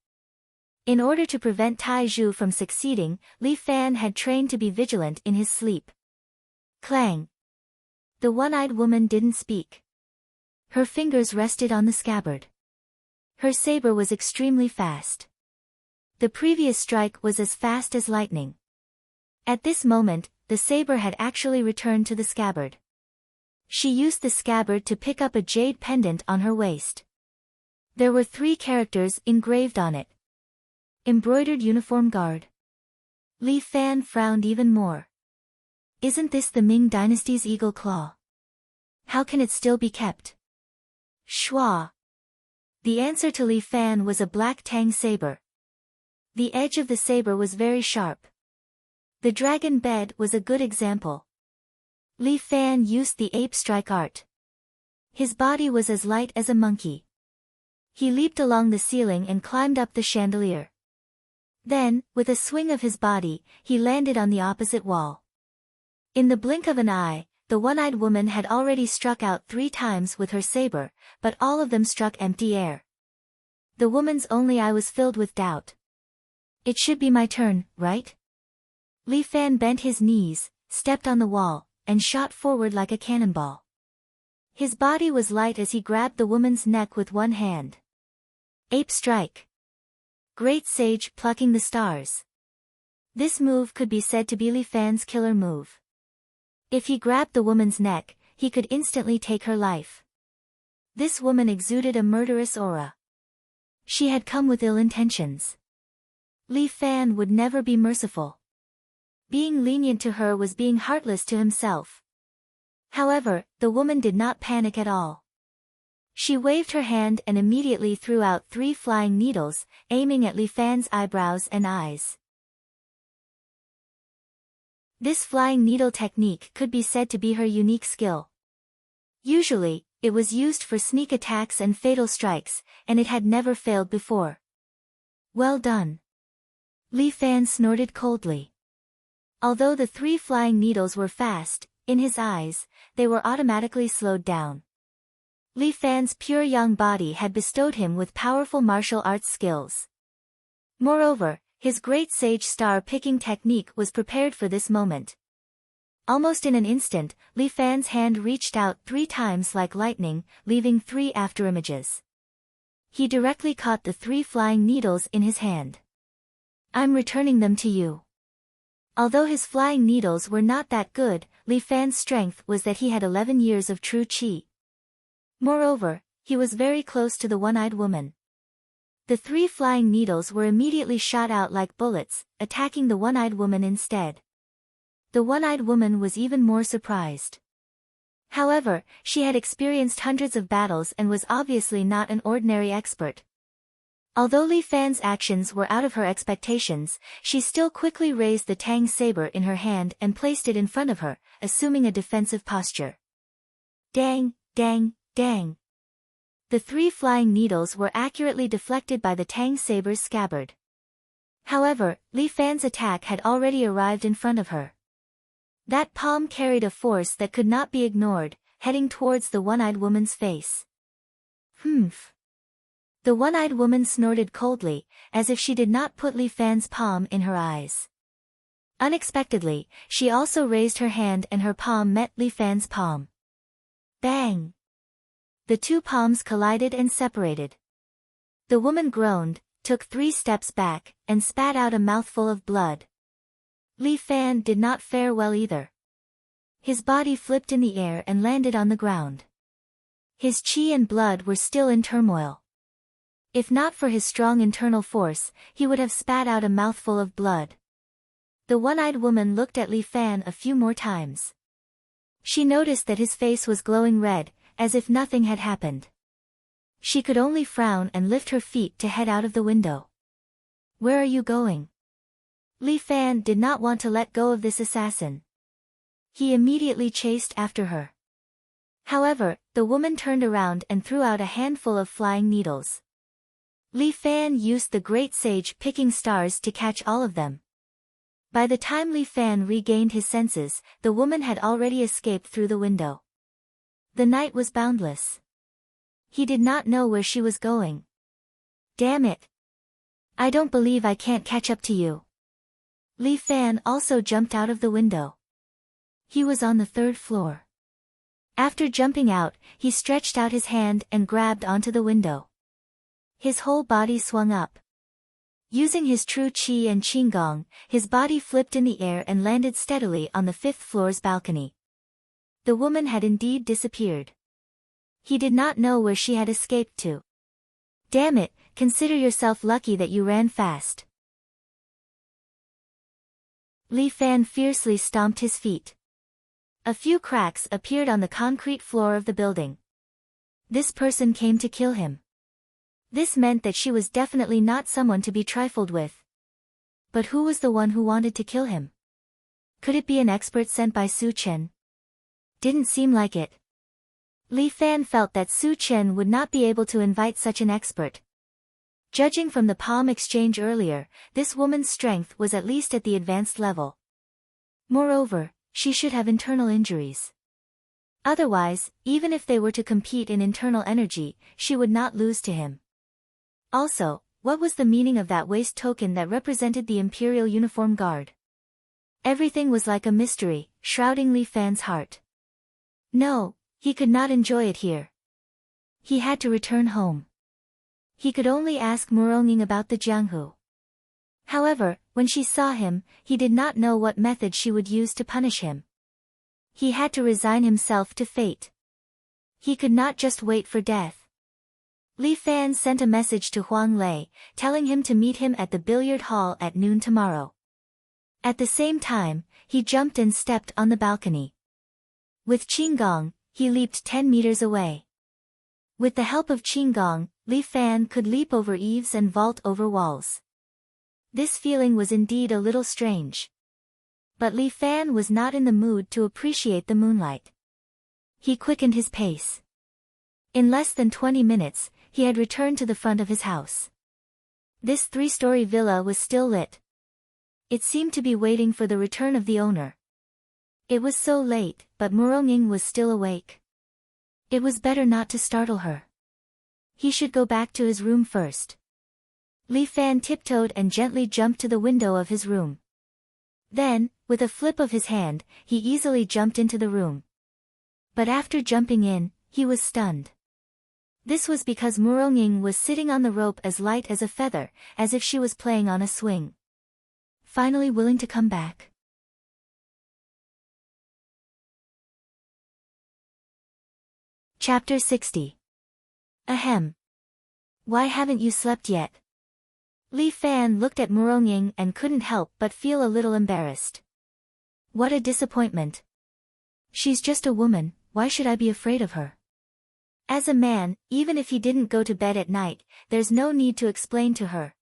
[SPEAKER 1] In order to prevent Tai Zhu from succeeding, Li Fan had trained to be vigilant in his sleep. Clang! The one-eyed woman didn't speak. Her fingers rested on the scabbard. Her saber was extremely fast. The previous strike was as fast as lightning. At this moment, the saber had actually returned to the scabbard. She used the scabbard to pick up a jade pendant on her waist. There were 3 characters engraved on it. Embroidered Uniform Guard. Li Fan frowned even more. Isn't this the Ming Dynasty's eagle claw? How can it still be kept? Schwa. The answer to Li Fan was a black tang saber. The edge of the saber was very sharp. The dragon bed was a good example. Li Fan used the ape strike art. His body was as light as a monkey. He leaped along the ceiling and climbed up the chandelier. Then, with a swing of his body, he landed on the opposite wall. In the blink of an eye, the one-eyed woman had already struck out 3 times with her saber, but all of them struck empty air. The woman's only eye was filled with doubt. It should be my turn, right? Li Fan bent his knees, stepped on the wall, and shot forward like a cannonball. His body was light as he grabbed the woman's neck with one hand. Ape strike. Great Sage plucking the stars. This move could be said to be Li Fan's killer move. If he grabbed the woman's neck, he could instantly take her life. This woman exuded a murderous aura. She had come with ill intentions. Li Fan would never be merciful. Being lenient to her was being heartless to himself. However, the woman did not panic at all. She waved her hand and immediately threw out 3 flying needles, aiming at Li Fan's eyebrows and eyes. This flying needle technique could be said to be her unique skill. Usually, it was used for sneak attacks and fatal strikes, and it had never failed before. Well done. Li Fan snorted coldly. Although the 3 flying needles were fast, in his eyes, they were automatically slowed down. Li Fan's pure young body had bestowed him with powerful martial arts skills. Moreover, his great sage star-picking technique was prepared for this moment. Almost in an instant, Li Fan's hand reached out 3 times like lightning, leaving 3 afterimages. He directly caught the 3 flying needles in his hand. I'm returning them to you. Although his flying needles were not that good, Li Fan's strength was that he had 11 years of true qi. Moreover, he was very close to the one-eyed woman. The 3 flying needles were immediately shot out like bullets, attacking the one-eyed woman instead. The one-eyed woman was even more surprised. However, she had experienced hundreds of battles and was obviously not an ordinary expert. Although Li Fan's actions were out of her expectations, she still quickly raised the Tang saber in her hand and placed it in front of her, assuming a defensive posture. Dang, dang, dang. The 3 flying needles were accurately deflected by the Tang saber's scabbard. However, Li Fan's attack had already arrived in front of her. That palm carried a force that could not be ignored, heading towards the one-eyed woman's face. Humph. The one-eyed woman snorted coldly, as if she did not put Li Fan's palm in her eyes. Unexpectedly, she also raised her hand and her palm met Li Fan's palm. Bang! The 2 palms collided and separated. The woman groaned, took 3 steps back, and spat out a mouthful of blood. Li Fan did not fare well either. His body flipped in the air and landed on the ground. His qi and blood were still in turmoil. If not for his strong internal force, he would have spat out a mouthful of blood. The one-eyed woman looked at Li Fan a few more times. She noticed that his face was glowing red, as if nothing had happened. She could only frown and lift her feet to head out of the window. Where are you going? Li Fan did not want to let go of this assassin. He immediately chased after her. However, the woman turned around and threw out a handful of flying needles. Li Fan used the great sage picking stars to catch all of them. By the time Li Fan regained his senses, the woman had already escaped through the window. The night was boundless. He did not know where she was going. Damn it! I don't believe I can't catch up to you. Li Fan also jumped out of the window. He was on the 3rd floor. After jumping out, he stretched out his hand and grabbed onto the window. His whole body swung up. Using his true qi and qigong, his body flipped in the air and landed steadily on the 5th floor's balcony. The woman had indeed disappeared. He did not know where she had escaped to. Damn it, consider yourself lucky that you ran fast. Li Fan fiercely stomped his feet. A few cracks appeared on the concrete floor of the building. This person came to kill him. This meant that she was definitely not someone to be trifled with. But who was the one who wanted to kill him? Could it be an expert sent by Su Chen? Didn't seem like it. Li Fan felt that Su Chen would not be able to invite such an expert. Judging from the palm exchange earlier, this woman's strength was at least at the advanced level. Moreover, she should have internal injuries. Otherwise, even if they were to compete in internal energy, she would not lose to him. Also, what was the meaning of that waist token that represented the Imperial Uniform Guard? Everything was like a mystery, shrouding Li Fan's heart. No, he could not enjoy it here. He had to return home. He could only ask Muronging about the Jianghu. However, when she saw him, he did not know what method she would use to punish him. He had to resign himself to fate. He could not just wait for death. Li Fan sent a message to Huang Lei, telling him to meet him at the billiard hall at noon tomorrow. At the same time, he jumped and stepped on the balcony. With Qinggong, he leaped 10 meters away. With the help of Qinggong, Li Fan could leap over eaves and vault over walls. This feeling was indeed a little strange. But Li Fan was not in the mood to appreciate the moonlight. He quickened his pace. In less than 20 minutes, he had returned to the front of his house. This 3-story villa was still lit. It seemed to be waiting for the return of the owner. It was so late, but Muronging was still awake. It was better not to startle her. He should go back to his room first. Li Fan tiptoed and gently jumped to the window of his room. Then, with a flip of his hand, he easily jumped into the room. But after jumping in, he was stunned. This was because Muronging was sitting on the rope as light as a feather, as if she was playing on a swing. Finally willing to come back. Chapter 60. Ahem. Why haven't you slept yet? Li Fan looked at Muronging and couldn't help but feel a little embarrassed. What a disappointment. She's just a woman, why should I be afraid of her? As a man, even if he didn't go to bed at night, there's no need to explain to her.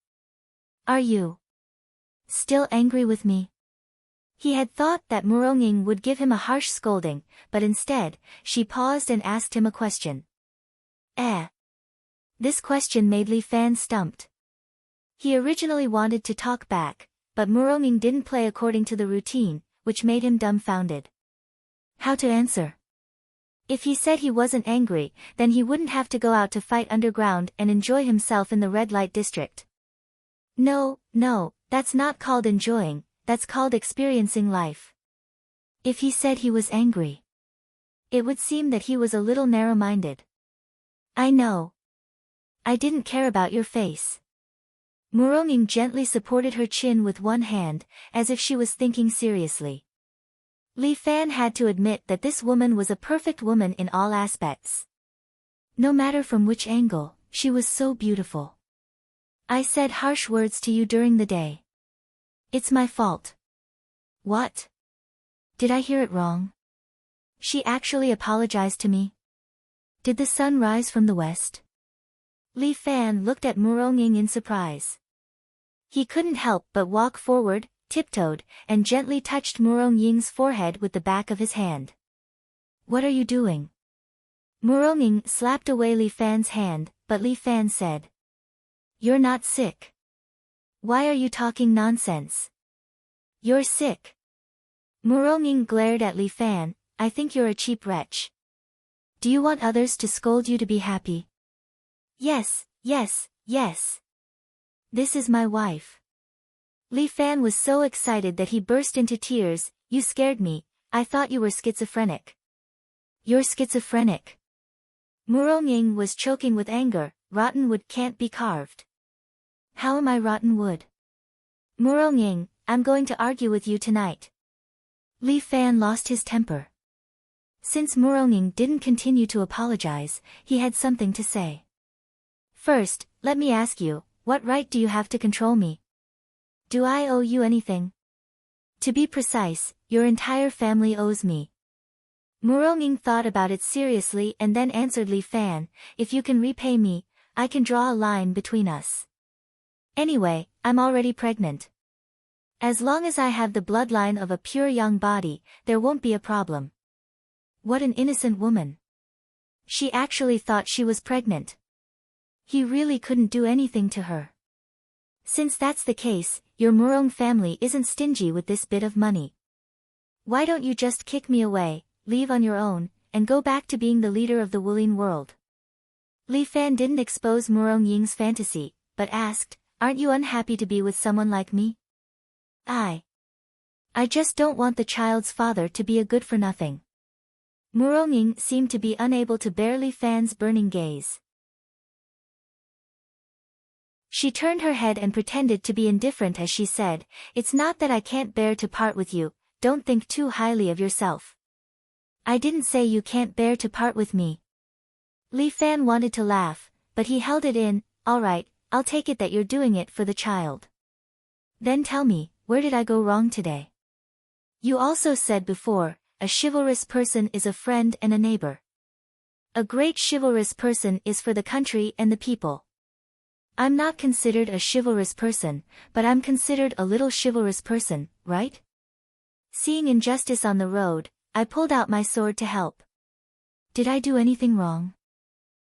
[SPEAKER 1] Are you still angry with me? He had thought that Muronging would give him a harsh scolding, but instead, she paused and asked him a question. This question made Li Fan stumped. He originally wanted to talk back, but Muronging didn't play according to the routine, which made him dumbfounded. How to answer? If he said he wasn't angry, then he wouldn't have to go out to fight underground and enjoy himself in the red light district. No, that's not called enjoying, that's called experiencing life. If he said he was angry, it would seem that he was a little narrow-minded. I know. I didn't care about your face. Muronging gently supported her chin with one hand, as if she was thinking seriously. Li Fan had to admit that this woman was a perfect woman in all aspects. No matter from which angle, she was so beautiful. I said harsh words to you during the day. It's my fault. What? Did I hear it wrong? She actually apologized to me? Did the sun rise from the west? Li Fan looked at Muronging in surprise. He couldn't help but walk forward, tiptoed, and gently touched Muronging's forehead with the back of his hand. What are you doing? Muronging slapped away Li Fan's hand, but Li Fan said. You're not sick. Why are you talking nonsense? You're sick. Muronging glared at Li Fan, I think you're a cheap wretch. Do you want others to scold you to be happy? Yes. This is my wife. Li Fan was so excited that he burst into tears. You scared me, I thought you were schizophrenic. You're schizophrenic. Murongying was choking with anger. Rotten wood can't be carved. How am I rotten wood? Murongying, I'm going to argue with you tonight. Li Fan lost his temper. Since Murongying didn't continue to apologize, he had something to say. First, let me ask you, what right do you have to control me? Do I owe you anything? To be precise, your entire family owes me. Murongying thought about it seriously and then answered Li Fan, if you can repay me, I can draw a line between us. Anyway, I'm already pregnant. As long as I have the bloodline of a pure young body, there won't be a problem. What an innocent woman. She actually thought she was pregnant. He really couldn't do anything to her. Since that's the case, your Murong family isn't stingy with this bit of money. Why don't you just kick me away, leave on your own, and go back to being the leader of the Wuling world? Li Fan didn't expose Murongying's fantasy, but asked, aren't you unhappy to be with someone like me? I just don't want the child's father to be a good-for-nothing. Murongying seemed to be unable to bear Li Fan's burning gaze. She turned her head and pretended to be indifferent as she said, it's not that I can't bear to part with you, don't think too highly of yourself. I didn't say you can't bear to part with me. Li Fan wanted to laugh, but he held it in, alright, I'll take it that you're doing it for the child. Then tell me, where did I go wrong today? You also said before, a chivalrous person is a friend and a neighbor. A great chivalrous person is for the country and the people. I'm not considered a chivalrous person, but I'm considered a little chivalrous person, right? Seeing injustice on the road, I pulled out my sword to help. Did I do anything wrong?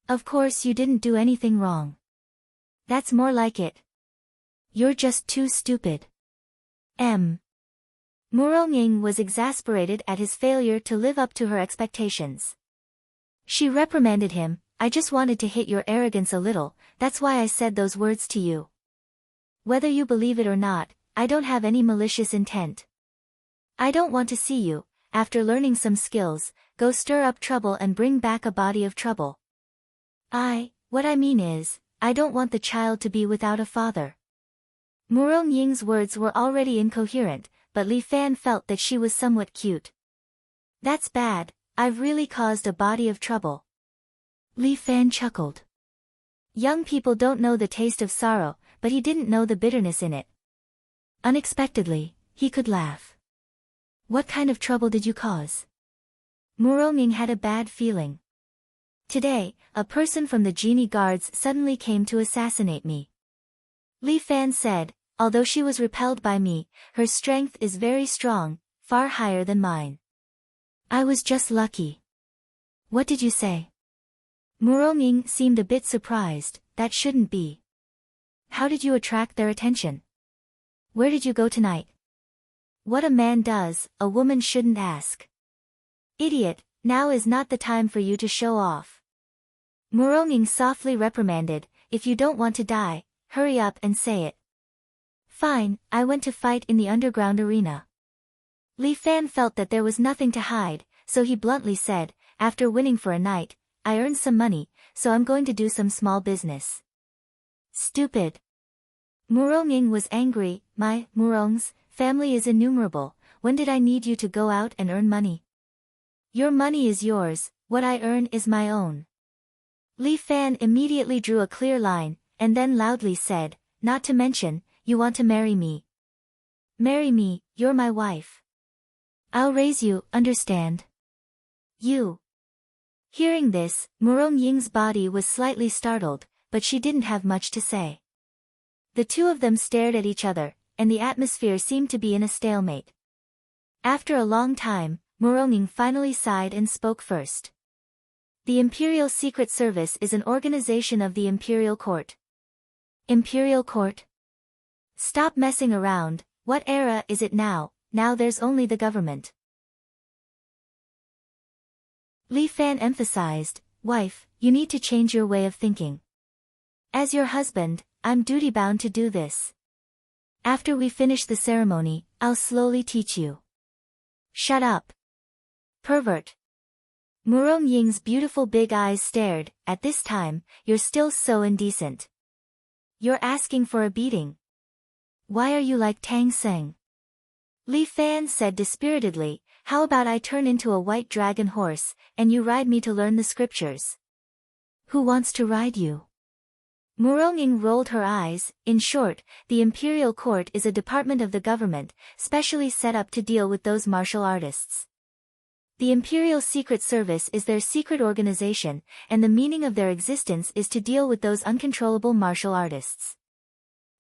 [SPEAKER 1] Of course you didn't do anything wrong. That's more like it. You're just too stupid. Murongying was exasperated at his failure to live up to her expectations. She reprimanded him, I just wanted to hit your arrogance a little, that's why I said those words to you. Whether you believe it or not, I don't have any malicious intent. I don't want to see you, after learning some skills, go stir up trouble and bring back a body of trouble. What I mean is, I don't want the child to be without a father. Murongying's words were already incoherent, but Li Fan felt that she was somewhat cute. That's bad, I've really caused a body of trouble. Li Fan chuckled. Young people don't know the taste of sorrow, but he didn't know the bitterness in it. Unexpectedly, he could laugh. What kind of trouble did you cause? Murongying had a bad feeling. Today, a person from the genie guards suddenly came to assassinate me. Li Fan said, although she was repelled by me, her strength is very strong, far higher than mine. I was just lucky. What did you say? Murongying seemed a bit surprised, that shouldn't be. How did you attract their attention? Where did you go tonight? What a man does, a woman shouldn't ask. Idiot, now is not the time for you to show off. Murongying softly reprimanded, if you don't want to die, hurry up and say it. Fine, I went to fight in the underground arena. Li Fan felt that there was nothing to hide, so he bluntly said, after winning for a night, I earned some money, so I'm going to do some small business. Stupid. Murongying was angry, my, Murong's, family is innumerable, when did I need you to go out and earn money? Your money is yours, what I earn is my own. Li Fan immediately drew a clear line, and then loudly said, not to mention, you want to marry me. Marry me, you're my wife. I'll raise you, understand? You. Hearing this, Murongying's body was slightly startled, but she didn't have much to say. The two of them stared at each other, and the atmosphere seemed to be in a stalemate. After a long time, Murongying finally sighed and spoke first. The Imperial Secret Service is an organization of the Imperial Court. Imperial Court? Stop messing around, what era is it now? Now there's only the government. Li Fan emphasized, wife, you need to change your way of thinking. As your husband, I'm duty-bound to do this. After we finish the ceremony, I'll slowly teach you. Shut up. Pervert. Murong Ying's beautiful big eyes stared. At this time, you're still so indecent. You're asking for a beating. Why are you like Tang Seng? Li Fan said dispiritedly, how about I turn into a white dragon horse, and you ride me to learn the scriptures? Who wants to ride you? Murong Ying rolled her eyes. In short, the imperial court is a department of the government, specially set up to deal with those martial artists. The Imperial Secret Service is their secret organization, and the meaning of their existence is to deal with those uncontrollable martial artists.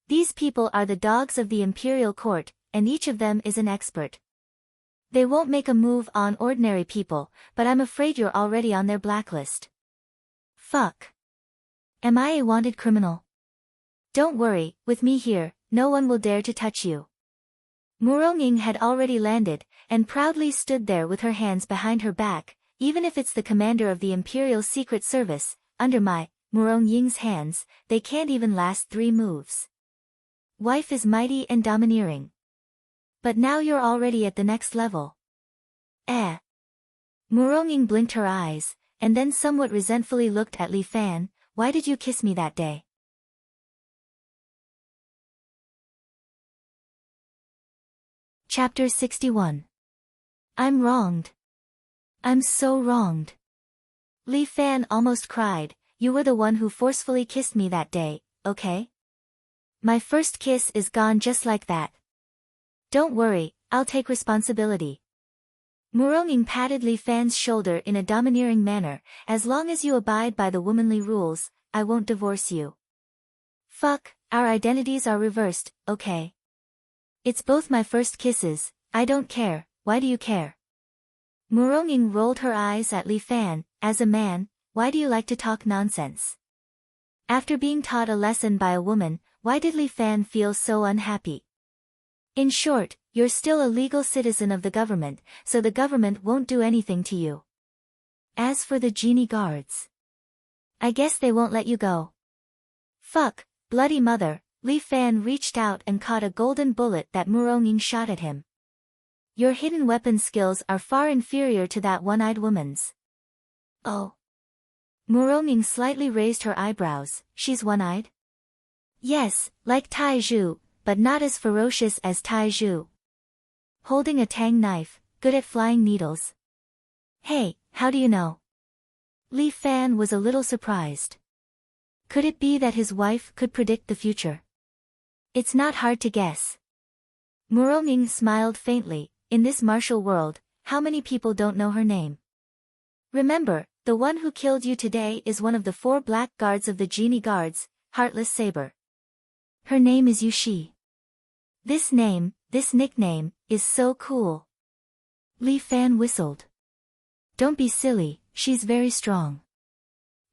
[SPEAKER 1] These people are the dogs of the Imperial Court, and each of them is an expert. They won't make a move on ordinary people, but I'm afraid you're already on their blacklist. Fuck. Am I a wanted criminal? Don't worry, with me here, no one will dare to touch you. Murong Ying had already landed, and proudly stood there with her hands behind her back. Even if it's the commander of the Imperial Secret Service, under Murong Ying's hands, they can't even last 3 moves. Wife is mighty and domineering. But now you're already at the next level. Murong Ying blinked her eyes, and then somewhat resentfully looked at Li Fan. Why did you kiss me that day? Chapter 61. I'm wronged. I'm so wronged. Li Fan almost cried. You were the one who forcefully kissed me that day, okay? My first kiss is gone just like that. Don't worry, I'll take responsibility. Murong Ying patted Li Fan's shoulder in a domineering manner. As long as you abide by the womanly rules, I won't divorce you. Fuck, our identities are reversed, okay? It's both my first kisses. I don't care. Why do you care? Murong Ying rolled her eyes at Li Fan. As a man, why do you like to talk nonsense? After being taught a lesson by a woman, why did Li Fan feel so unhappy? In short, you're still a legal citizen of the government, so the government won't do anything to you. As for the genie guards, I guess they won't let you go. Fuck, bloody mother. Li Fan reached out and caught a golden bullet that Murong Ying shot at him. Your hidden weapon skills are far inferior to that one-eyed woman's. Oh. Murong Ying slightly raised her eyebrows. She's one-eyed? Yes, like Tai Zhu, but not as ferocious as Tai Zhu. Holding a tang knife, good at flying needles. Hey, how do you know? Li Fan was a little surprised. Could it be that his wife could predict the future? It's not hard to guess. Murong Ying smiled faintly. In this martial world, how many people don't know her name? Remember, the one who killed you today is one of the 4 black guards of the genie guards, Heartless Saber. Her name is Yushi. This name, this nickname, is so cool. Li Fan whistled. Don't be silly, she's very strong.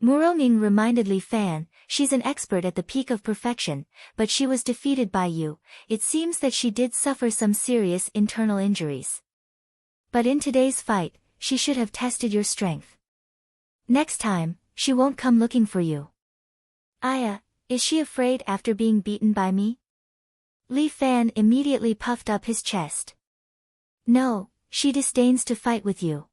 [SPEAKER 1] Murong Ying reminded Li Fan, she's an expert at the peak of perfection, but she was defeated by you. It seems that she did suffer some serious internal injuries. But in today's fight, she should have tested your strength. Next time, she won't come looking for you. Is she afraid after being beaten by me? Li Fan immediately puffed up his chest. No, she disdains to fight with you.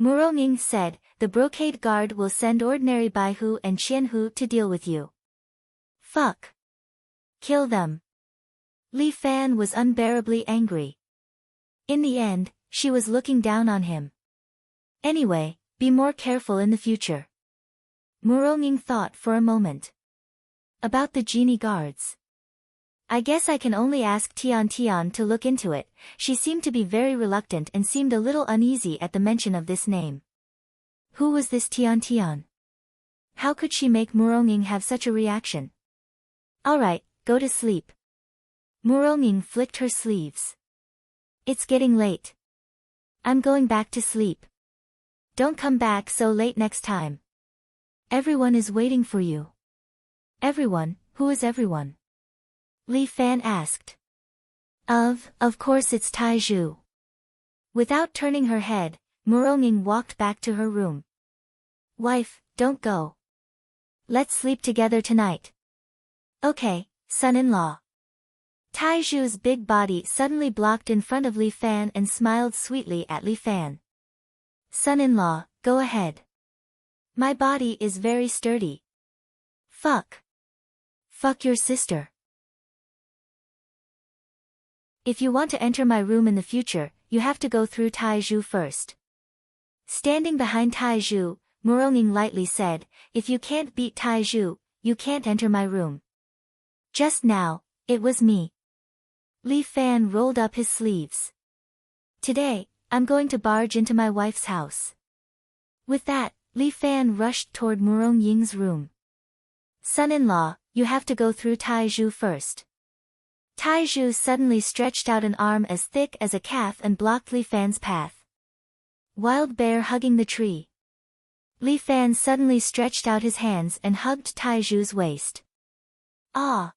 [SPEAKER 1] Murong Ying said, the brocade guard will send ordinary Baihu and Qianhu to deal with you. Fuck. Kill them. Li Fan was unbearably angry. In the end, she was looking down on him. Anyway, be more careful in the future. Murong Ying thought for a moment. About the genie guards. I guess I can only ask Tian Tian to look into it. She seemed to be very reluctant and seemed a little uneasy at the mention of this name. Who was this Tian Tian? How could she make Murong Ying have such a reaction? Alright, go to sleep. Murong Ying flicked her sleeves. It's getting late. I'm going back to sleep. Don't come back so late next time. Everyone is waiting for you. Everyone? Who is everyone? Li Fan asked. Of course it's Tai Zhu. Without turning her head, Murong Ying walked back to her room. Wife, don't go. Let's sleep together tonight. Okay, son-in-law. Tai Zhu's big body suddenly blocked in front of Li Fan and smiled sweetly at Li Fan. Son-in-law, go ahead. My body is very sturdy. Fuck. Fuck your sister. If you want to enter my room in the future, you have to go through Taizhu first. Standing behind Taizhu, Muronging lightly said, if you can't beat Taizhu, you can't enter my room. Just now, it was me. Li Fan rolled up his sleeves. Today, I'm going to barge into my wife's house. With that, Li Fan rushed toward Murongying's room. Son-in-law, you have to go through Taizhu first. Taizhu suddenly stretched out an arm as thick as a calf and blocked Li Fan's path. Wild bear hugging the tree. Li Fan suddenly stretched out his hands and hugged Taizhu's waist. Ah!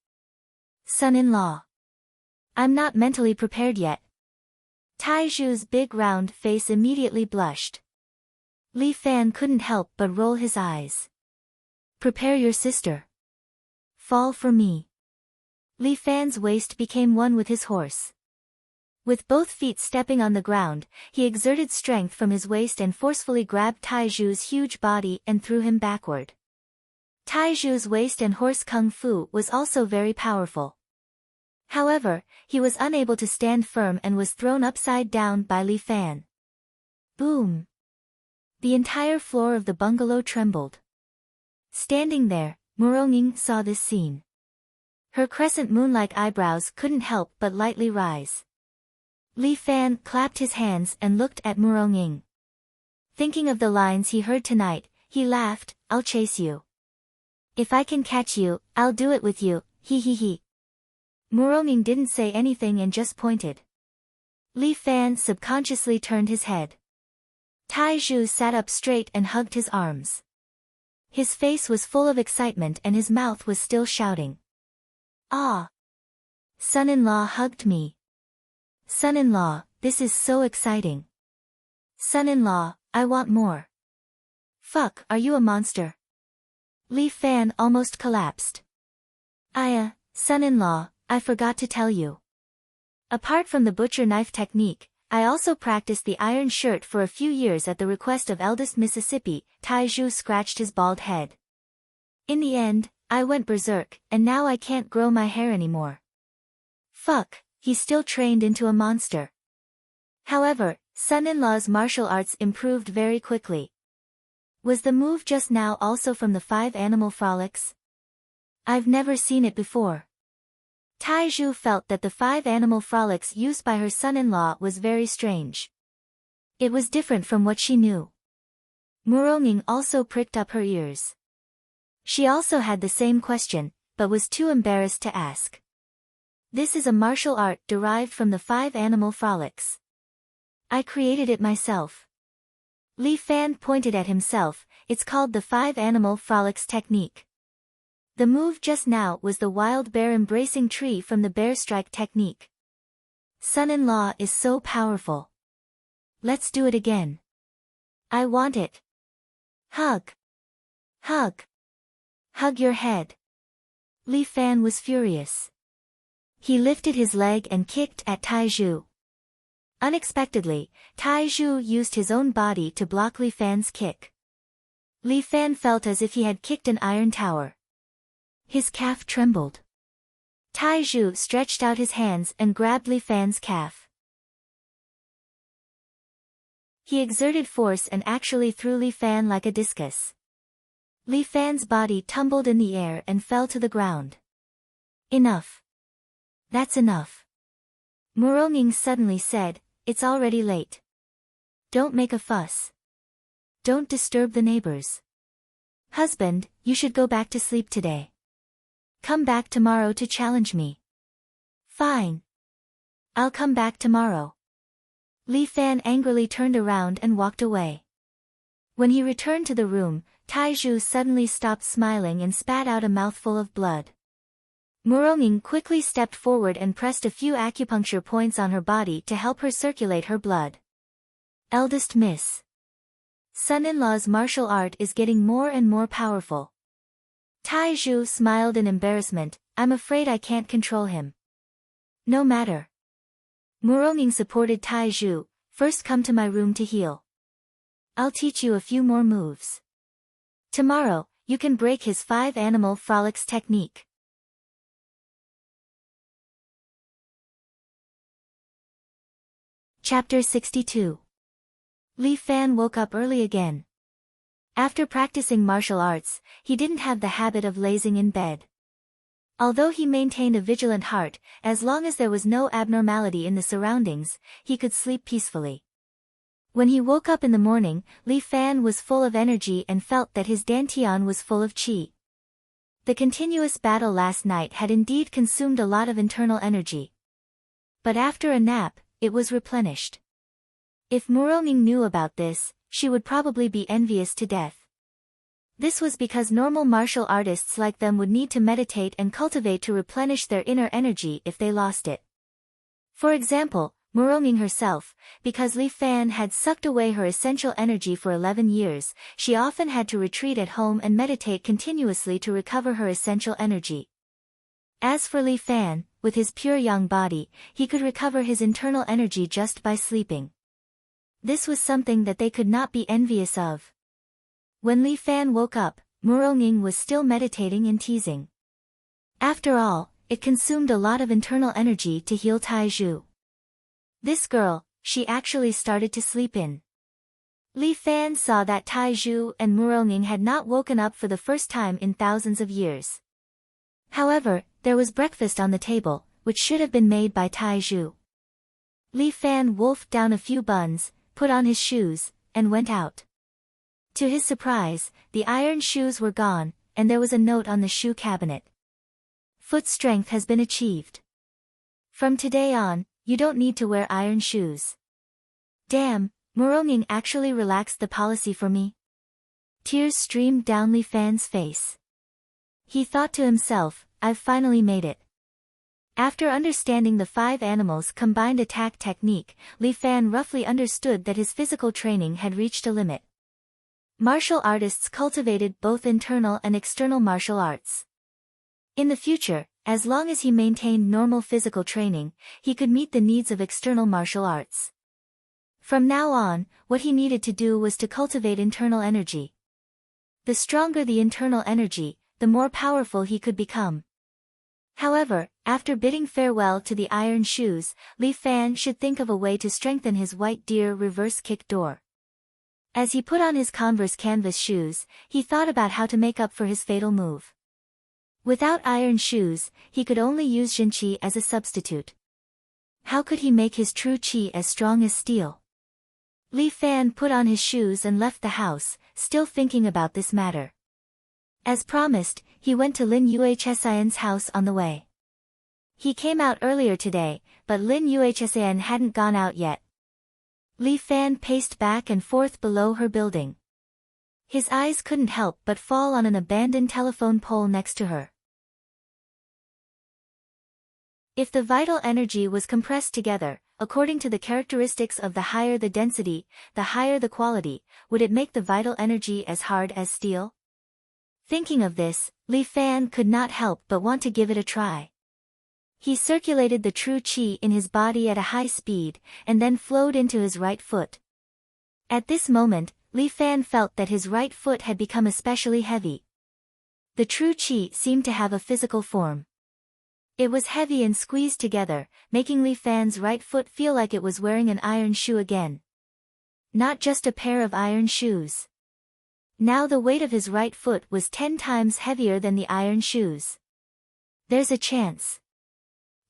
[SPEAKER 1] Son-in-law. I'm not mentally prepared yet. Taizhu's big round face immediately blushed. Li Fan couldn't help but roll his eyes. Prepare your sister. Fall for me. Li Fan's waist became one with his horse. With both feet stepping on the ground, he exerted strength from his waist and forcefully grabbed Taizhu's huge body and threw him backward. Taizhu's waist and horse kung fu was also very powerful. However, he was unable to stand firm and was thrown upside down by Li Fan. Boom! The entire floor of the bungalow trembled. Standing there, Muronging saw this scene. Her crescent moon-like eyebrows couldn't help but lightly rise. Li Fan clapped his hands and looked at Muronging. Thinking of the lines he heard tonight, he laughed, I'll chase you. If I can catch you, I'll do it with you, he he he. Muronging didn't say anything and just pointed. Li Fan subconsciously turned his head. Taizhu sat up straight and hugged his arms. His face was full of excitement and his mouth was still shouting. Ah! Son-in-law hugged me. Son-in-law, this is so exciting. Son-in-law, I want more. Fuck, are you a monster? Li Fan almost collapsed. Son-in-law, I forgot to tell you. Apart from the butcher knife technique, I also practiced the iron shirt for a few years at the request of eldest Mississippi. Taizhu scratched his bald head. In the end, I went berserk, and now I can't grow my hair anymore. Fuck, he's still trained into a monster. However, son-in-law's martial arts improved very quickly. Was the move just now also from the 5 animal frolics? I've never seen it before. Taizhu felt that the 5 animal frolics used by her son-in-law was very strange. It was different from what she knew. Muronging also pricked up her ears. She also had the same question, but was too embarrassed to ask. This is a martial art derived from the 5 animal frolics. I created it myself. Li Fan pointed at himself, it's called the 5 animal frolics technique. The move just now was the wild bear embracing tree from the bear strike technique. Son-in-law is so powerful. Let's do it again. I want it. Hug. Hug. Hug your head. Li Fan was furious. He lifted his leg and kicked at Taizhu. Unexpectedly, Taizhu used his own body to block Li Fan's kick. Li Fan felt as if he had kicked an iron tower. His calf trembled. Taizhu stretched out his hands and grabbed Li Fan's calf. He exerted force and actually threw Li Fan like a discus. Li Fan's body tumbled in the air and fell to the ground. Enough. That's enough. Muronging suddenly said, it's already late. Don't make a fuss. Don't disturb the neighbors. Husband, you should go back to sleep today. Come back tomorrow to challenge me. Fine. I'll come back tomorrow. Li Fan angrily turned around and walked away. When he returned to the room, Taizhu suddenly stopped smiling and spat out a mouthful of blood. Muronging quickly stepped forward and pressed a few acupuncture points on her body to help her circulate her blood. Eldest Miss. Son-in-law's martial art is getting more and more powerful. Taizhu smiled in embarrassment, I'm afraid I can't control him. No matter. Muronging supported Taizhu, first come to my room to heal. I'll teach you a few more moves. Tomorrow, you can break his 5 animal frolics technique. Chapter 62. Li Fan woke up early again. After practicing martial arts, he didn't have the habit of lazing in bed. Although he maintained a vigilant heart, as long as there was no abnormality in the surroundings, he could sleep peacefully. When he woke up in the morning, Li Fan was full of energy and felt that his dantian was full of qi. The continuous battle last night had indeed consumed a lot of internal energy. But after a nap, it was replenished. If Muronging knew about this, she would probably be envious to death. This was because normal martial artists like them would need to meditate and cultivate to replenish their inner energy if they lost it. For example, Muronging herself, because Li Fan had sucked away her essential energy for 11 years, she often had to retreat at home and meditate continuously to recover her essential energy. As for Li Fan, with his pure yang body, he could recover his internal energy just by sleeping. This was something that they could not be envious of. When Li Fan woke up, Muronging was still meditating and teasing. After all, it consumed a lot of internal energy to heal Taizhu. This girl, she actually started to sleep in. Li Fan saw that Taizhu and Muronging had not woken up for the first time in thousands of years. However, there was breakfast on the table, which should have been made by Taizhu. Li Fan wolfed down a few buns, put on his shoes, and went out. To his surprise, the iron shoes were gone, and there was a note on the shoe cabinet. Foot strength has been achieved. From today on, you don't need to wear iron shoes. Damn, Muronging actually relaxed the policy for me. Tears streamed down Li Fan's face. He thought to himself, I've finally made it. After understanding the 5 animals combined attack technique, Li Fan roughly understood that his physical training had reached a limit. Martial artists cultivated both internal and external martial arts. In the future, as long as he maintained normal physical training, he could meet the needs of external martial arts. From now on, what he needed to do was to cultivate internal energy. The stronger the internal energy, the more powerful he could become. However, after bidding farewell to the iron shoes, Li Fan should think of a way to strengthen his white deer reverse kick door. As he put on his Converse canvas shoes, he thought about how to make up for his fatal move. Without iron shoes, he could only use Jinqi as a substitute. How could he make his true qi as strong as steel? Li Fan put on his shoes and left the house, still thinking about this matter. As promised, he went to Lin Yuhsian's house on the way. He came out earlier today, but Lin Yuhsian hadn't gone out yet. Li Fan paced back and forth below her building. His eyes couldn't help but fall on an abandoned telephone pole next to her. If the vital energy was compressed together, according to the characteristics of the higher the density, the higher the quality, would it make the vital energy as hard as steel? Thinking of this, Li Fan could not help but want to give it a try. He circulated the true qi in his body at a high speed, and then flowed into his right foot. At this moment, Li Fan felt that his right foot had become especially heavy. The true qi seemed to have a physical form. It was heavy and squeezed together, making Li Fan's right foot feel like it was wearing an iron shoe again. Not just a pair of iron shoes. Now the weight of his right foot was 10 times heavier than the iron shoes. There's a chance.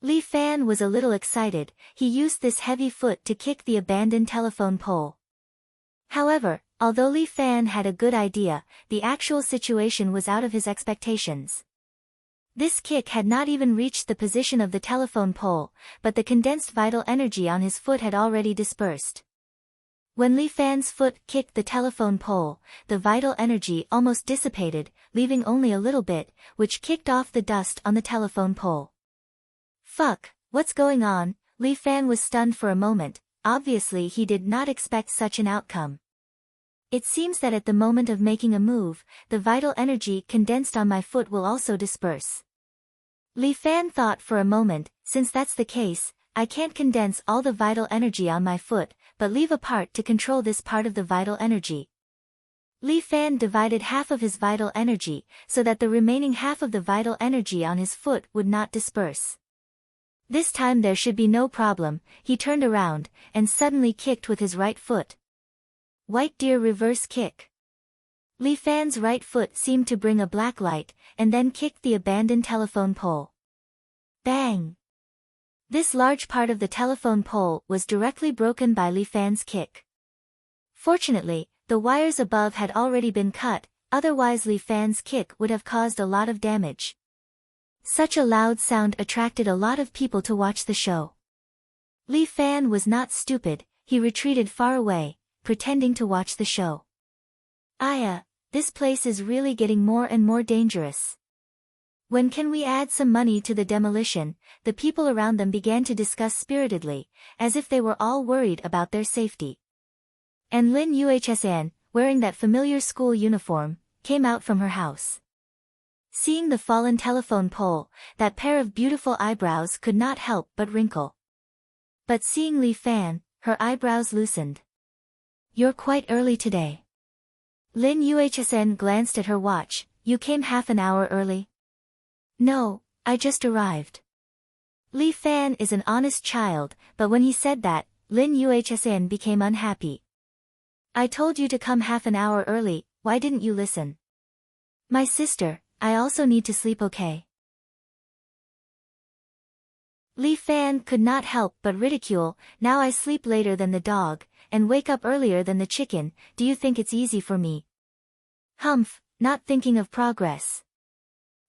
[SPEAKER 1] Li Fan was a little excited. He used this heavy foot to kick the abandoned telephone pole. However, although Li Fan had a good idea, the actual situation was out of his expectations. This kick had not even reached the position of the telephone pole, but the condensed vital energy on his foot had already dispersed. When Li Fan's foot kicked the telephone pole, the vital energy almost dissipated, leaving only a little bit, which kicked off the dust on the telephone pole. Fuck, what's going on? Li Fan was stunned for a moment. Obviously he did not expect such an outcome. It seems that at the moment of making a move, the vital energy condensed on my foot will also disperse. Li Fan thought for a moment, since that's the case, I can't condense all the vital energy on my foot, but leave a part to control this part of the vital energy. Li Fan divided half of his vital energy, so that the remaining half of the vital energy on his foot would not disperse. This time there should be no problem. He turned around, and suddenly kicked with his right foot. White deer reverse kick. Li Fan's right foot seemed to bring a black light, and then kicked the abandoned telephone pole. Bang! This large part of the telephone pole was directly broken by Li Fan's kick. Fortunately, the wires above had already been cut, otherwise Li Fan's kick would have caused a lot of damage. Such a loud sound attracted a lot of people to watch the show. Li Fan was not stupid, he retreated far away, pretending to watch the show. Aya, this place is really getting more and more dangerous. When can we add some money to the demolition? The people around them began to discuss spiritedly, as if they were all worried about their safety. And Lin Yuhsan, wearing that familiar school uniform, came out from her house. Seeing the fallen telephone pole, that pair of beautiful eyebrows could not help but wrinkle. But seeing Li Fan, her eyebrows loosened. You're quite early today. Lin Yuhsan glanced at her watch. You came half an hour early? No, I just arrived. Li Fan is an honest child, but when he said that, Lin Yuhsan became unhappy. I told you to come half an hour early, why didn't you listen? My sister, I also need to sleep, okay? Li Fan could not help but ridicule. Now I sleep later than the dog, and wake up earlier than the chicken. Do you think it's easy for me? Humph, not thinking of progress.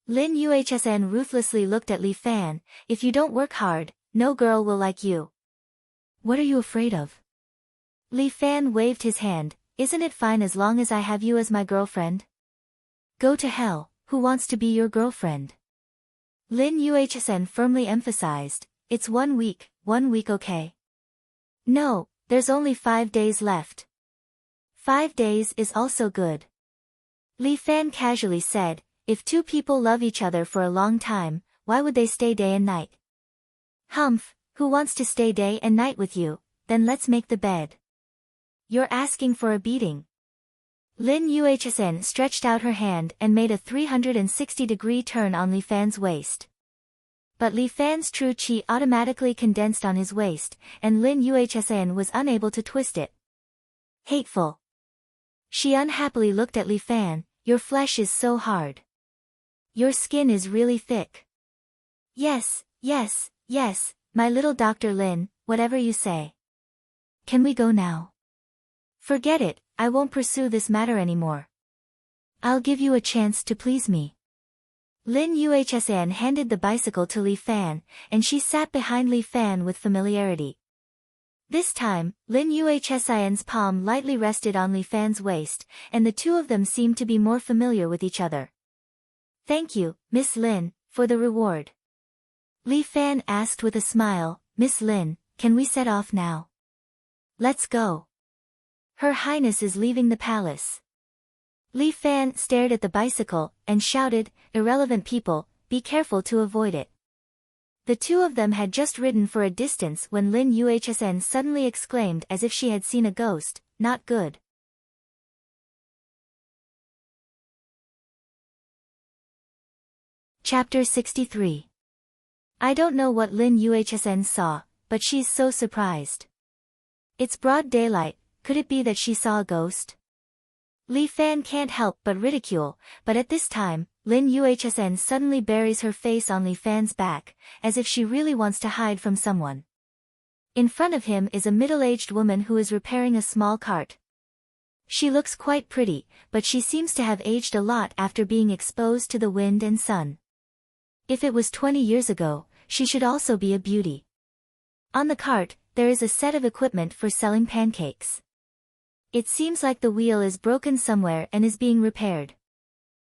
[SPEAKER 1] Lin Yuhsan ruthlessly looked at Li Fan. If you don't work hard, no girl will like you. What are you afraid of? Li Fan waved his hand. Isn't it fine as long as I have you as my girlfriend? Go to hell, who wants to be your girlfriend? Lin Yuhsan firmly emphasized. It's 1 week, 1 week, okay? No, there's only 5 days left. 5 days is also good. Li Fan casually said, if two people love each other for a long time, why would they stay day and night? Humph, who wants to stay day and night with you? Then let's make the bed. You're asking for a beating. Lin Yuhsan stretched out her hand and made a 360-degree turn on Li Fan's waist. But Li Fan's true qi automatically condensed on his waist, and Lin Yuhsan was unable to twist it. Hateful. She unhappily looked at Li Fan. Your flesh is so hard. Your skin is really thick. Yes, yes, yes, my little Dr. Lin, whatever you say. Can we go now? Forget it, I won't pursue this matter anymore. I'll give you a chance to please me. Lin Yuhsan handed the bicycle to Li Fan, and she sat behind Li Fan with familiarity. This time, Lin Yuhsan's palm lightly rested on Li Fan's waist, and the two of them seemed to be more familiar with each other. Thank you, Miss Lin, for the reward. Li Fan asked with a smile, Miss Lin, can we set off now? Let's go. Her Highness is leaving the palace. Li Fan stared at the bicycle, and shouted, irrelevant people, be careful to avoid it. The two of them had just ridden for a distance when Lin Yuhsan suddenly exclaimed as if she had seen a ghost, not good. Chapter 63. I don't know what Lin Yuhsan saw, but she's so surprised. It's broad daylight, could it be that she saw a ghost? Li Fan can't help but ridicule, but at this time, Lin Yuhsan suddenly buries her face on Li Fan's back, as if she really wants to hide from someone. In front of him is a middle-aged woman who is repairing a small cart. She looks quite pretty, but she seems to have aged a lot after being exposed to the wind and sun. If it was 20 years ago, she should also be a beauty. On the cart, there is a set of equipment for selling pancakes. It seems like the wheel is broken somewhere and is being repaired.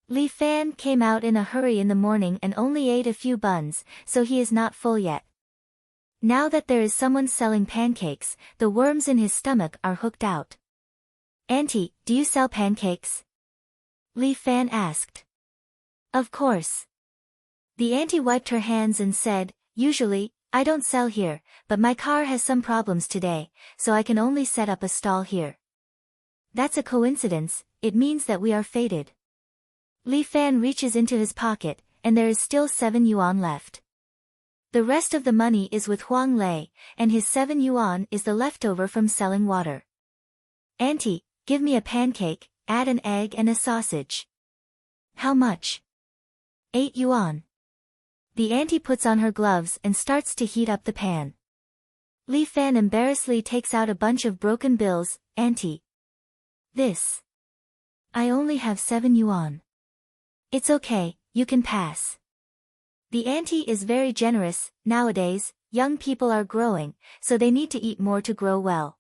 [SPEAKER 1] Li Fan came out in a hurry in the morning and only ate a few buns, so he is not full yet. Now that there is someone selling pancakes, the worms in his stomach are hooked out. Auntie, do you sell pancakes? Li Fan asked. Of course. The auntie wiped her hands and said, usually, I don't sell here, but my car has some problems today, so I can only set up a stall here. That's a coincidence, it means that we are fated. Li Fan reaches into his pocket, and there is still 7 yuan left. The rest of the money is with Huang Lei, and his 7 yuan is the leftover from selling water. Auntie, give me a pancake, add an egg and a sausage. How much? 8 yuan. The auntie puts on her gloves and starts to heat up the pan. Li Fan embarrassedly takes out a bunch of broken bills. Auntie. This. I only have 7 yuan. It's okay, you can pass. The auntie is very generous. Nowadays, young people are growing, so they need to eat more to grow well.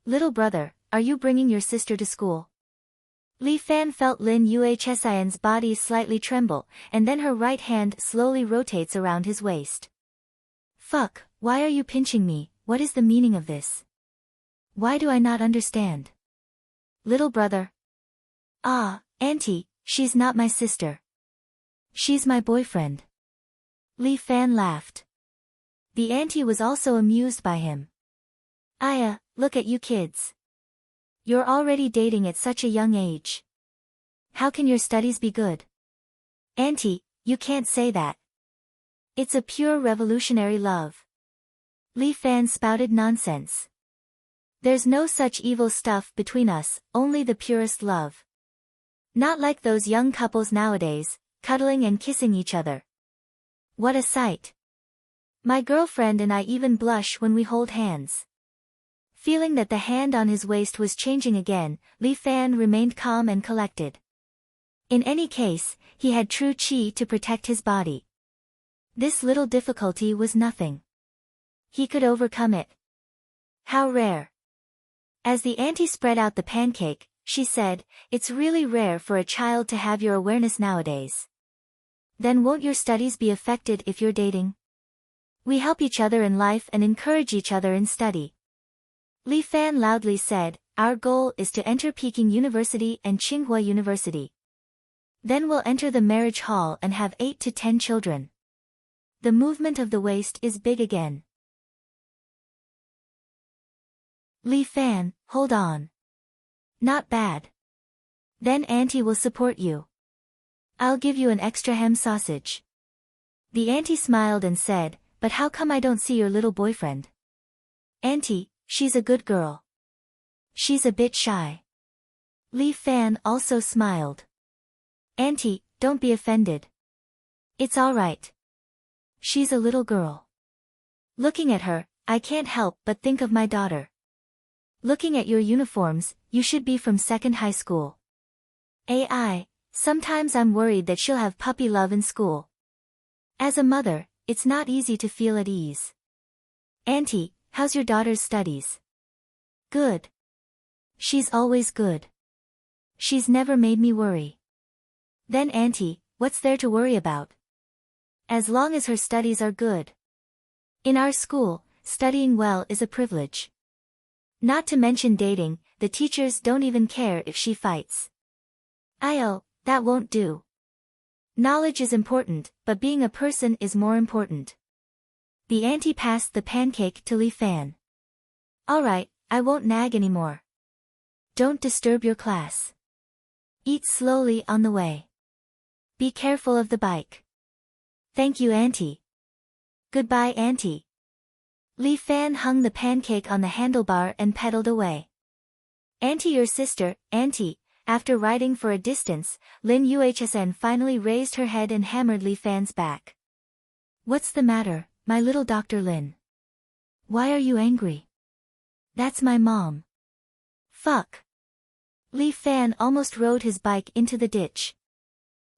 [SPEAKER 1] Little brother, are you bringing your sister to school? Li Fan felt Lin Yuhsian's body slightly tremble, and then her right hand slowly rotates around his waist. Fuck, why are you pinching me? What is the meaning of this? Why do I not understand? Little brother. Ah, auntie, she's not my sister. She's my boyfriend. Li Fan laughed. The auntie was also amused by him. Aya, look at you kids. You're already dating at such a young age. How can your studies be good? Auntie, you can't say that. It's a pure revolutionary love. Li Fan spouted nonsense. There's no such evil stuff between us, only the purest love. Not like those young couples nowadays, cuddling and kissing each other. What a sight. My girlfriend and I even blush when we hold hands. Feeling that the hand on his waist was changing again, Li Fan remained calm and collected. In any case, he had true qi to protect his body. This little difficulty was nothing. He could overcome it. How rare. As the auntie spread out the pancake, she said, it's really rare for a child to have your awareness nowadays. Then won't your studies be affected if you're dating? We help each other in life and encourage each other in study. Li Fan loudly said, our goal is to enter Peking University and Tsinghua University. Then we'll enter the marriage hall and have 8 to 10 children. The movement of the waist is big again. Li Fan, hold on. Not bad. Then auntie will support you. I'll give you an extra ham sausage. The auntie smiled and said, but how come I don't see your little boyfriend? Auntie, she's a good girl. She's a bit shy. Li Fan also smiled. Auntie, don't be offended. It's all right. She's a little girl. Looking at her, I can't help but think of my daughter. Looking at your uniforms, you should be from second high school. Sometimes I'm worried that she'll have puppy love in school. As a mother, it's not easy to feel at ease. Auntie, how's your daughter's studies? Good. She's always good. She's never made me worry. Then auntie, what's there to worry about? As long as her studies are good. In our school, studying well is a privilege. Not to mention dating, the teachers don't even care if she fights. That won't do. Knowledge is important, but being a person is more important. The auntie passed the pancake to Li Fan. Alright, I won't nag anymore. Don't disturb your class. Eat slowly on the way. Be careful of the bike. Thank you, auntie. Goodbye, auntie. Li Fan hung the pancake on the handlebar and pedaled away. Auntie, your sister, auntie. After riding for a distance, Lin Yuhsian finally raised her head and hammered Li Fan's back. What's the matter, my little Dr. Lin? Why are you angry? That's my mom. Fuck. Li Fan almost rode his bike into the ditch.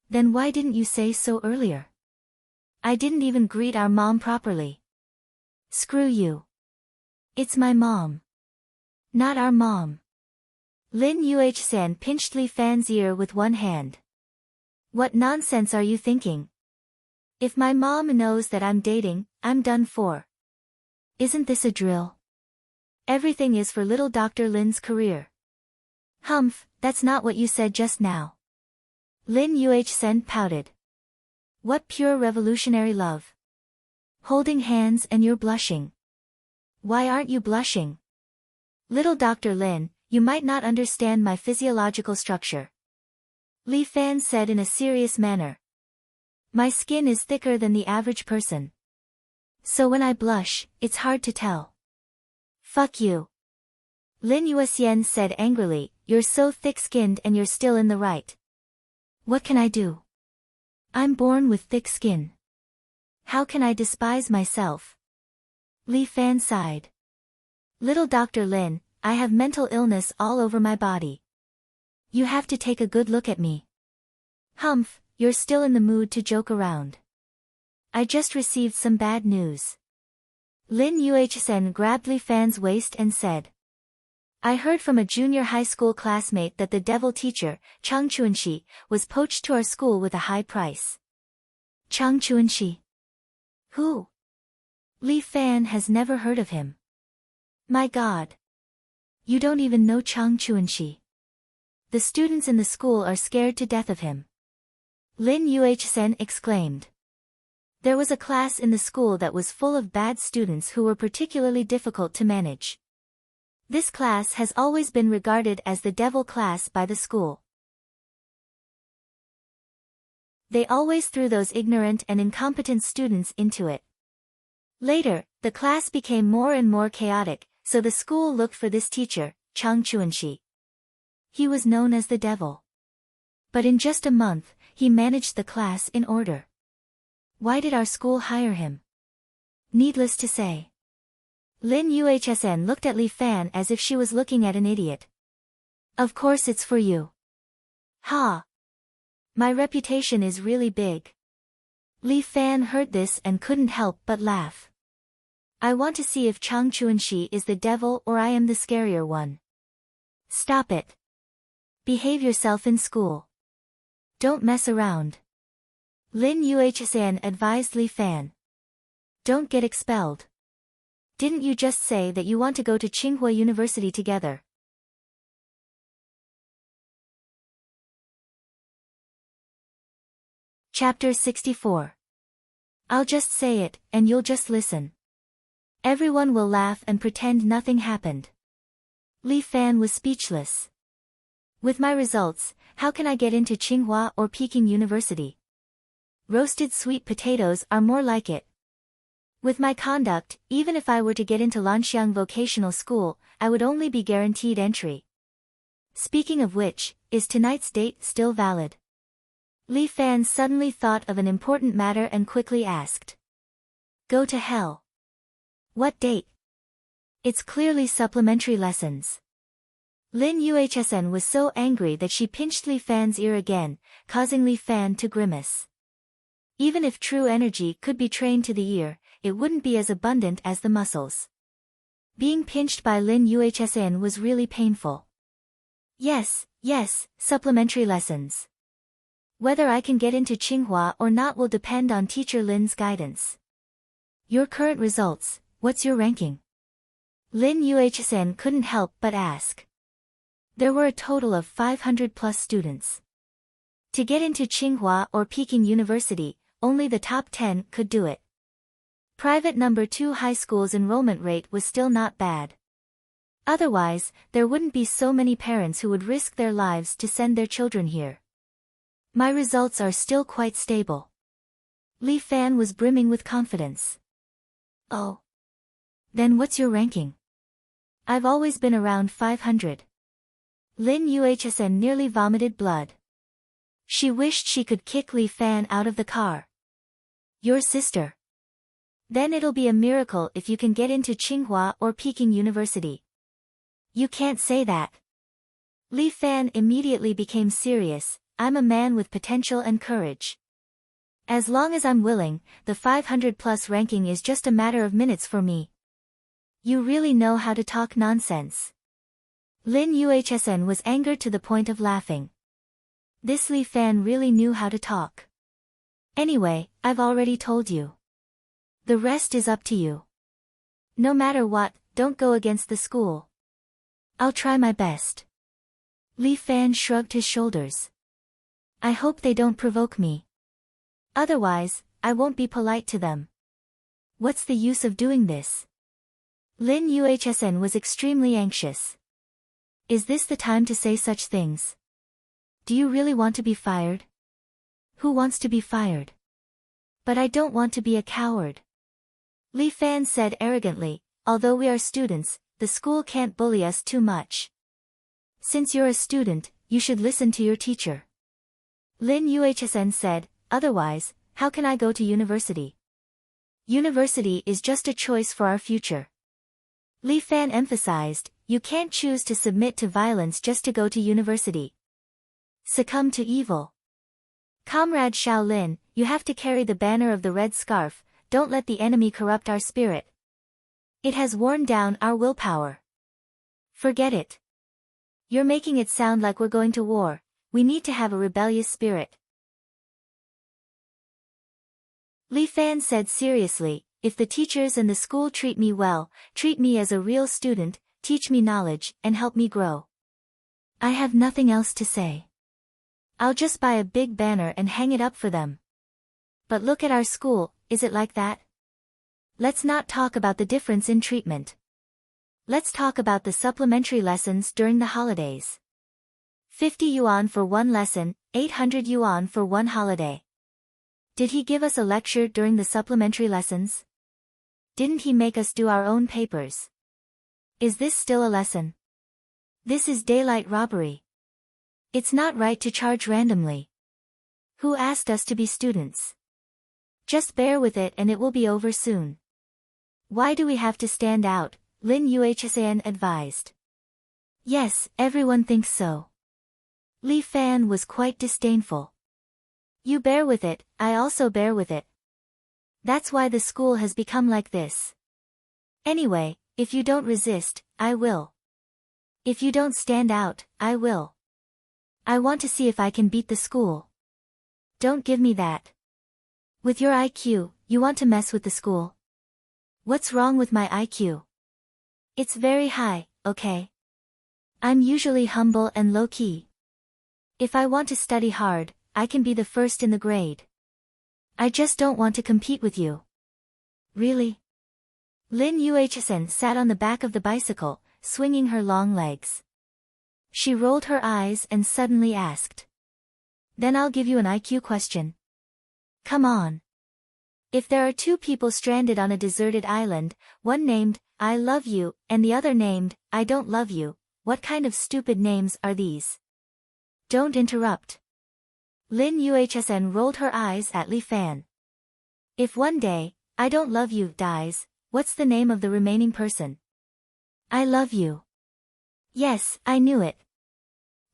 [SPEAKER 1] Then why didn't you say so earlier? I didn't even greet our mom properly. Screw you. It's my mom. Not our mom. Lin Yuhsian pinched Li Fan's ear with one hand. What nonsense are you thinking? If my mom knows that I'm dating, I'm done for. Isn't this a drill? Everything is for little Dr. Lin's career. Humph, that's not what you said just now. Lin Yuhsian pouted. What pure revolutionary love. Holding hands and you're blushing. Why aren't you blushing? Little Dr. Lin, you might not understand my physiological structure. Li Fan said in a serious manner. My skin is thicker than the average person. So when I blush, it's hard to tell. Fuck you. Lin Yuxian said angrily, you're so thick-skinned and you're still in the right. What can I do? I'm born with thick skin. How can I despise myself? Li Fan sighed. Little Dr. Lin, I have mental illness all over my body. You have to take a good look at me. Humph, you're still in the mood to joke around. I just received some bad news. Lin Yuxian grabbed Li Fan's waist and said. I heard from a junior high school classmate that the devil teacher, Chang Chuanxi, was poached to our school with a high price. Chang Chuanxi? Who? Li Fan has never heard of him. My God. You don't even know Chang Chuanxi. The students in the school are scared to death of him. Lin Yuxian exclaimed. There was a class in the school that was full of bad students who were particularly difficult to manage. This class has always been regarded as the devil class by the school. They always threw those ignorant and incompetent students into it. Later, the class became more and more chaotic, so the school looked for this teacher, Chang Chuanxi. He was known as the devil. But in just a month, he managed the class in order. Why did our school hire him? Needless to say. Lin Yuxian looked at Li Fan as if she was looking at an idiot. Of course it's for you. Ha! My reputation is really big. Li Fan heard this and couldn't help but laugh. I want to see if Chang Chuanxi is the devil or I am the scarier one. Stop it. Behave yourself in school. Don't mess around. Lin Yuxian advised Li Fan. Don't get expelled. Didn't you just say that you want to go to Tsinghua University together? Chapter 64. I'll just say it, and you'll just listen. Everyone will laugh and pretend nothing happened. Li Fan was speechless. With my results, how can I get into Tsinghua or Peking University? Roasted sweet potatoes are more like it. With my conduct, even if I were to get into Lanxiang Vocational School, I would only be guaranteed entry. Speaking of which, is tonight's date still valid? Li Fan suddenly thought of an important matter and quickly asked. Go to hell. What date? It's clearly supplementary lessons. Lin Yuxian was so angry that she pinched Li Fan's ear again, causing Li Fan to grimace. Even if true energy could be trained to the ear, it wouldn't be as abundant as the muscles. Being pinched by Lin Yuxian was really painful. Yes, supplementary lessons. Whether I can get into Tsinghua or not will depend on teacher Lin's guidance. Your current results, what's your ranking? Lin Yuxian couldn't help but ask. There were a total of 500 plus students. To get into Tsinghua or Peking University, only the top 10 could do it. Private number 2 high school's enrollment rate was still not bad. Otherwise, there wouldn't be so many parents who would risk their lives to send their children here. My results are still quite stable. Li Fan was brimming with confidence. Oh. Then what's your ranking? I've always been around 500. Lin Yuxian nearly vomited blood. She wished she could kick Li Fan out of the car. Your sister. Then it'll be a miracle if you can get into Tsinghua or Peking University. You can't say that. Li Fan immediately became serious. I'm a man with potential and courage. As long as I'm willing, the 500 plus ranking is just a matter of minutes for me. You really know how to talk nonsense. Lin Yuxian was angered to the point of laughing. This Li Fan really knew how to talk. Anyway, I've already told you. The rest is up to you. No matter what, don't go against the school. I'll try my best. Li Fan shrugged his shoulders. I hope they don't provoke me. Otherwise, I won't be polite to them. What's the use of doing this? Lin Yuhsn was extremely anxious. Is this the time to say such things? Do you really want to be fired? Who wants to be fired? But I don't want to be a coward. Li Fan said arrogantly, although we are students, the school can't bully us too much. Since you're a student, you should listen to your teacher. Lin Yuhsn said, otherwise, how can I go to university? University is just a choice for our future. Li Fan emphasized, you can't choose to submit to violence just to go to university. Succumb to evil. Comrade Shaolin, you have to carry the banner of the red scarf, don't let the enemy corrupt our spirit. It has worn down our willpower. Forget it. You're making it sound like we're going to war, we need to have a rebellious spirit. Li Fan said seriously, if the teachers and the school treat me well, treat me as a real student, teach me knowledge, and help me grow. I have nothing else to say. I'll just buy a big banner and hang it up for them. But look at our school, is it like that? Let's not talk about the difference in treatment. Let's talk about the supplementary lessons during the holidays. 50 yuan for one lesson, 800 yuan for one holiday. Did he give us a lecture during the supplementary lessons? Didn't he make us do our own papers? Is this still a lesson? This is daylight robbery. It's not right to charge randomly. Who asked us to be students? Just bear with it and it will be over soon. Why do we have to stand out? Lin Yuhsn advised. Yes, everyone thinks so. Li Fan was quite disdainful. You bear with it, I also bear with it. That's why the school has become like this. Anyway, if you don't resist, I will. If you don't stand out, I will. I want to see if I can beat the school. Don't give me that. With your IQ, you want to mess with the school? What's wrong with my IQ? It's very high, okay? I'm usually humble and low-key. If I want to study hard, I can be the first in the grade. I just don't want to compete with you. Really? Lin Yuhsn sat on the back of the bicycle, swinging her long legs. She rolled her eyes and suddenly asked. Then I'll give you an IQ question. Come on. If there are two people stranded on a deserted island, one named, I love you, and the other named, I don't love you, what kind of stupid names are these? Don't interrupt. Lin Yuhsn rolled her eyes at Li Fan. If one day, I don't love you dies, what's the name of the remaining person? I love you. Yes, I knew it.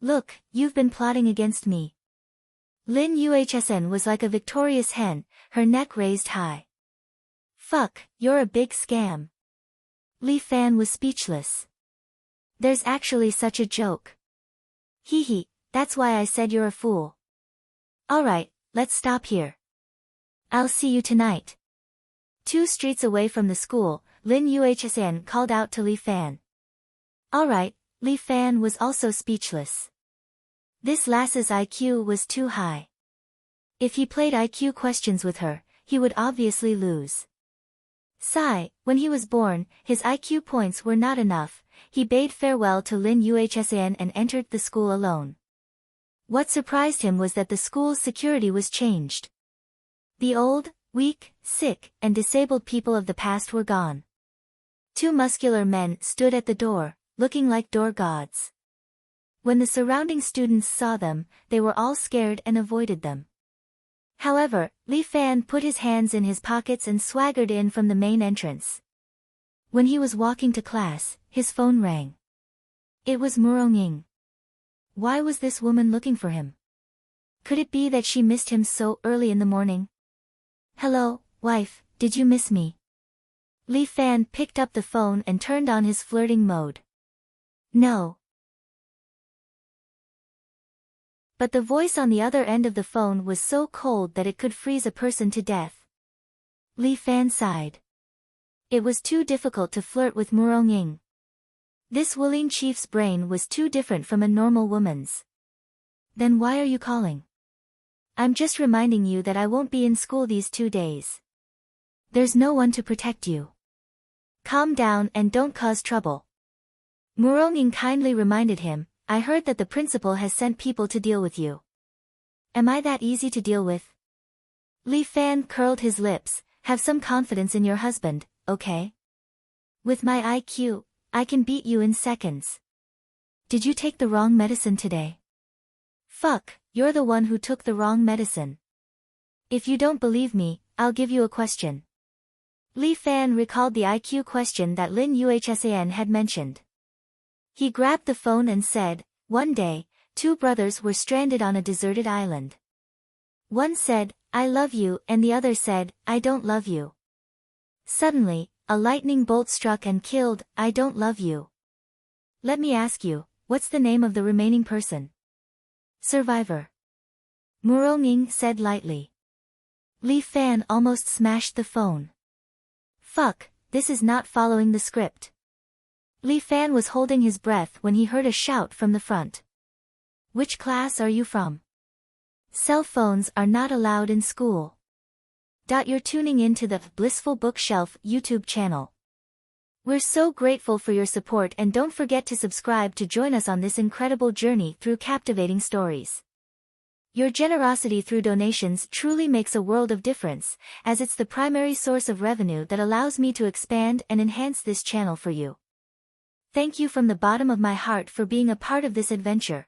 [SPEAKER 1] Look, you've been plotting against me. Lin Yuhsn was like a victorious hen, her neck raised high. Fuck, you're a big scam. Li Fan was speechless. There's actually such a joke. Hee hee, that's why I said you're a fool. Alright, let's stop here. I'll see you tonight. 2 streets away from the school, Lin Yuhsn called out to Li Fan. Alright, Li Fan was also speechless. This lass's IQ was too high. If he played IQ questions with her, he would obviously lose. Sigh, when he was born, his IQ points were not enough, he bade farewell to Lin Yuhsn and entered the school alone. What surprised him was that the school's security was changed. The old, weak, sick, and disabled people of the past were gone. 2 muscular men stood at the door, looking like door gods. When the surrounding students saw them, they were all scared and avoided them. However, Li Fan put his hands in his pockets and swaggered in from the main entrance. When he was walking to class, his phone rang. It was Murong. Why was this woman looking for him? Could it be that she missed him so early in the morning? Hello, wife, did you miss me? Li Fan picked up the phone and turned on his flirting mode. No. But the voice on the other end of the phone was so cold that it could freeze a person to death. Li Fan sighed. It was too difficult to flirt with Murong. This Wuling chief's brain was too different from a normal woman's. Then why are you calling? I'm just reminding you that I won't be in school these 2 days. There's no one to protect you. Calm down and don't cause trouble. Muronging kindly reminded him, I heard that the principal has sent people to deal with you. Am I that easy to deal with? Li Fan curled his lips, have some confidence in your husband, okay? With my IQ, I can beat you in seconds. Did you take the wrong medicine today? Fuck, you're the one who took the wrong medicine. If you don't believe me, I'll give you a question. Li Fan recalled the IQ question that Lin Yuhsan had mentioned. He grabbed the phone and said, one day, two brothers were stranded on a deserted island. One said, I love you, and the other said, I don't love you. Suddenly, a lightning bolt struck and killed, I don't love you. Let me ask you, what's the name of the remaining person? Survivor. Muronging said lightly. Li Fan almost smashed the phone. Fuck, this is not following the script. Li Fan was holding his breath when he heard a shout from the front. Which class are you from? Cell phones are not allowed in school. You're tuning in to the Blissful Bookshelf YouTube channel. We're so grateful for your support, and don't forget to subscribe to join us on this incredible journey through captivating stories. Your generosity through donations truly makes a world of difference, as it's the primary source of revenue that allows me to expand and enhance this channel for you. Thank you from the bottom of my heart for being a part of this adventure.